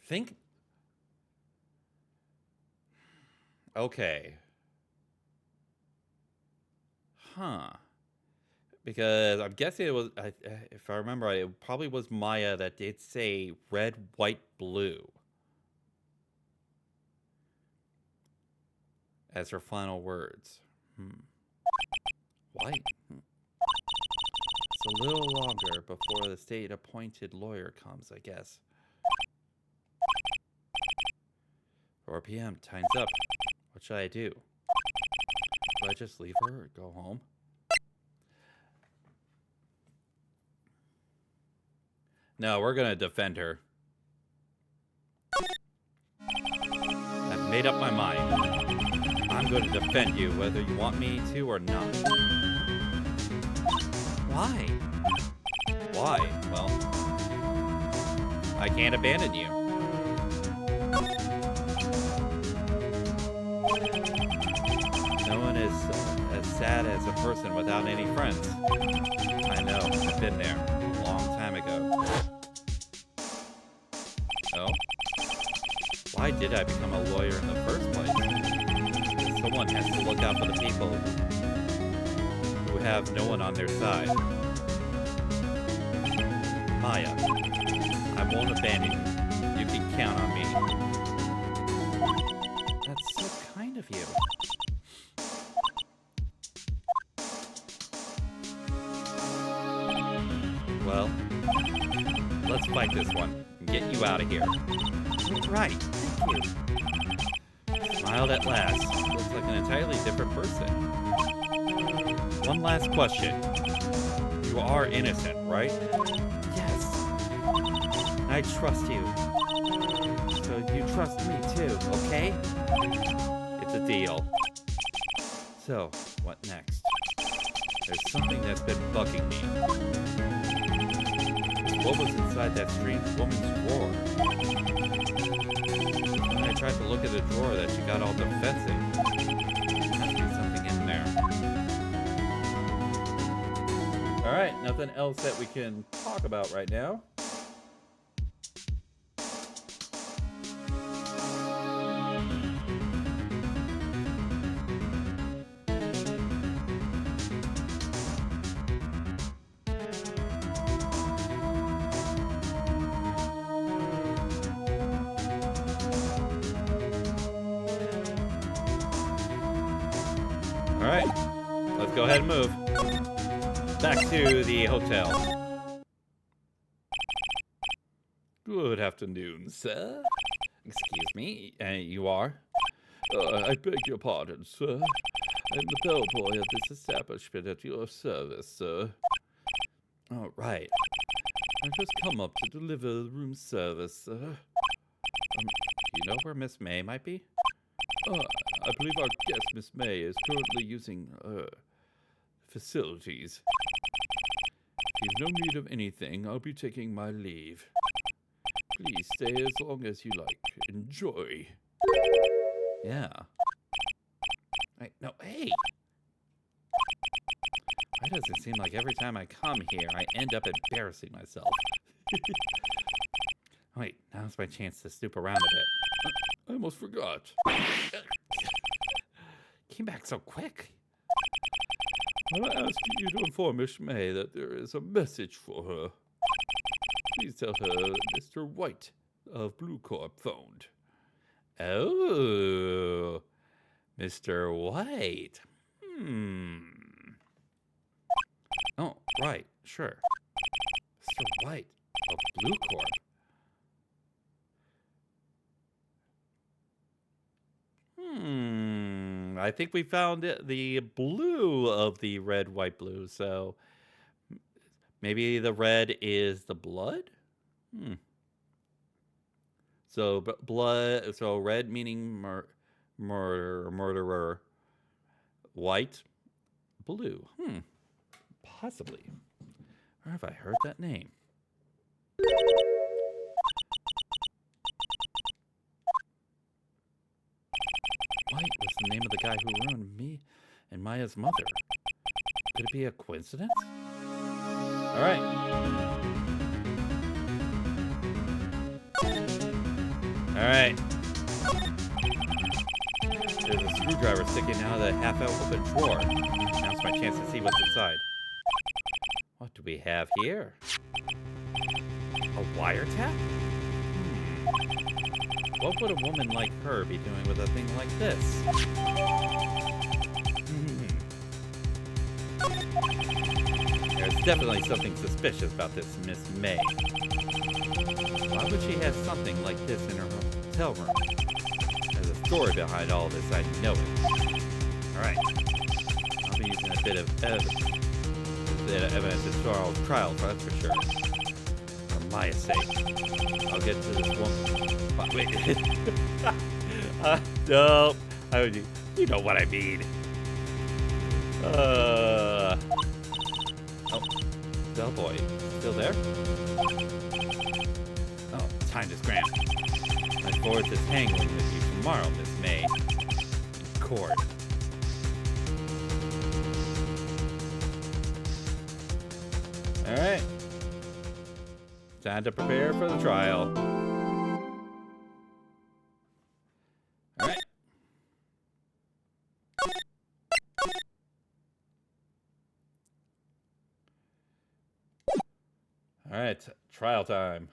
Think... Okay. Huh. Because I'm guessing it was, if I remember right, it probably was Maya that did say red, white, blue as her final words. White. It's a little longer before the state-appointed lawyer comes, I guess. 4 p.m. Time's up. What should I do? Do I just leave her or go home? No, we're gonna defend her. I've made up my mind. I'm going to defend you whether you want me to or not. Why? Why? Well, I can't abandon you. No one is as sad as a person without any friends. I know, I've been there a long time ago. Oh? Why did I become a lawyer in the first place? Someone has to look out for the people who have no one on their side. Maya, I won't abandon you. You can count on me. That's so kind of you. Well, let's fight this one and get you out of here. Right, thank you. Smiled at last. Looks like an entirely different person. One last question. You are innocent, right? Yes. I trust you. So you trust me too, okay? It's a deal. So, what next? There's something that's been bugging me. What was inside that strange woman's drawer? When I tried to look at the drawer that she got all defensive. There must be something in there. Alright, nothing else that we can talk about right now. Alright, let's go ahead and move. Back to the hotel. Good afternoon, sir. Excuse me, you are? I beg your pardon, sir. I'm the bellboy of this establishment at your service, sir. All right. I've just come up to deliver the room service, sir. you know where Miss May might be? I believe our guest, Miss May, is currently using facilities. If you've no need of anything, I'll be taking my leave. Please stay as long as you like. Enjoy. Yeah. Wait, no, hey! Why does it seem like every time I come here, I end up embarrassing myself? Wait, now's my chance to snoop around a bit. I almost forgot. Came back so quick. I'm asking you to inform Miss May that there is a message for her. Please tell her Mr. White of Blue Corp phoned. Oh, Mr. White. Oh, right, sure. Mr. White of Blue Corp. I think we found the blue of the red, white, blue. So maybe the red is the blood? So blood, so red meaning murderer. White, blue. Possibly. Where have I heard that name? White was the name of the guy who ruined me and Maya's mother. Could it be a coincidence? All right. All right. There's a screwdriver sticking out of the half-open drawer. Now's my chance to see what's inside. What do we have here? A wiretap? What would a woman like her be doing with a thing like this? There's definitely something suspicious about this Miss May. Why would she have something like this in her hotel room? There's a story behind all this, I know it. Alright. I'll be using a bit of evidence in Charles' trial, that's for sure. For Maya's sake. I'll get to this woman. Wait. No. You know what I mean. Oh, bellboy. Still there? Oh, time to scram. I look forward to tangling with you tomorrow, Miss May. In court. Alright. Time to prepare for the trial. Alright. Alright, trial time.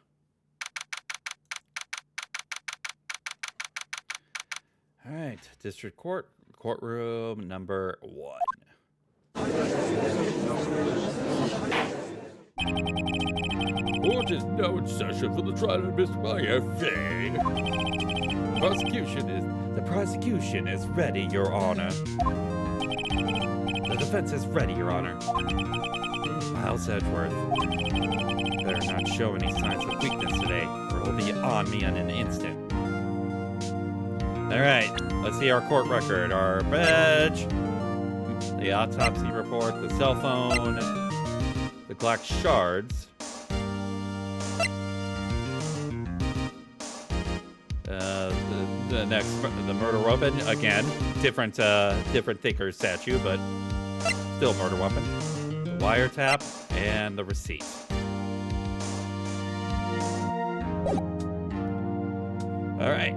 Alright, district court, courtroom number 1. Court is now in session for the trial of Miss Maya Fay. The prosecution is ready, Your Honor. The defense is ready, Your Honor. Miles Edgeworth. Better not show any signs of weakness today, or he'll be on me in an instant. Alright, let's see our court record. Our badge, the autopsy report, the cell phone, the Glock shards, the murder weapon, again, different thinker statue, but still murder weapon, the wiretap, and the receipt. Alright.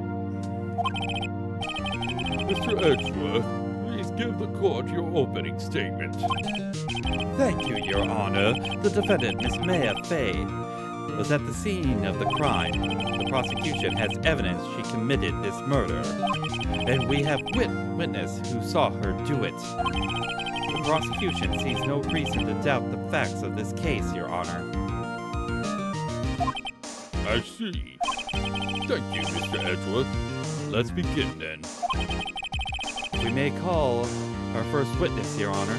Mr. Edgeworth, please give the court your opening statement. Thank you, Your Honor. The defendant, Miss Maya Fay, was at the scene of the crime. The prosecution has evidence she committed this murder, and we have witness who saw her do it. The prosecution sees no reason to doubt the facts of this case, Your Honor. I see. Thank you, Mr. Edgeworth. Let's begin then. We may call our first witness, Your Honor.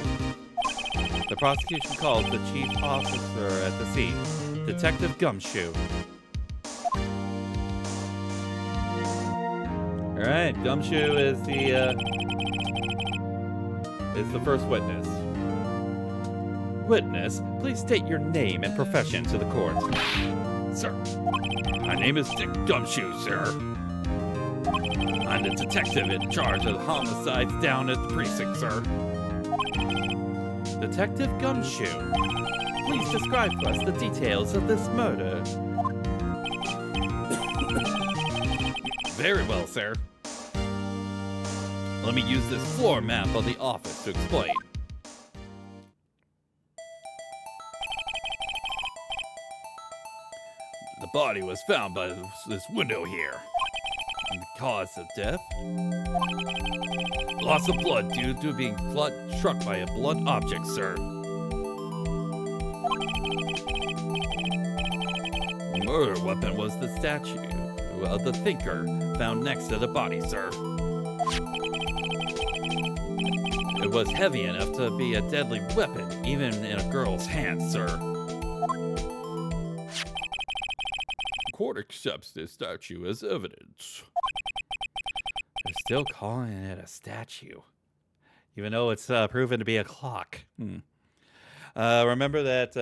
The prosecution calls the chief officer at the scene, Detective Gumshoe. All right, Gumshoe is the first witness. Witness, please state your name and profession to the court. Sir, my name is Dick Gumshoe, sir. I'm the detective in charge of the homicides down at the precinct, sir. Detective Gumshoe, please describe to us the details of this murder. Very well, sir. Let me use this floor map of the office to explain. The body was found by this window here. And the cause of death? Loss of blood due to being struck by a blunt object, sir. The murder weapon was the statue of the thinker found next to the body, sir. It was heavy enough to be a deadly weapon, even in a girl's hands, sir. The court accepts this statue as evidence. They're still calling it a statue, even though it's proven to be a clock. Remember that?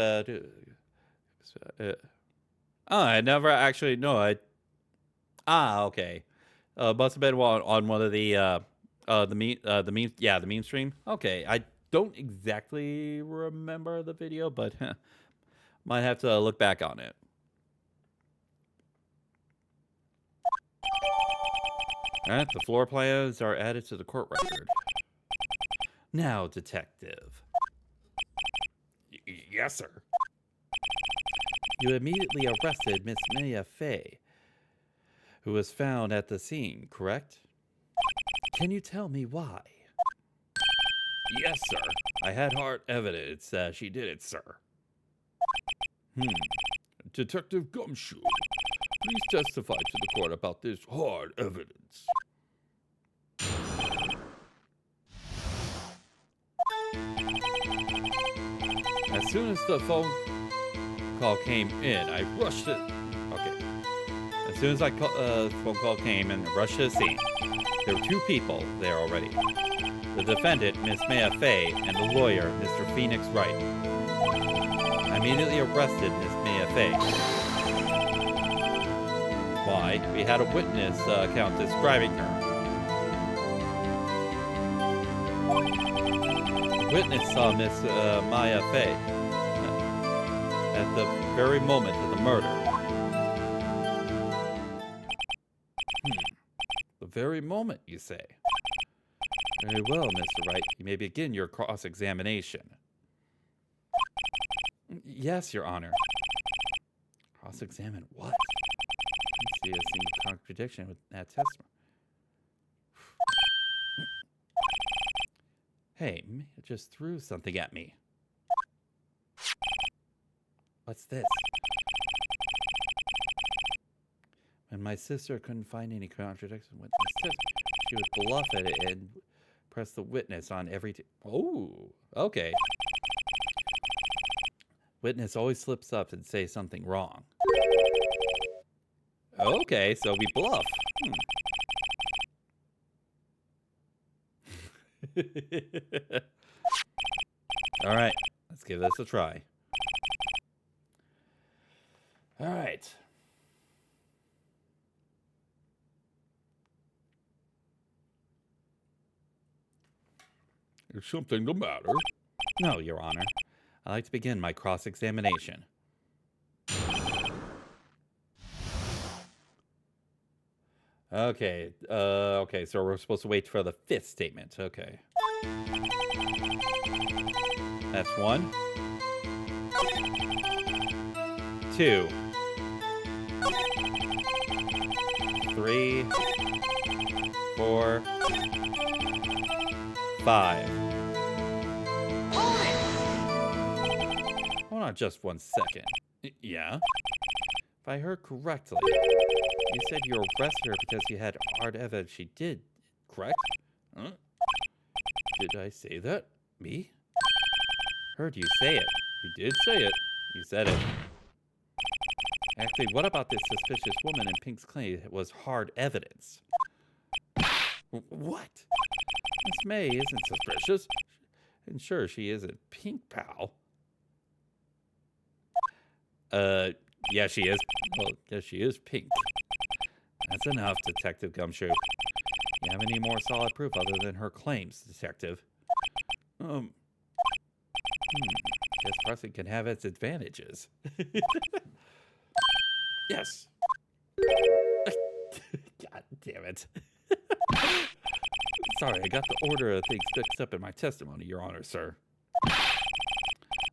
I never actually. No, okay. Must have been on one of the meme stream. Okay, I don't exactly remember the video, but might have to look back on it. All right, the floor plans are added to the court record. Now, detective. Yes, sir. You immediately arrested Miss Mia Fey, who was found at the scene, correct? Can you tell me why? Yes, sir. I had hard evidence that she did it, sir. Detective Gumshoe, please testify to the court about this hard evidence. As soon as the phone call came in, I rushed it. Okay. As soon as phone call came in, I rushed to the scene. There were two people there already. The defendant, Miss Maya Fey, and the lawyer, Mr. Phoenix Wright. I immediately arrested Miss Maya Fey. Why? We had a witness account describing her. The witness saw Miss Maya Fey at the very moment of the murder. The very moment, you say? Very well, Mr. Wright. You may begin your cross-examination. Yes, Your Honor. Cross-examine what? I don't see a single contradiction with that testimony. Hey, Mia just threw something at me. What's this? When my sister couldn't find any contradiction with this testimony, she would bluff at it and press the witness on every... Oh, okay. Witness always slips up and say something wrong. Okay, so we bluff. All right, let's give this a try. All right. Is something the matter? No, Your Honor. I'd like to begin my cross-examination. Okay, okay, so we're supposed to wait for the fifth statement. Okay. That's 1, 2, 3, 4, 5. Hold on just 1 second. Yeah? If I heard correctly, you said you arrested her because you had hard evidence she did, correct? Huh? Did I say that? Me? Heard you say it. You did say it. You said it. Actually, what about this suspicious woman in Pink's claim was hard evidence? What? Miss May isn't suspicious. And sure, she isn't Pink Pal. Yeah, she is. Well, yeah, she is pink. That's enough, Detective Gumshoe. You have any more solid proof other than her claims, Detective? Guess pressing can have its advantages. Yes. God damn it. Sorry, I got the order of things fixed up in my testimony, Your Honor, sir.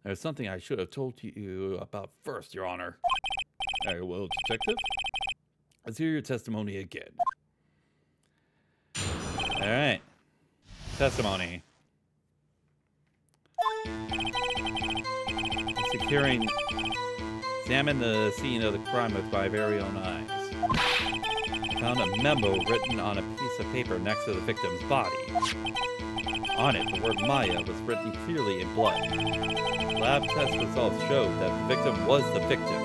There's something I should have told you about first, Your Honor. Very well, Detective. Let's hear your testimony again. All right. Testimony. Securing. Examine the scene of the crime with my very own eyes. Found a memo written on a piece of paper next to the victim's body. On it, the word Maya was written clearly in blood. Lab test results showed that the victim was the victim.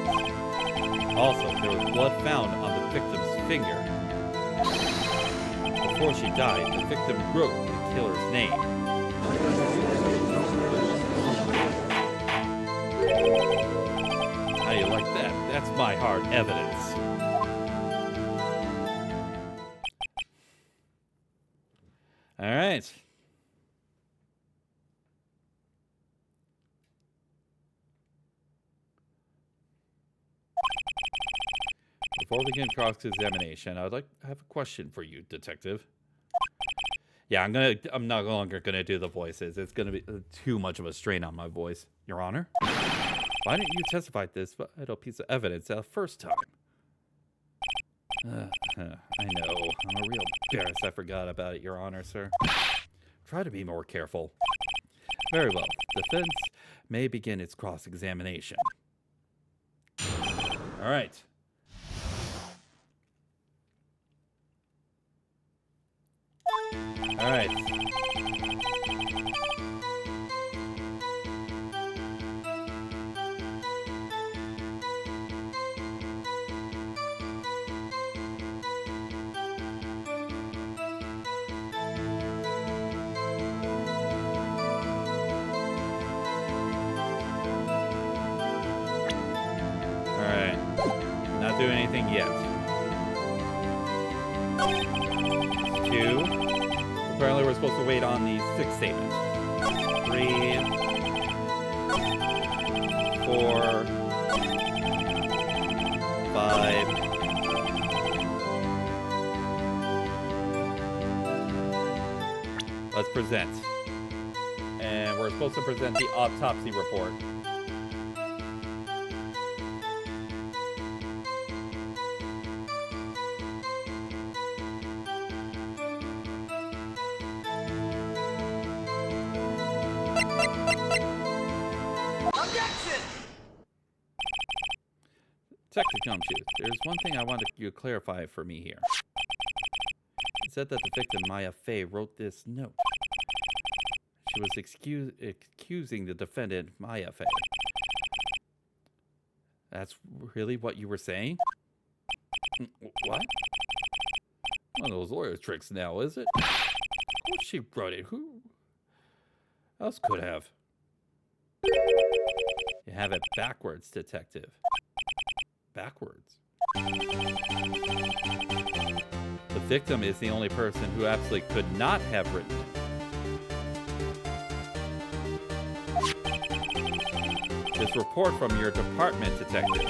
Also, there was blood found on the victim's finger. Before she died, the victim wrote the killer's name. How do you like that? That's my hard evidence. All right. Before we begin cross-examination, I have a question for you, Detective. Yeah, I'm no longer gonna do the voices. It's gonna be too much of a strain on my voice, Your Honor. Why didn't you testify this vital piece of evidence the first time? I know. I'm a real embarrassed I forgot about it, Your Honor, sir. Try to be more careful. Very well. Defense may begin its cross-examination. All right. All right. Not doing anything yet. 2. Apparently we're supposed to wait on the 6th statement. 3. 4. 5. Let's present. And we're supposed to present the autopsy report. Detective Gumshoe, there's one thing I wanted you to clarify for me here. It said that the victim, Maya Fey, wrote this note. She was accusing the defendant, Maya Fey. That's really what you were saying? What? One of those lawyer tricks now, is it? Of course she wrote it. Who else could have? You have it backwards, Detective. Backwards. The victim is the only person who absolutely could not have written it. This report from your department, Detective.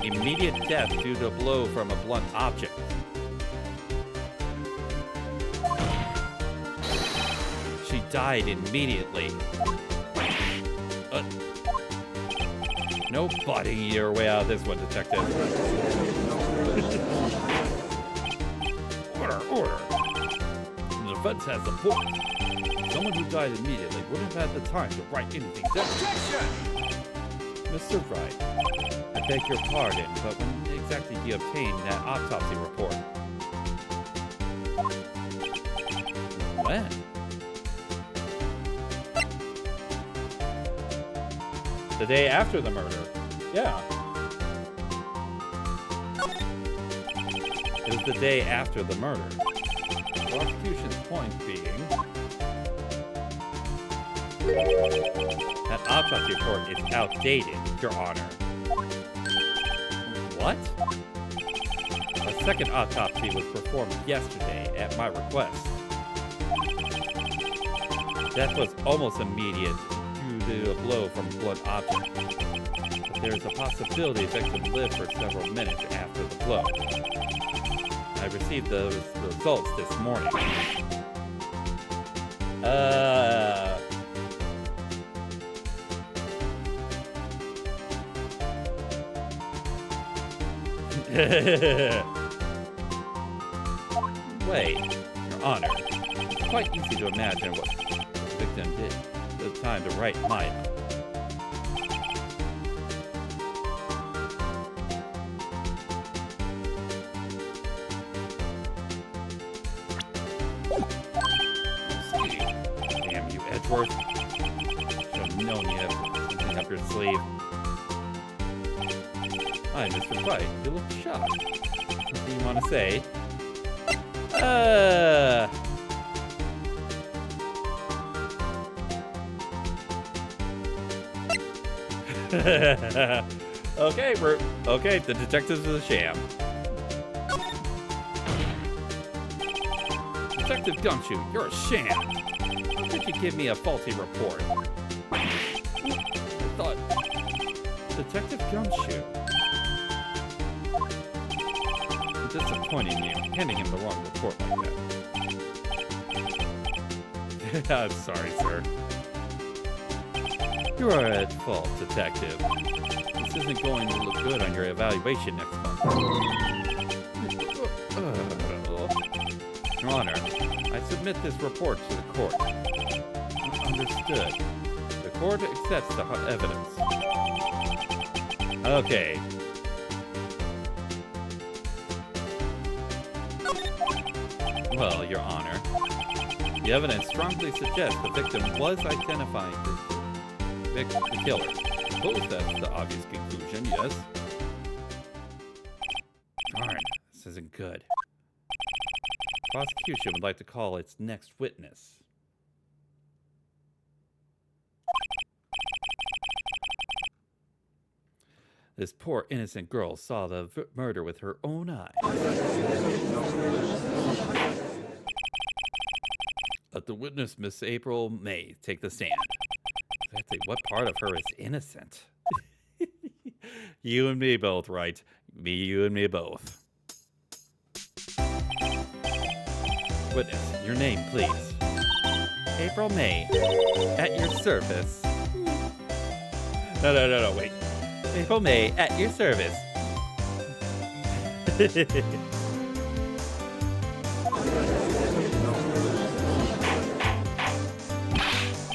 Immediate death due to a blow from a blunt object. She died immediately. No butting your way out of this one, Detective. Order. The defense has the point. Someone who died immediately wouldn't have had the time to write anything down. Objection! Mr. Wright, I beg your pardon, but when exactly do you obtain that autopsy report? When? The day after the murder. Yeah. It was the day after the murder. The prosecution point being, that autopsy report is outdated, Your Honor. What? A second autopsy was performed yesterday at my request. Death was almost immediate due to a blow from a blunt object. But there is a possibility the victim lived for several minutes after the blow. I received the results this morning. Wait, Your Honor. It's quite easy to imagine what the victim did at the time to Wright Maya. Damn you, Edgeworth. Should have known you had something up your sleeve. Hi, Mr. Wright. You look shocked. What do you want to say? Okay, the detectives is a sham. Detective Gumshoe, you're a sham. How could you give me a faulty report? I thought... Detective Gumshoe. It's disappointing you, handing him the wrong report like that. I'm sorry, sir. You are at fault, Detective. This isn't going to look good on your evaluation next month. Your Honor, I submit this report to the court. Understood. The court accepts the evidence. Okay. Well, Your Honor, the evidence strongly suggests the victim was identifying the killer. Suppose that's the obvious conclusion, yes? Darn, this isn't good. Prosecution would like to call its next witness. This poor innocent girl saw the murder with her own eyes. Let the witness, Miss April May, take the stand. Exactly what part of her is innocent? You and me both, right? You and me both. Witness, your name, please. April May, at your service. No, wait. April May, at your service.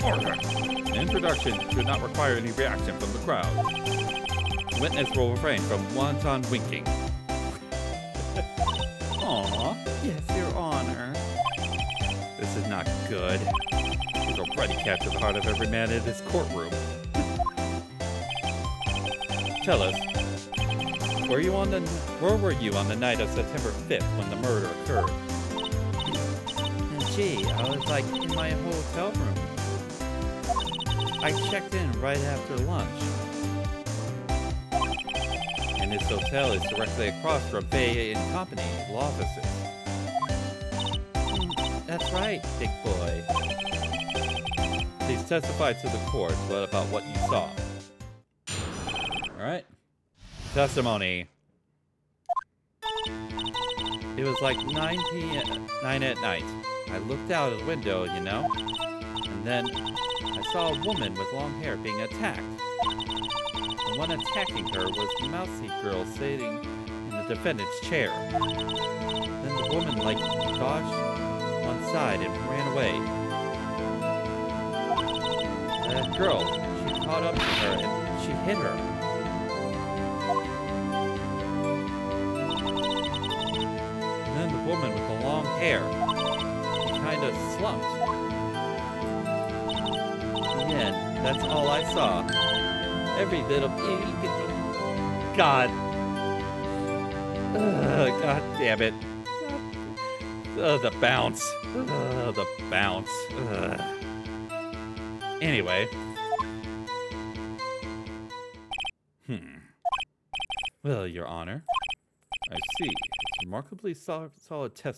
Order. An introduction should not require any reaction from the crowd. Witness will refrain from wanton winking. Aw, yes, Your Honor. This is not good. He's already captured the heart of every man in this courtroom. Tell us, where were you on the night of September 5th when the murder occurred? Gee, I was like in my hotel room. I checked in right after lunch. And his hotel is directly across from Bay & Company law offices. That's right, big boy. Please testify to the court about what you saw. Alright. Testimony. It was like 9 at night. I looked out of the window, you know, and then I saw a woman with long hair being attacked. The one attacking her was the mousy girl sitting in the defendant's chair. Then the woman, dodged one side and ran away. That girl, she caught up to her and she hit her. And then the woman with the long hair kind of slumped. In the end, that's all I saw. Every little God. God damn it. The bounce. The bounce. Anyway. Well, Your Honor, I see. It's remarkably solid testimony.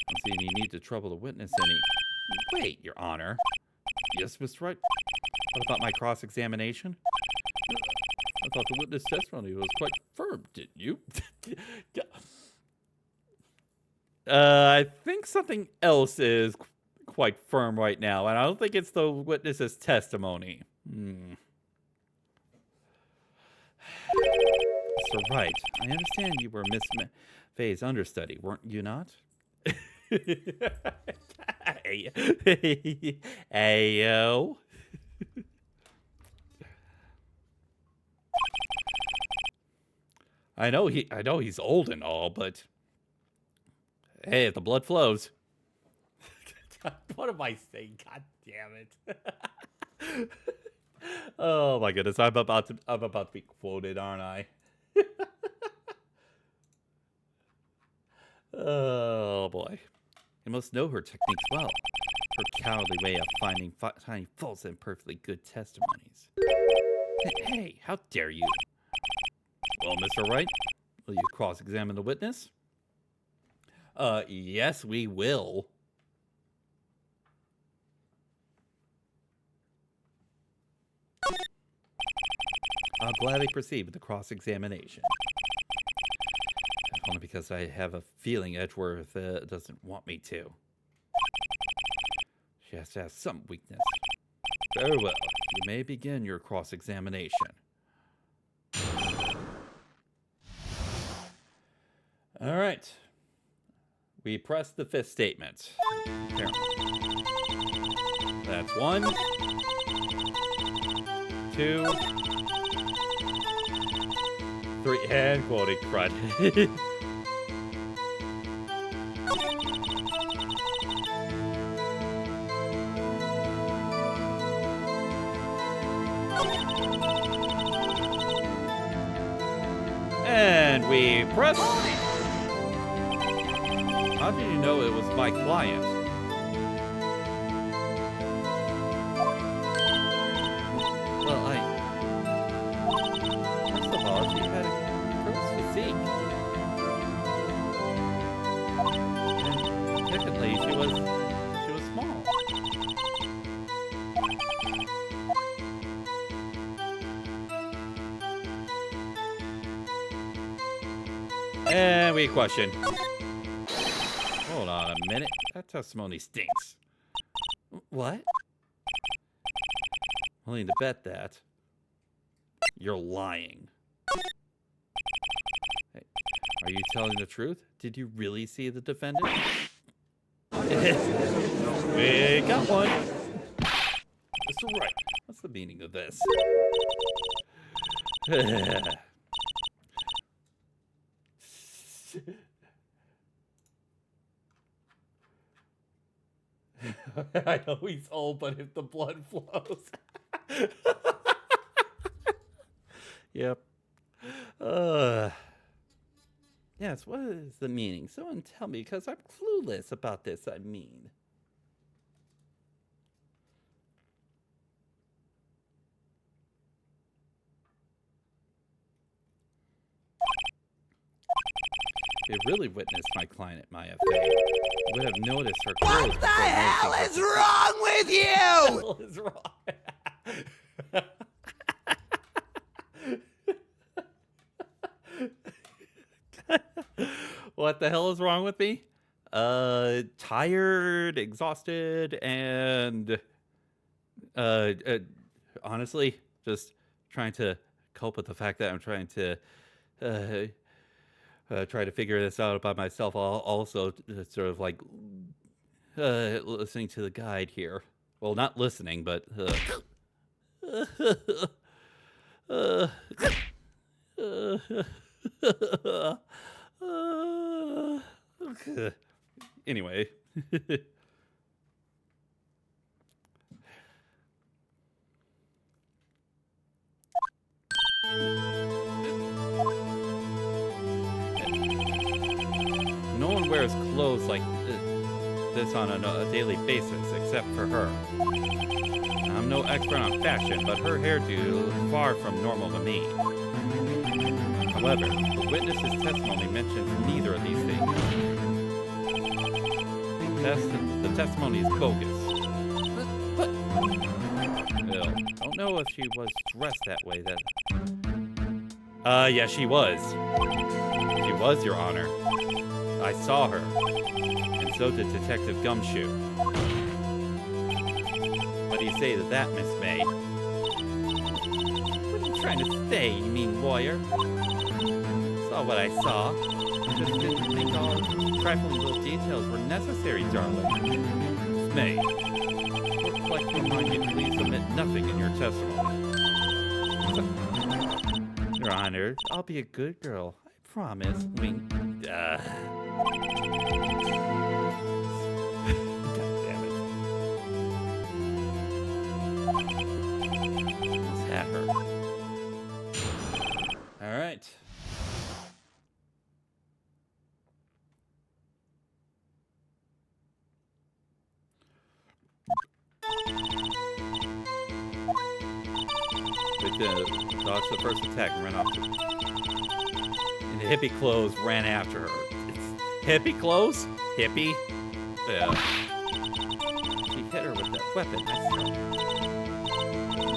I'm seeing you need to trouble the witness any... Wait, Your Honor. Yes, Mr. Wright? What about my cross-examination? I thought the witness testimony was quite firm, didn't you? I think something else is quite firm right now, and I don't think it's the witness's testimony. Mr. Wright, I understand you were Miss Faye's understudy, weren't you not? Ayo. I know he's old and all, but hey, if the blood flows. What am I saying? God damn it. Oh my goodness, I'm about to be quoted, aren't I? Oh boy. You must know her techniques well. Her cowardly way of finding false and perfectly good testimonies. Hey, how dare you? Well, Mr. Wright, will you cross-examine the witness? Yes, we will. I'll gladly proceed with the cross-examination. Only because I have a feeling Edgeworth doesn't want me to. She has to have some weakness. Very well. You may begin your cross-examination. All right. We press the fifth statement. Apparently. That's 1, 2, 3, and quoting crud. And we press. How did you know it was my client? Well, first of all, she had a girl's physique. And secondly, she was small. And we question. Hold on a minute. That testimony stinks. What? Willing to bet that you're lying. Hey, are you telling the truth? Did you really see the defendant? We got one. Mr. Wright, what's the meaning of this? I know he's old, but if the blood flows. Yep. Yes, what is the meaning? Someone tell me, because I'm clueless about this, I mean. If you really witnessed my client at my affair, you would have noticed her clothes. What the hell is wrong with you? What the hell is wrong? What the hell is wrong with me? Tired, exhausted, and honestly, just trying to cope with the fact that I'm trying to try to figure this out by myself. Also, sort of like listening to the guide here. Well, not listening, but anyway. No one wears clothes like this on a daily basis, except for her. I'm no expert on fashion, but her hairdo is far from normal to me. However, the witness's testimony mentions neither of these things. The testimony is bogus. But Bill, don't know if she was dressed that way then. Yeah, she was. She was, Your Honor. I saw her. And so did Detective Gumshoe. What do you say to that, Miss May? What are you trying to say, you mean lawyer? Saw what I saw. Just didn't think all trifling little details were necessary, darling. Miss May, would like to remind you to please omit nothing in your testimony. Your Honor, I'll be a good girl. I promise. Wink. God damn it. Let's have her. All right. The dodged the first attack and ran off to and the hippie clothes ran after her. It's hippie clothes? Hippie? Yeah. She hit her with that weapon. I saw.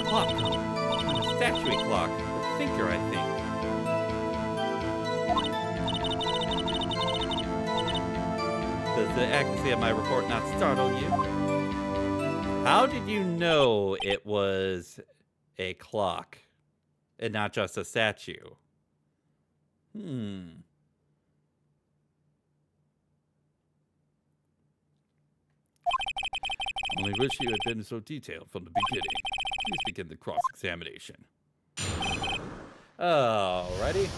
Clock. A statue clock. A thinker, I think. Does the accuracy of my report not startle you? How did you know it was a clock and not just a statue? Only wish you had been so detailed from the beginning. Please begin the cross-examination. Alrighty.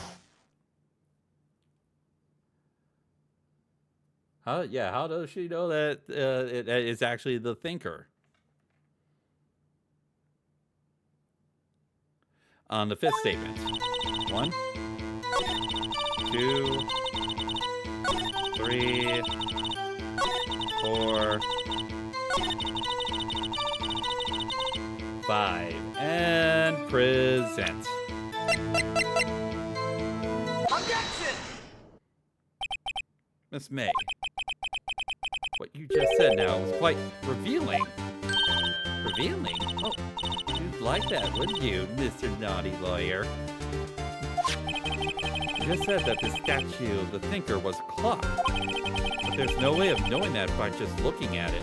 How does she know that it is actually the thinker? On the fifth statement. 1, 2, 3, 4, 5, and present. Objection! Miss May, what you just said now was quite revealing. Revealing? Oh, you'd like that, wouldn't you, Mr. Naughty Lawyer? You just said that the statue of the thinker was a clock. But there's no way of knowing that by just looking at it.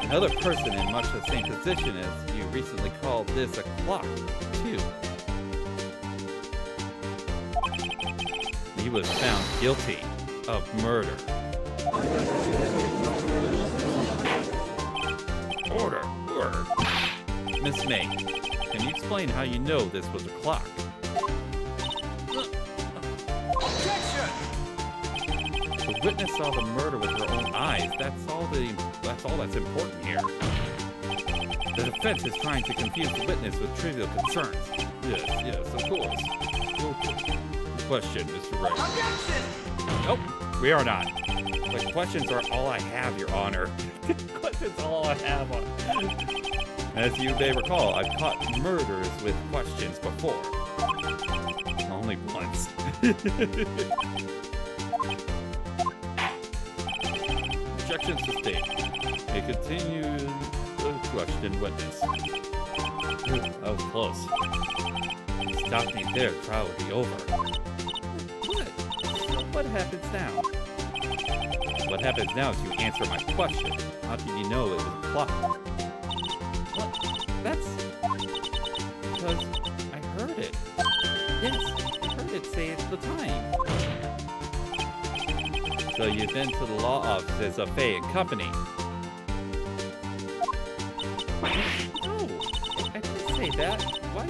Another person in much the same position as you recently called this a clock, too. He was found guilty of murder. Order. Miss May, can you explain how you know this was a clock? Objection! The witness saw the murder with her own eyes. That's all that's important here. The defense is trying to confuse the witness with trivial concerns. Yes, of course. Question, Mr. Wright. Objection! Nope, we are not. But questions are all I have, Your Honor. Questions are all I have. As you may recall, I've caught murderers with questions before. Only once. Objection sustained. May continue the question witness. That was close. Stop me there, trial would be over. What happens now? What happens now is you answer my question. How did you know it was a clock? What? That's because I heard it. Yes, I heard it say at the time. So you've been to the law offices of Fay and Company. No, I didn't say that. Why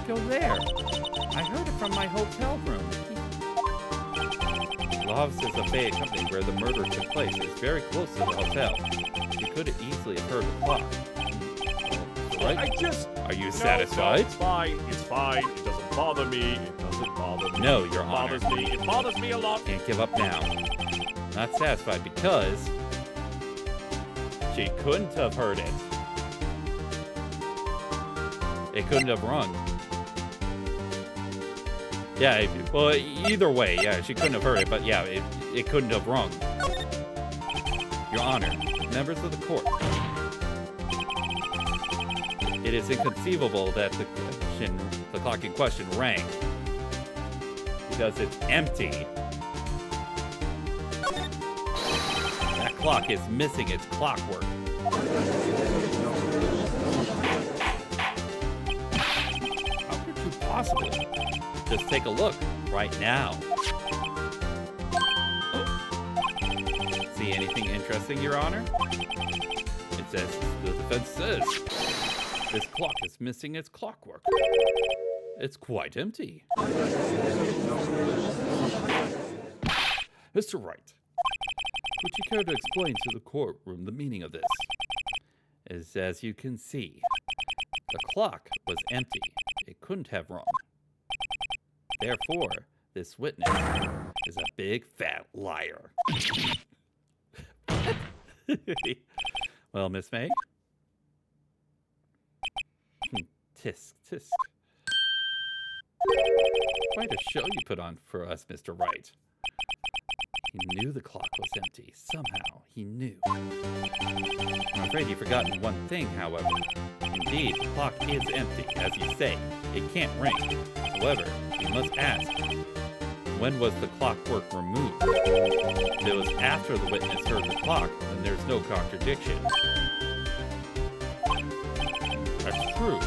go there? I heard it from my hotel room. The offices of Fay and Company where the murder took place is very close to the hotel. You could have easily have heard the clock. right? I just... Are you No, satisfied? it's fine. It's fine. It doesn't bother me. It doesn't bother me. No, Your It Honor. bothers me. It bothers me a lot. Can't give up now. Not satisfied because she couldn't have heard it. It couldn't have rung. Yeah, well, either way, yeah, she couldn't have heard it, but yeah, it couldn't have rung. Your Honor, members of the court, it is inconceivable that the clock in question rang because it's empty. That clock is missing its clockwork. How could you possibly? Just take a look right now. Oh. See anything interesting, Your Honor? It says, the defense says, this clock is missing its clockwork. It's quite empty. Mr. Wright, would you care to explain to the courtroom the meaning of this? As you can see, the clock was empty. It couldn't have rung. Therefore, this witness is a big fat liar. Well, Miss May? Tisk, tisk. Quite a show you put on for us, Mr. Wright. He knew the clock was empty. Somehow, he knew. I'm afraid you've forgotten one thing, however. Indeed, the clock is empty, as you say. It can't ring. However, you must ask, when was the clockwork removed? If it was after the witness heard the clock, then there's no contradiction. That's true.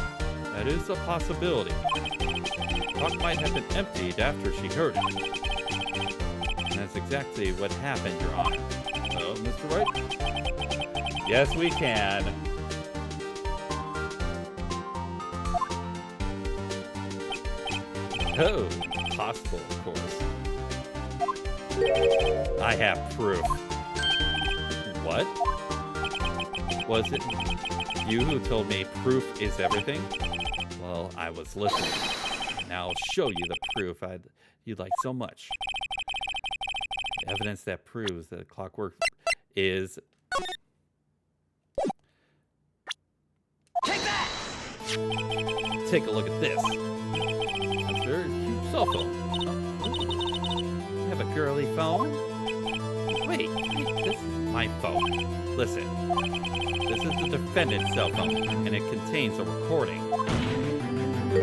That is a possibility. The clock might have been emptied after she heard it. And that's exactly what happened, Your Honor. Well, Mr. Wright? Yes, we can. Oh, possible, of course. I have proof. What? Was it you who told me proof is everything? Well, I was listening. Now I'll show you the proof you'd like so much. Evidence that proves that clockwork is... Take that! Take a look at this. That's a very cute cell phone. You have a girly phone? Wait, this is my phone. Listen, this is the defendant's cell phone, and it contains a recording. A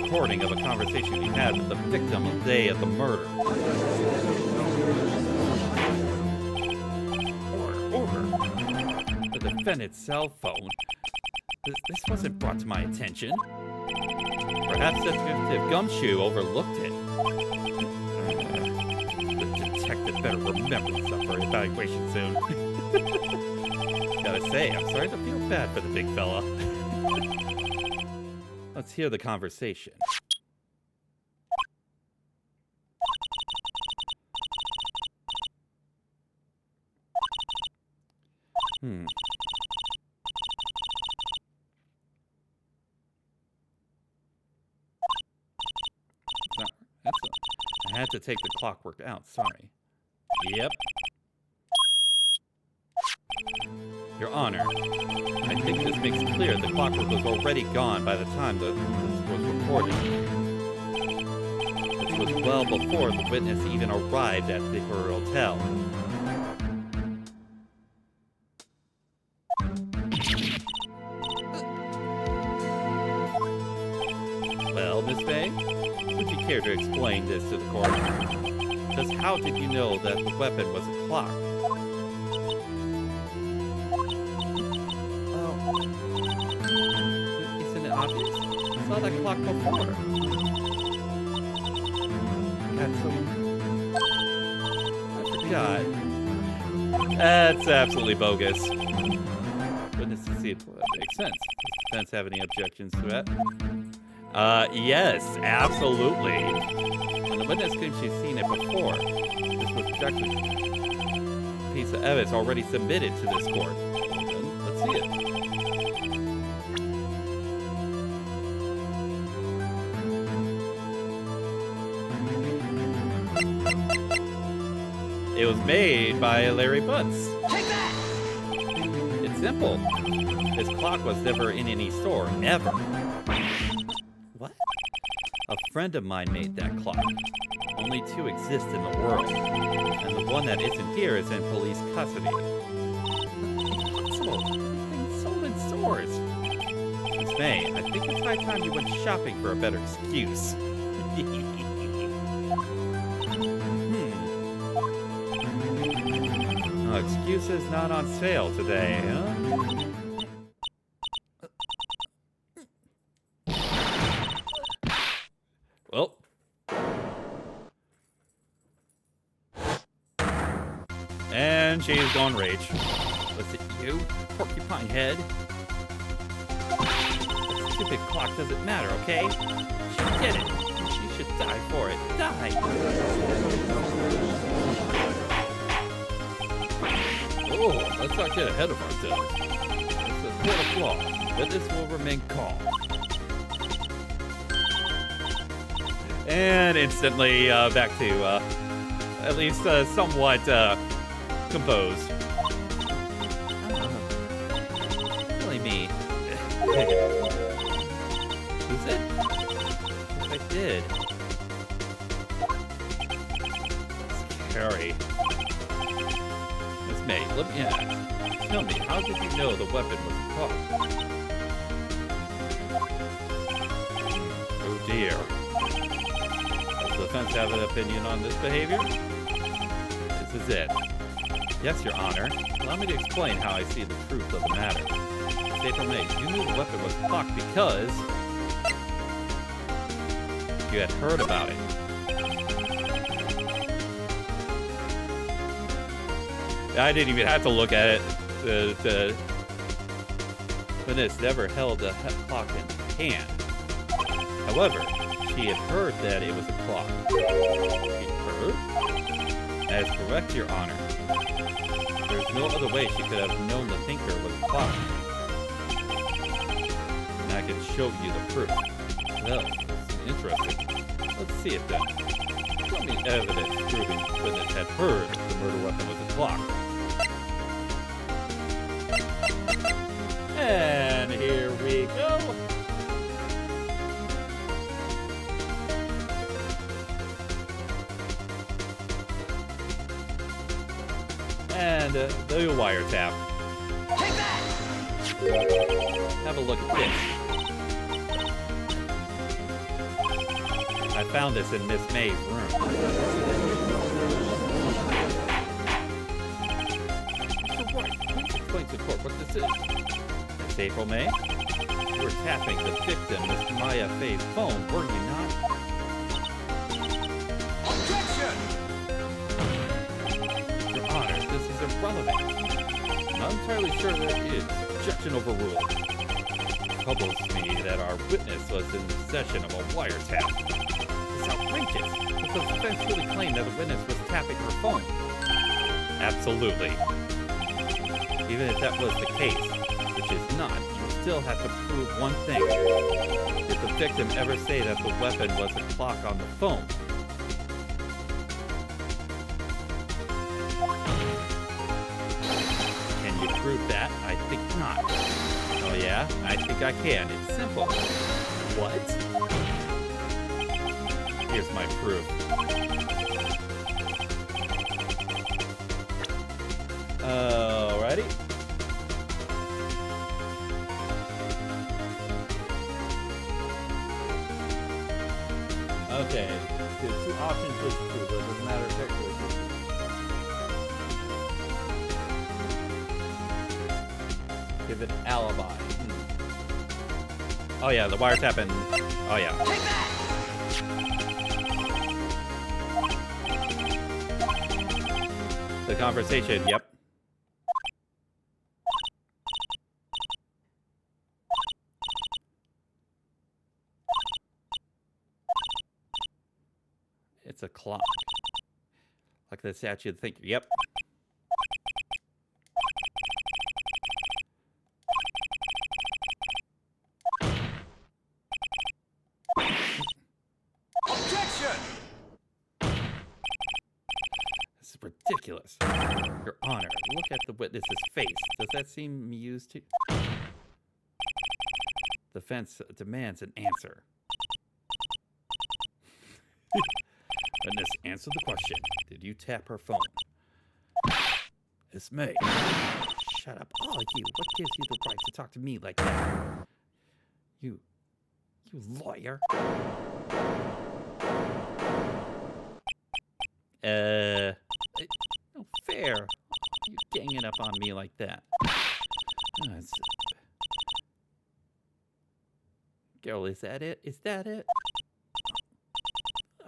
recording of a conversation he had with the victim on the day of the murder. The defendant's cell phone? This wasn't brought to my attention. Perhaps Detective Gumshoe overlooked it. The detective better remember this up for evaluation soon. Gotta say, I'm starting to feel bad for the big fella. Let's hear the conversation. I had to take the clockwork out, sorry. Yep. Your Honor, I think this makes clear the clockwork was already gone by the time this was recorded. Which was well before the witness even arrived at her hotel. Well, Miss May, would you care to explain this to the court? Just how did you know that the weapon was a clock? Well, isn't it obvious? I saw that clock before. I forgot. That's absolutely bogus. Witness to see it makes sense. Does the defense have any objections to that? Yes, absolutely. When the witness claims she's seen it before, this was actually a piece of evidence already submitted to this court. Well, then, let's see it. It was made by Larry Butts. Take that! It's simple. This clock was never in any store, ever. What? A friend of mine made that clock. Only 2 exist in the world, and the one that isn't here is in police custody. Impossible. These things sold in stores. Miss May, I think it's high time you went shopping for a better excuse. Oh, excuses not on sale today, huh? Well. And she's gone rage. Was it you, porcupine head? That stupid clock doesn't matter, okay? She did it. And she should die for it. Die! Oh, let's not get ahead of ourselves. It's a fatal flaw. Witness will remain calm. And instantly back to at least somewhat composed. Really me. Who's it? Yes, I did. Scary. Miss May, let me ask. Tell me, how did you know the weapon was a clock? Oh dear. Does the defense have an opinion on this behavior? This is it. Yes, Your Honor. Allow me to explain how I see the truth of the matter. April May, you knew the weapon was a clock because you had heard about it. I didn't even have to look at it. Witness never held a clock in hand. However, she had heard that it was a clock. She heard? That is correct, Your Honor. There's no other way she could have known the thinker was a clock. And I can show you the proof. Well, it's interesting. Let's see it then. Show me evidence proving Witness had heard the murder weapon was a clock. And here we go. And the wiretap. Take that! Have a look at this. I found this in Miss May's room. Mr. Wright, please explain to the court what this is. Miss April May, you were tapping the victim Miss Maya Faye's phone, were you not? Objection! Your Honor, this is irrelevant. I'm not entirely sure that it is. Objection overruled. It troubles me that our witness was in possession of a wiretap. It's outrageous. Does the defense really claim that the witness was tapping her phone? Absolutely. Even if that was the case, which is not, you still have to prove one thing. Did the victim ever say that the weapon was a clock on the phone? Can you prove that? I think not. Oh yeah? I think I can. It's simple. What? Here's my proof. Alrighty. Okay, so 2 options which prove it doesn't matter technically. Give it alibi. Oh yeah, the wiretap and oh yeah. Take that! The conversation, yep. It's a clock. Like the statue of the thinker, yep. Objection! ridiculous. Your Honor, look at the witness's face. Does that seem amused to... The defense demands an answer. Witness, answer the question. Did you tap her phone? It's me. Shut up, all of you. What gives you the right to talk to me like that? You lawyer. No fair. You ganging up on me like that. Girl, is that it? Is that it?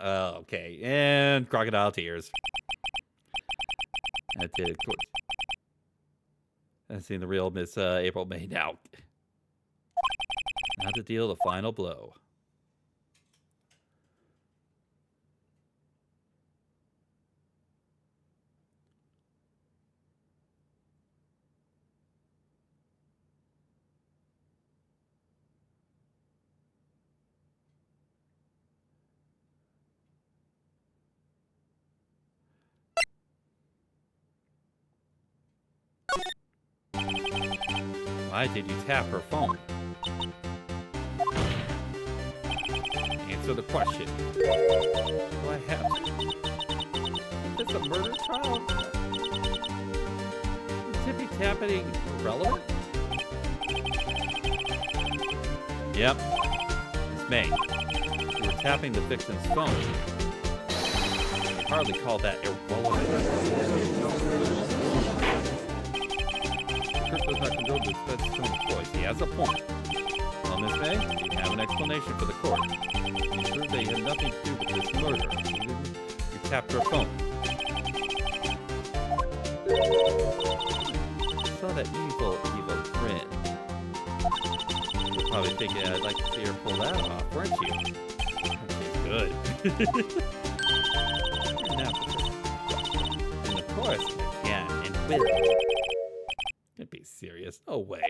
Oh, okay. And crocodile tears. That's it, of course. I've seen the real Miss April May now. Now to deal the final blow. Why did you tap her phone? Answer the question. Do I have to? Is this a murder trial? Is tippy tapping relevant? Yep. It's May. You were tapping the victim's phone. You hardly call that irrelevant. Kurt does not control the defense's tone of voice. He has a point. Well, Miss May, you have an explanation for the court. You proved that you had nothing to do with this murder. You tapped her phone. I saw that evil grin. You're probably thinking I'd like to see her pull that off, weren't you? She's good. And of course, I can and will. Can't be serious. No way.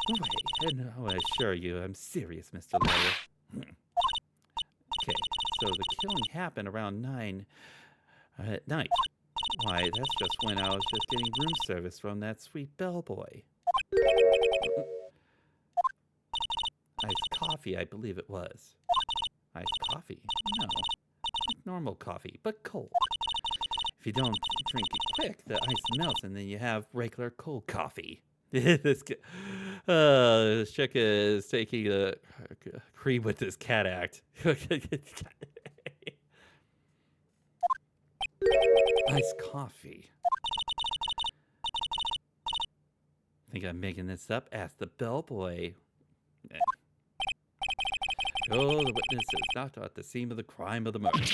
No way. No, I assure you, I'm serious, Mr. Lawyer. Okay, so the killing happened around 9 at night. Why, that's just when I was just getting room service from that sweet bellboy. Iced coffee, I believe it was. Iced coffee? No. Normal coffee, but cold. If you don't drink it quick, the ice melts, and then you have regular cold coffee. This chick is taking a cream with this cat act. Iced coffee. Think I'm making this up? Asked the bellboy. Oh, the witness is not at the scene of the crime of the murder.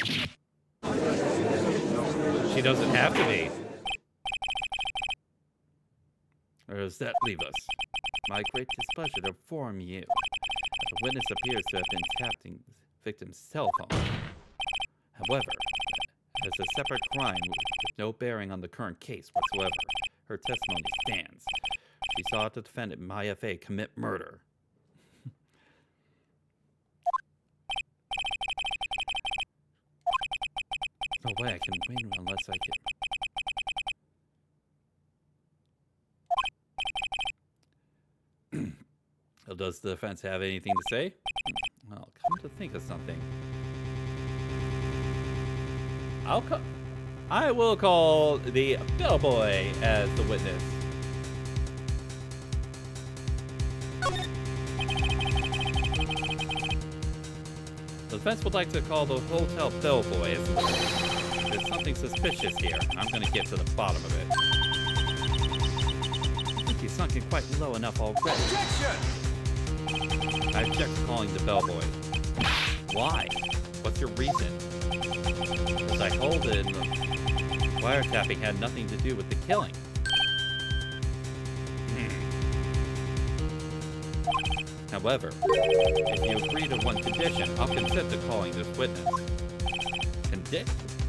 She doesn't have to be. Or does that leave us? My great displeasure to inform you. The witness appears to have been tapping the victim's cell phone. However, as a separate crime with no bearing on the current case whatsoever, her testimony stands. She saw the defendant, Maya Fey, commit murder. No way I can win unless I can. Does the defense have anything to say? Well, come to think of something. I will call the bellboy as the witness. The defense would like to call the hotel bellboy as the witness. There's something suspicious here. I'm going to get to the bottom of it. I think he's sunken quite low enough already. Objection! I object to calling the bellboy. Why? What's your reason? As I hold it, wiretapping had nothing to do with the killing. However, if you agree to one condition, I'll consent to calling this witness.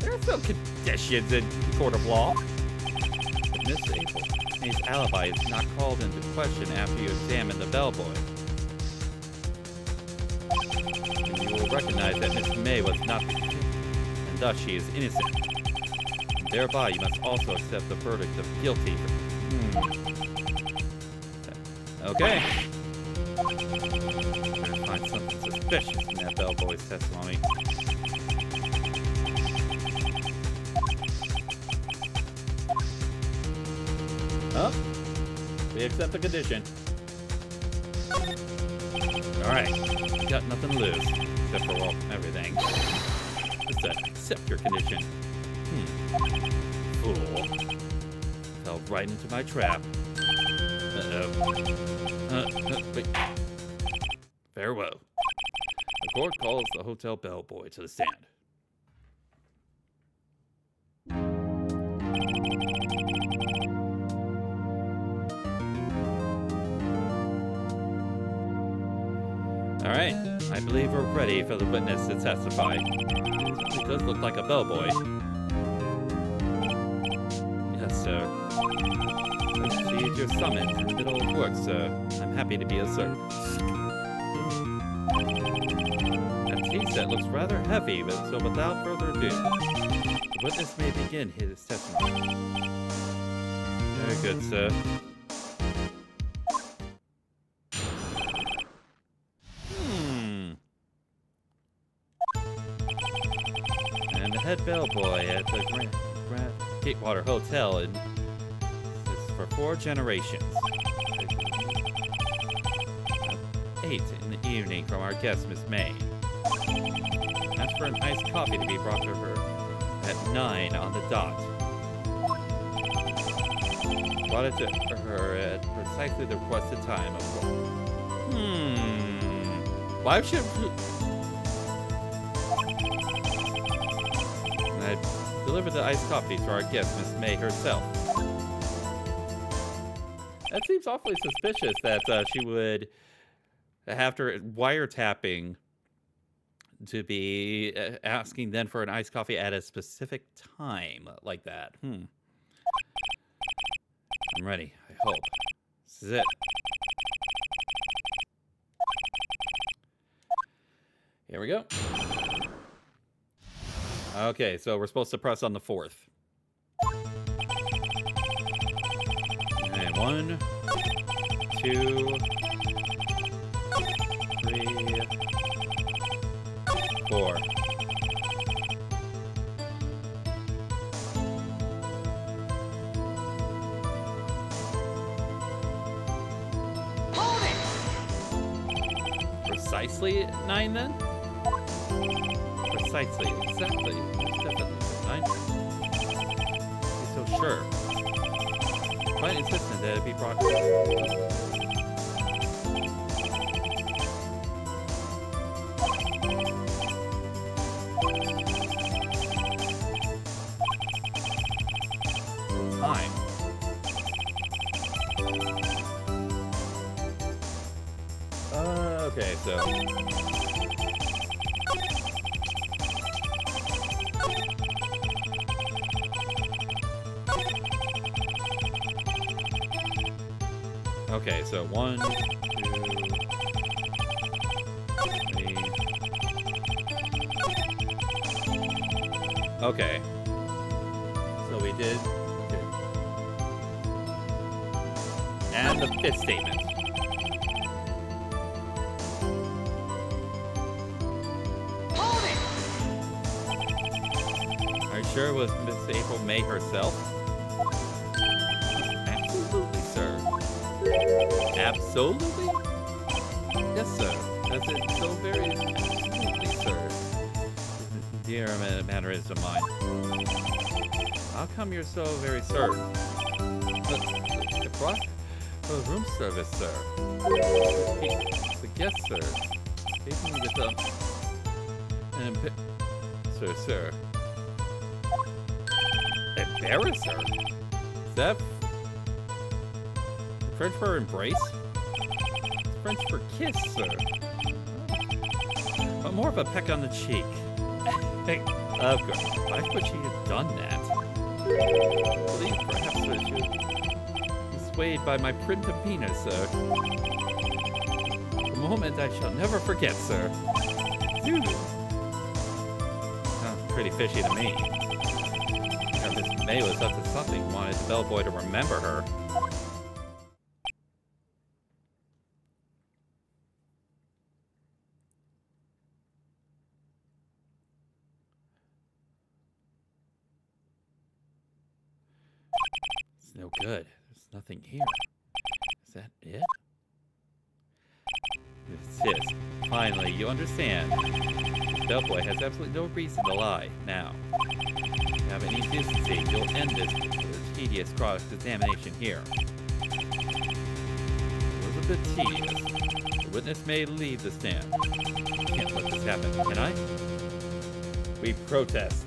There are no conditions in the court of law. But Miss April May's alibi is not called into question after you examine the bellboy. And you will recognize that Miss May was not the killer, and thus she is innocent. And thereby, you must also accept the verdict of guilty. Okay. Better find something suspicious in that bellboy's testimony. Oh, we accept the condition. Alright, got nothing to lose, except for, well, everything. Just accept your condition. Fool. Fell right into my trap. Uh-oh. Wait. Farewell. The court calls the hotel bellboy to the stand. All right, I believe we're ready for the witness to testify. He does look like a bellboy. Yes, sir. I see you're summoned in the middle of work, sir. I'm happy to be of service. That tea set looks rather heavy, but so without further ado, the witness may begin his testimony. Very good, sir. And the head bellboy at the Grand Gatewater Hotel is for 4 generations. 8 in the evening from our guest, Miss May. Asked for an iced coffee to be brought to her at 9 on the dot. Brought it to her at precisely the requested time, of course. Why should I delivered the iced coffee to our guest, Miss May herself? That seems awfully suspicious that she would, after wiretapping, to be asking then for an iced coffee at a specific time like that. I'm ready, I hope. This is it. Here we go. Okay, so we're supposed to press on the 4th. Okay, 1, 2, 3, 4. Hold it! Precisely 9 then? Precisely, exactly. Definitely 9. He's so sure. Quite insistent that it be brought. Time. Okay, so. Okay, so 1, 2, 3. Okay. So we did. Okay. And the 5th statement. Hold it! Are you sure it was Miss April May herself? Absolutely, sir. Absolutely? Yes, sir. That's it. So very absolutely, sir. Dear mannerism of mine. How come you're so very certain? The brought for the room service, sir. The guest, sir. Taking me with sir. Embarrass her? Is that French for embrace? It's French for kiss, sir. But more of a peck on the cheek. Of course. Why would she have done that? I believe perhaps I should be swayed by my prim demeanor, sir. A moment I shall never forget, sir. Dude. pretty fishy to me. Miss May was up to something, wanted the bellboy to remember her. It's no good. There's nothing here. Is that it? This is. Finally, you understand. This bellboy has absolutely no reason to lie. Now, if you have any decency, you'll end this tedious cross-examination here. It was a bit tedious. The witness may leave the stand. Can't let this happen, can I? We protest.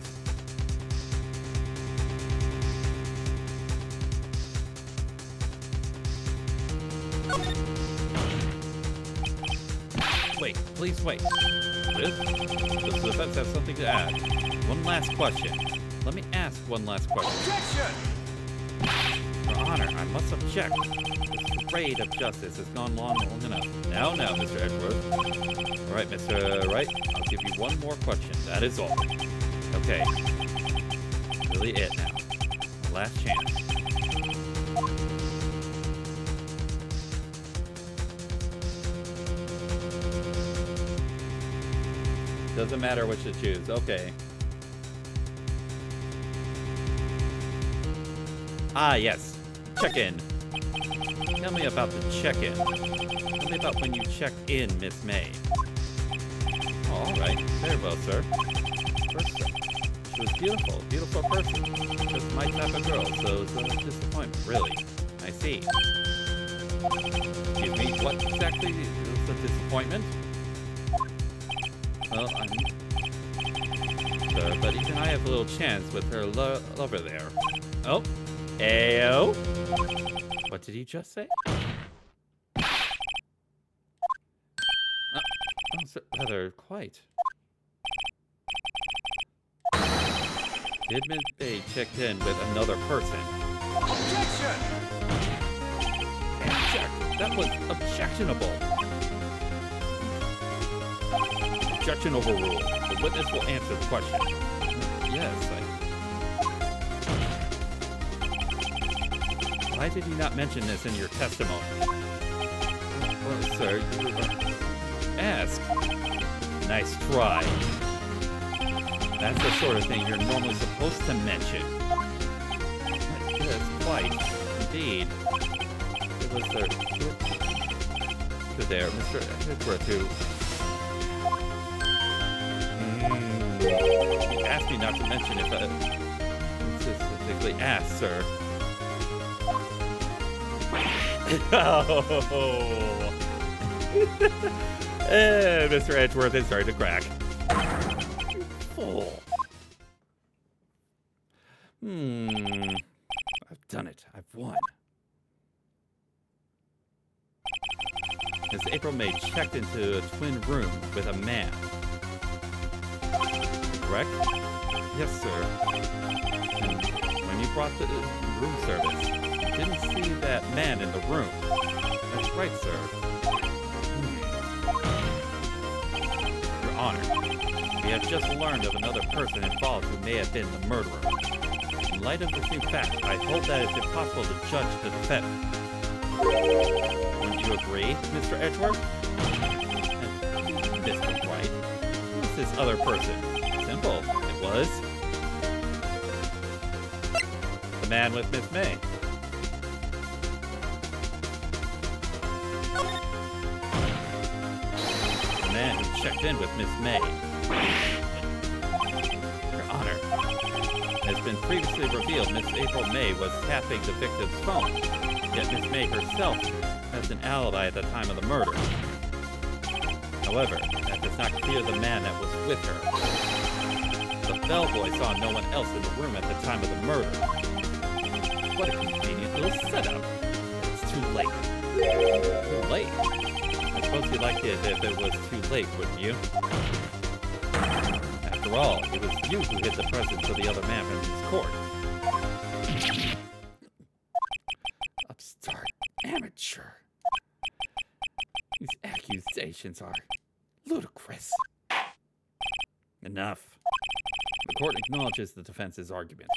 Wait, please wait. Liz, does the defense have something to add? One last question. Let me ask one last question. Objection! Your Honor, I must object. This parade of justice has gone long enough. Now, Mr. Edgeworth. All right, Mr. Wright, I'll give you one more question. That is all. Okay. Really it now. Last chance. Doesn't matter which to choose. Okay. Ah, yes. Check-in. Tell me about the check-in. Tell me about when you checked in, Miss May. Oh, all right. Very well, sir. First, she was beautiful. Beautiful person. Just my type of girl, so it's a disappointment, really. I see. Excuse me, what exactly is a disappointment? Well, sure, but even I have a little chance with her lover there. Oh, ayo. What did he just say? Oh, so rather quite. Did Miss Bay checked in with another person? Objection! Object. That was objectionable. Objection overruled. The witness will answer the question. Yes, Why did you not mention this in your testimony? Well, sir, you ask. Nice try. That's the sort of thing you're normally supposed to mention. Yes, quite. Indeed. It was there, Mr. Edgeworth, who... You asked me not to mention if I specifically asked, sir. Oh. Mr. Edgeworth is starting to crack. Fool. I've done it. I've won. Miss April May checked into a twin room with a man. Correct? Yes, sir. And when you brought the room service, you didn't see that man in the room. That's right, sir. Your Honor, we have just learned of another person involved who may have been the murderer. In light of this new fact, I hold that it's impossible to judge the defendant. Wouldn't you agree, Mr. Edgeworth? And Mr. Wright? Who's this other person? Simple. It was the man with Miss May. The man who checked in with Miss May. Your Honor, as been previously revealed, Miss April May was tapping the victim's phone, yet Miss May herself has an alibi at the time of the murder. However, that does not clear the man that was with her. The bellboy saw no one else in the room at the time of the murder. What a convenient little setup. It's too late. Too late? I suppose you'd like it if it was too late, wouldn't you? After all, it was you who hid the presence of the other man from his court. Upstart. Amateur. These accusations are ludicrous. Enough. The court acknowledges the defense's argument.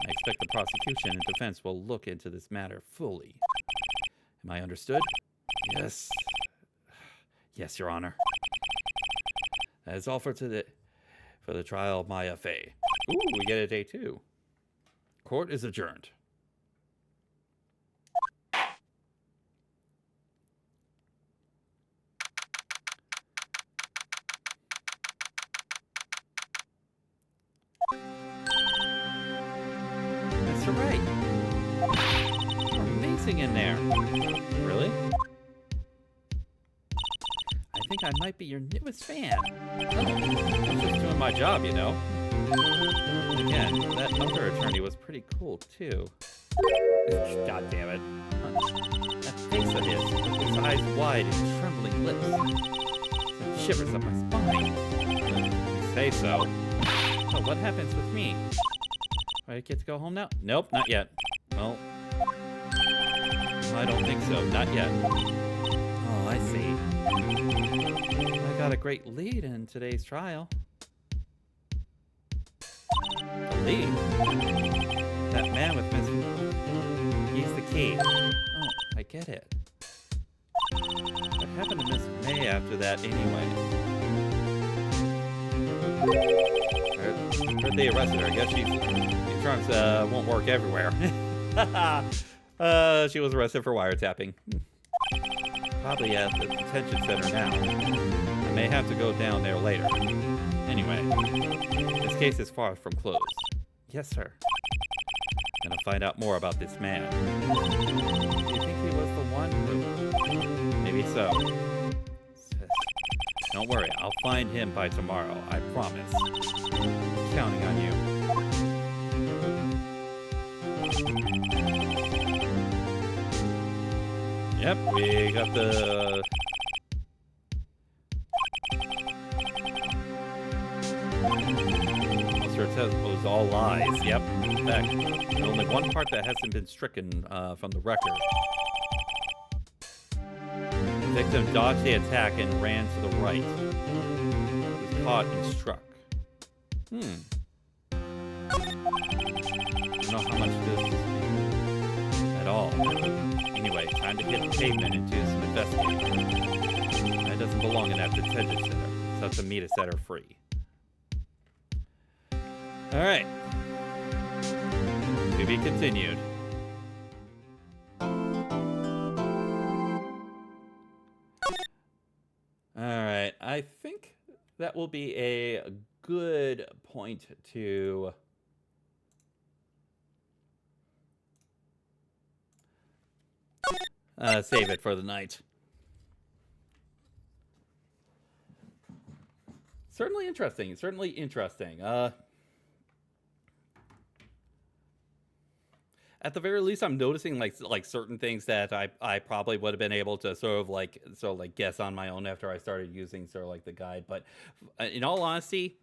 I expect the prosecution and defense will look into this matter fully. Am I understood? Yes. Yes, Your Honor. That is all for the trial of Maya Fey. Ooh, we get a day 2. Court is adjourned. Mr. Wright. You're amazing in there. Really? I think I might be your newest fan. Oh, I'm just doing my job, you know. Again, that other attorney was pretty cool, too. God damn it. That face of his, with his eyes wide and trembling lips. Sent shivers up my spine. You say so. Oh, what happens with me? Do I get to go home now? Nope, not yet. Well, I don't think so. Not yet. Oh, I see. I got a great lead in today's trial. A lead? That man with Miss... He's the key. Oh, I get it. What happened to Miss May after that anyway? Heard they arrested her. I guess these charms won't work everywhere. She was arrested for wiretapping. Probably at the detention center now. I may have to go down there later. Anyway, this case is far from closed. Yes, sir. Gonna find out more about this man. Do you think he was the one who... Maybe so. Don't worry, I'll find him by tomorrow. I promise. I'm counting on you. Yep, we got the... Officer says it was all lies. Yep, in fact, there's only one part that hasn't been stricken from the record. The victim dodged the attack and ran to the right. He was caught and struck. I don't know how much this is at all. Anyway, time to hit the pavement and do some investigating. That doesn't belong in that detention center. It's up to me to set her free. Alright. To be continued. Alright, I think that will be a good point to... save it for the night. Certainly interesting. Certainly interesting. At the very least, I'm noticing like certain things that I probably would have been able to sort of like guess on my own after I started using sort of like the guide. But in all honesty,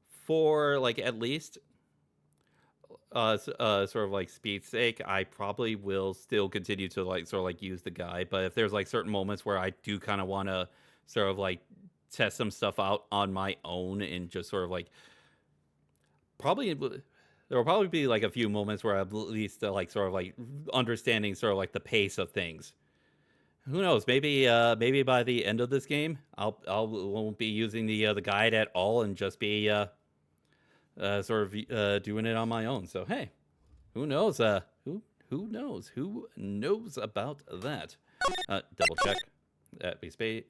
for like at least sort of like speed's sake, I probably will still continue to like sort of like use the guide. But if there's like certain moments where I do kind of want to sort of like test some stuff out on my own and just sort of like probably there will probably be like a few moments where I'm at least like sort of like understanding sort of like the pace of things. Who knows? Maybe maybe by the end of this game, I won't be using the guide at all and just be sort of doing it on my own. So hey, who knows? Who knows? Who knows about that? Double check that we spay.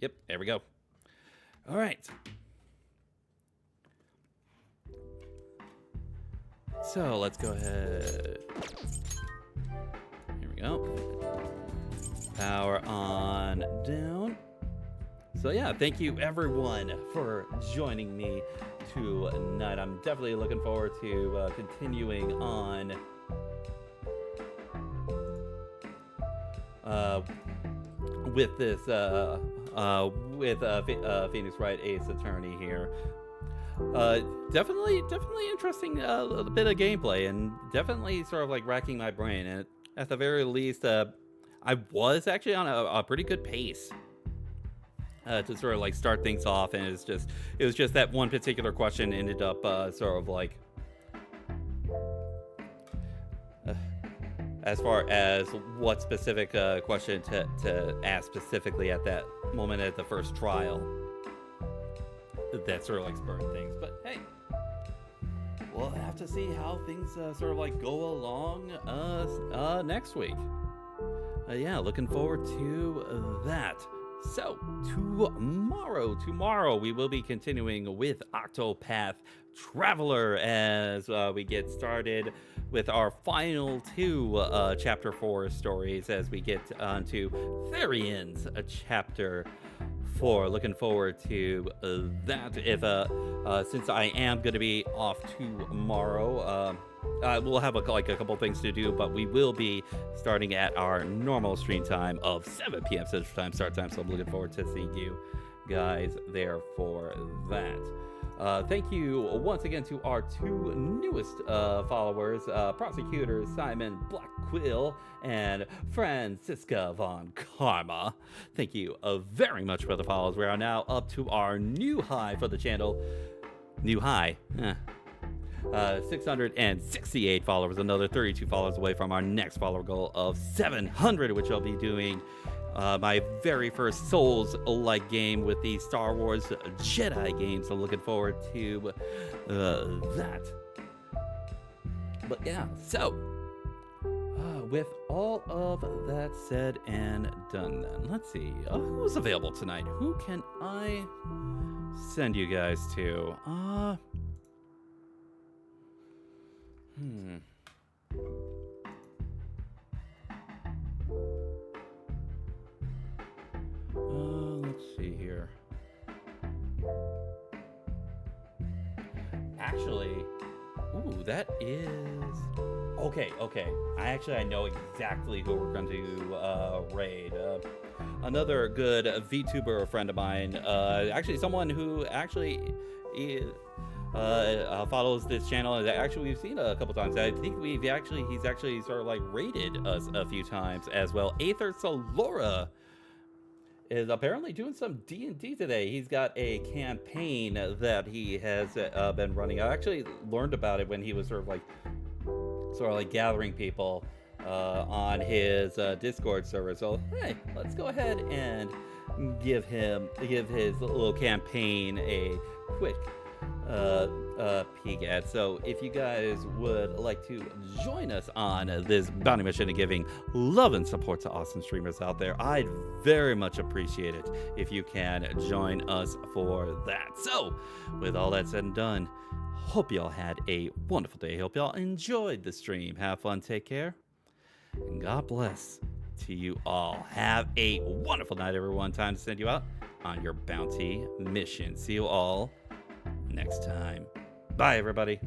Yep, there we go. All right. So let's go ahead. Here we go. Power on down. So yeah, thank you everyone for joining me tonight. I'm definitely looking forward to continuing on with this with Phoenix Wright Ace Attorney here. Definitely interesting little bit of gameplay, and definitely sort of like racking my brain. And at the very least, I was actually on a pretty good pace. to sort of like start things off, and it was just that one particular question ended up sort of like as far as what specific question to ask specifically at that moment at the first trial, that sort of like spurred things. But hey, we'll have to see how things sort of like go along next week. Yeah, looking forward to that. So tomorrow we will be continuing with Octopath Traveler as we get started with our final two chapter 4 stories as we get onto Therian's chapter 4. Looking forward to that. If since I am going to be off tomorrow, we'll have a couple things to do, but we will be starting at our normal stream time of 7 p.m. Central Time start time. So I'm looking forward to seeing you guys there for that. Thank you once again to our two newest followers, prosecutors Simon Blackquill and Francisca Von Karma. Thank you very much for the follows. We are now up to our new high for the channel. New high. 668 followers, another 32 followers away from our next follower goal of 700, which I'll be doing my very first Souls-like game with the Star Wars Jedi game, so looking forward to that. But yeah, so with all of that said and done, then let's see who's available tonight. Who can I send you guys to? Let's see here. Actually, ooh, that is okay. I know exactly who we're going to raid. Another good VTuber friend of mine. Actually, someone who actually follows this channel, and actually we've seen a couple times. I think he's actually sort of like raided us a few times as well. Aether Solora is apparently doing some D&D today. He's got a campaign that he has been running. I actually learned about it when he was sort of like gathering people on his Discord server. So hey, let's go ahead and give his little campaign a quick peek at. So if you guys would like to join us on this bounty mission and giving love and support to awesome streamers out there, I'd very much appreciate it if you can join us for that. So with all that said and done, hope y'all had a wonderful day. Hope y'all enjoyed the stream. Have fun, take care, and God bless to you all. Have a wonderful night, everyone. Time to send you out on your bounty mission. See you all next time. Bye, everybody.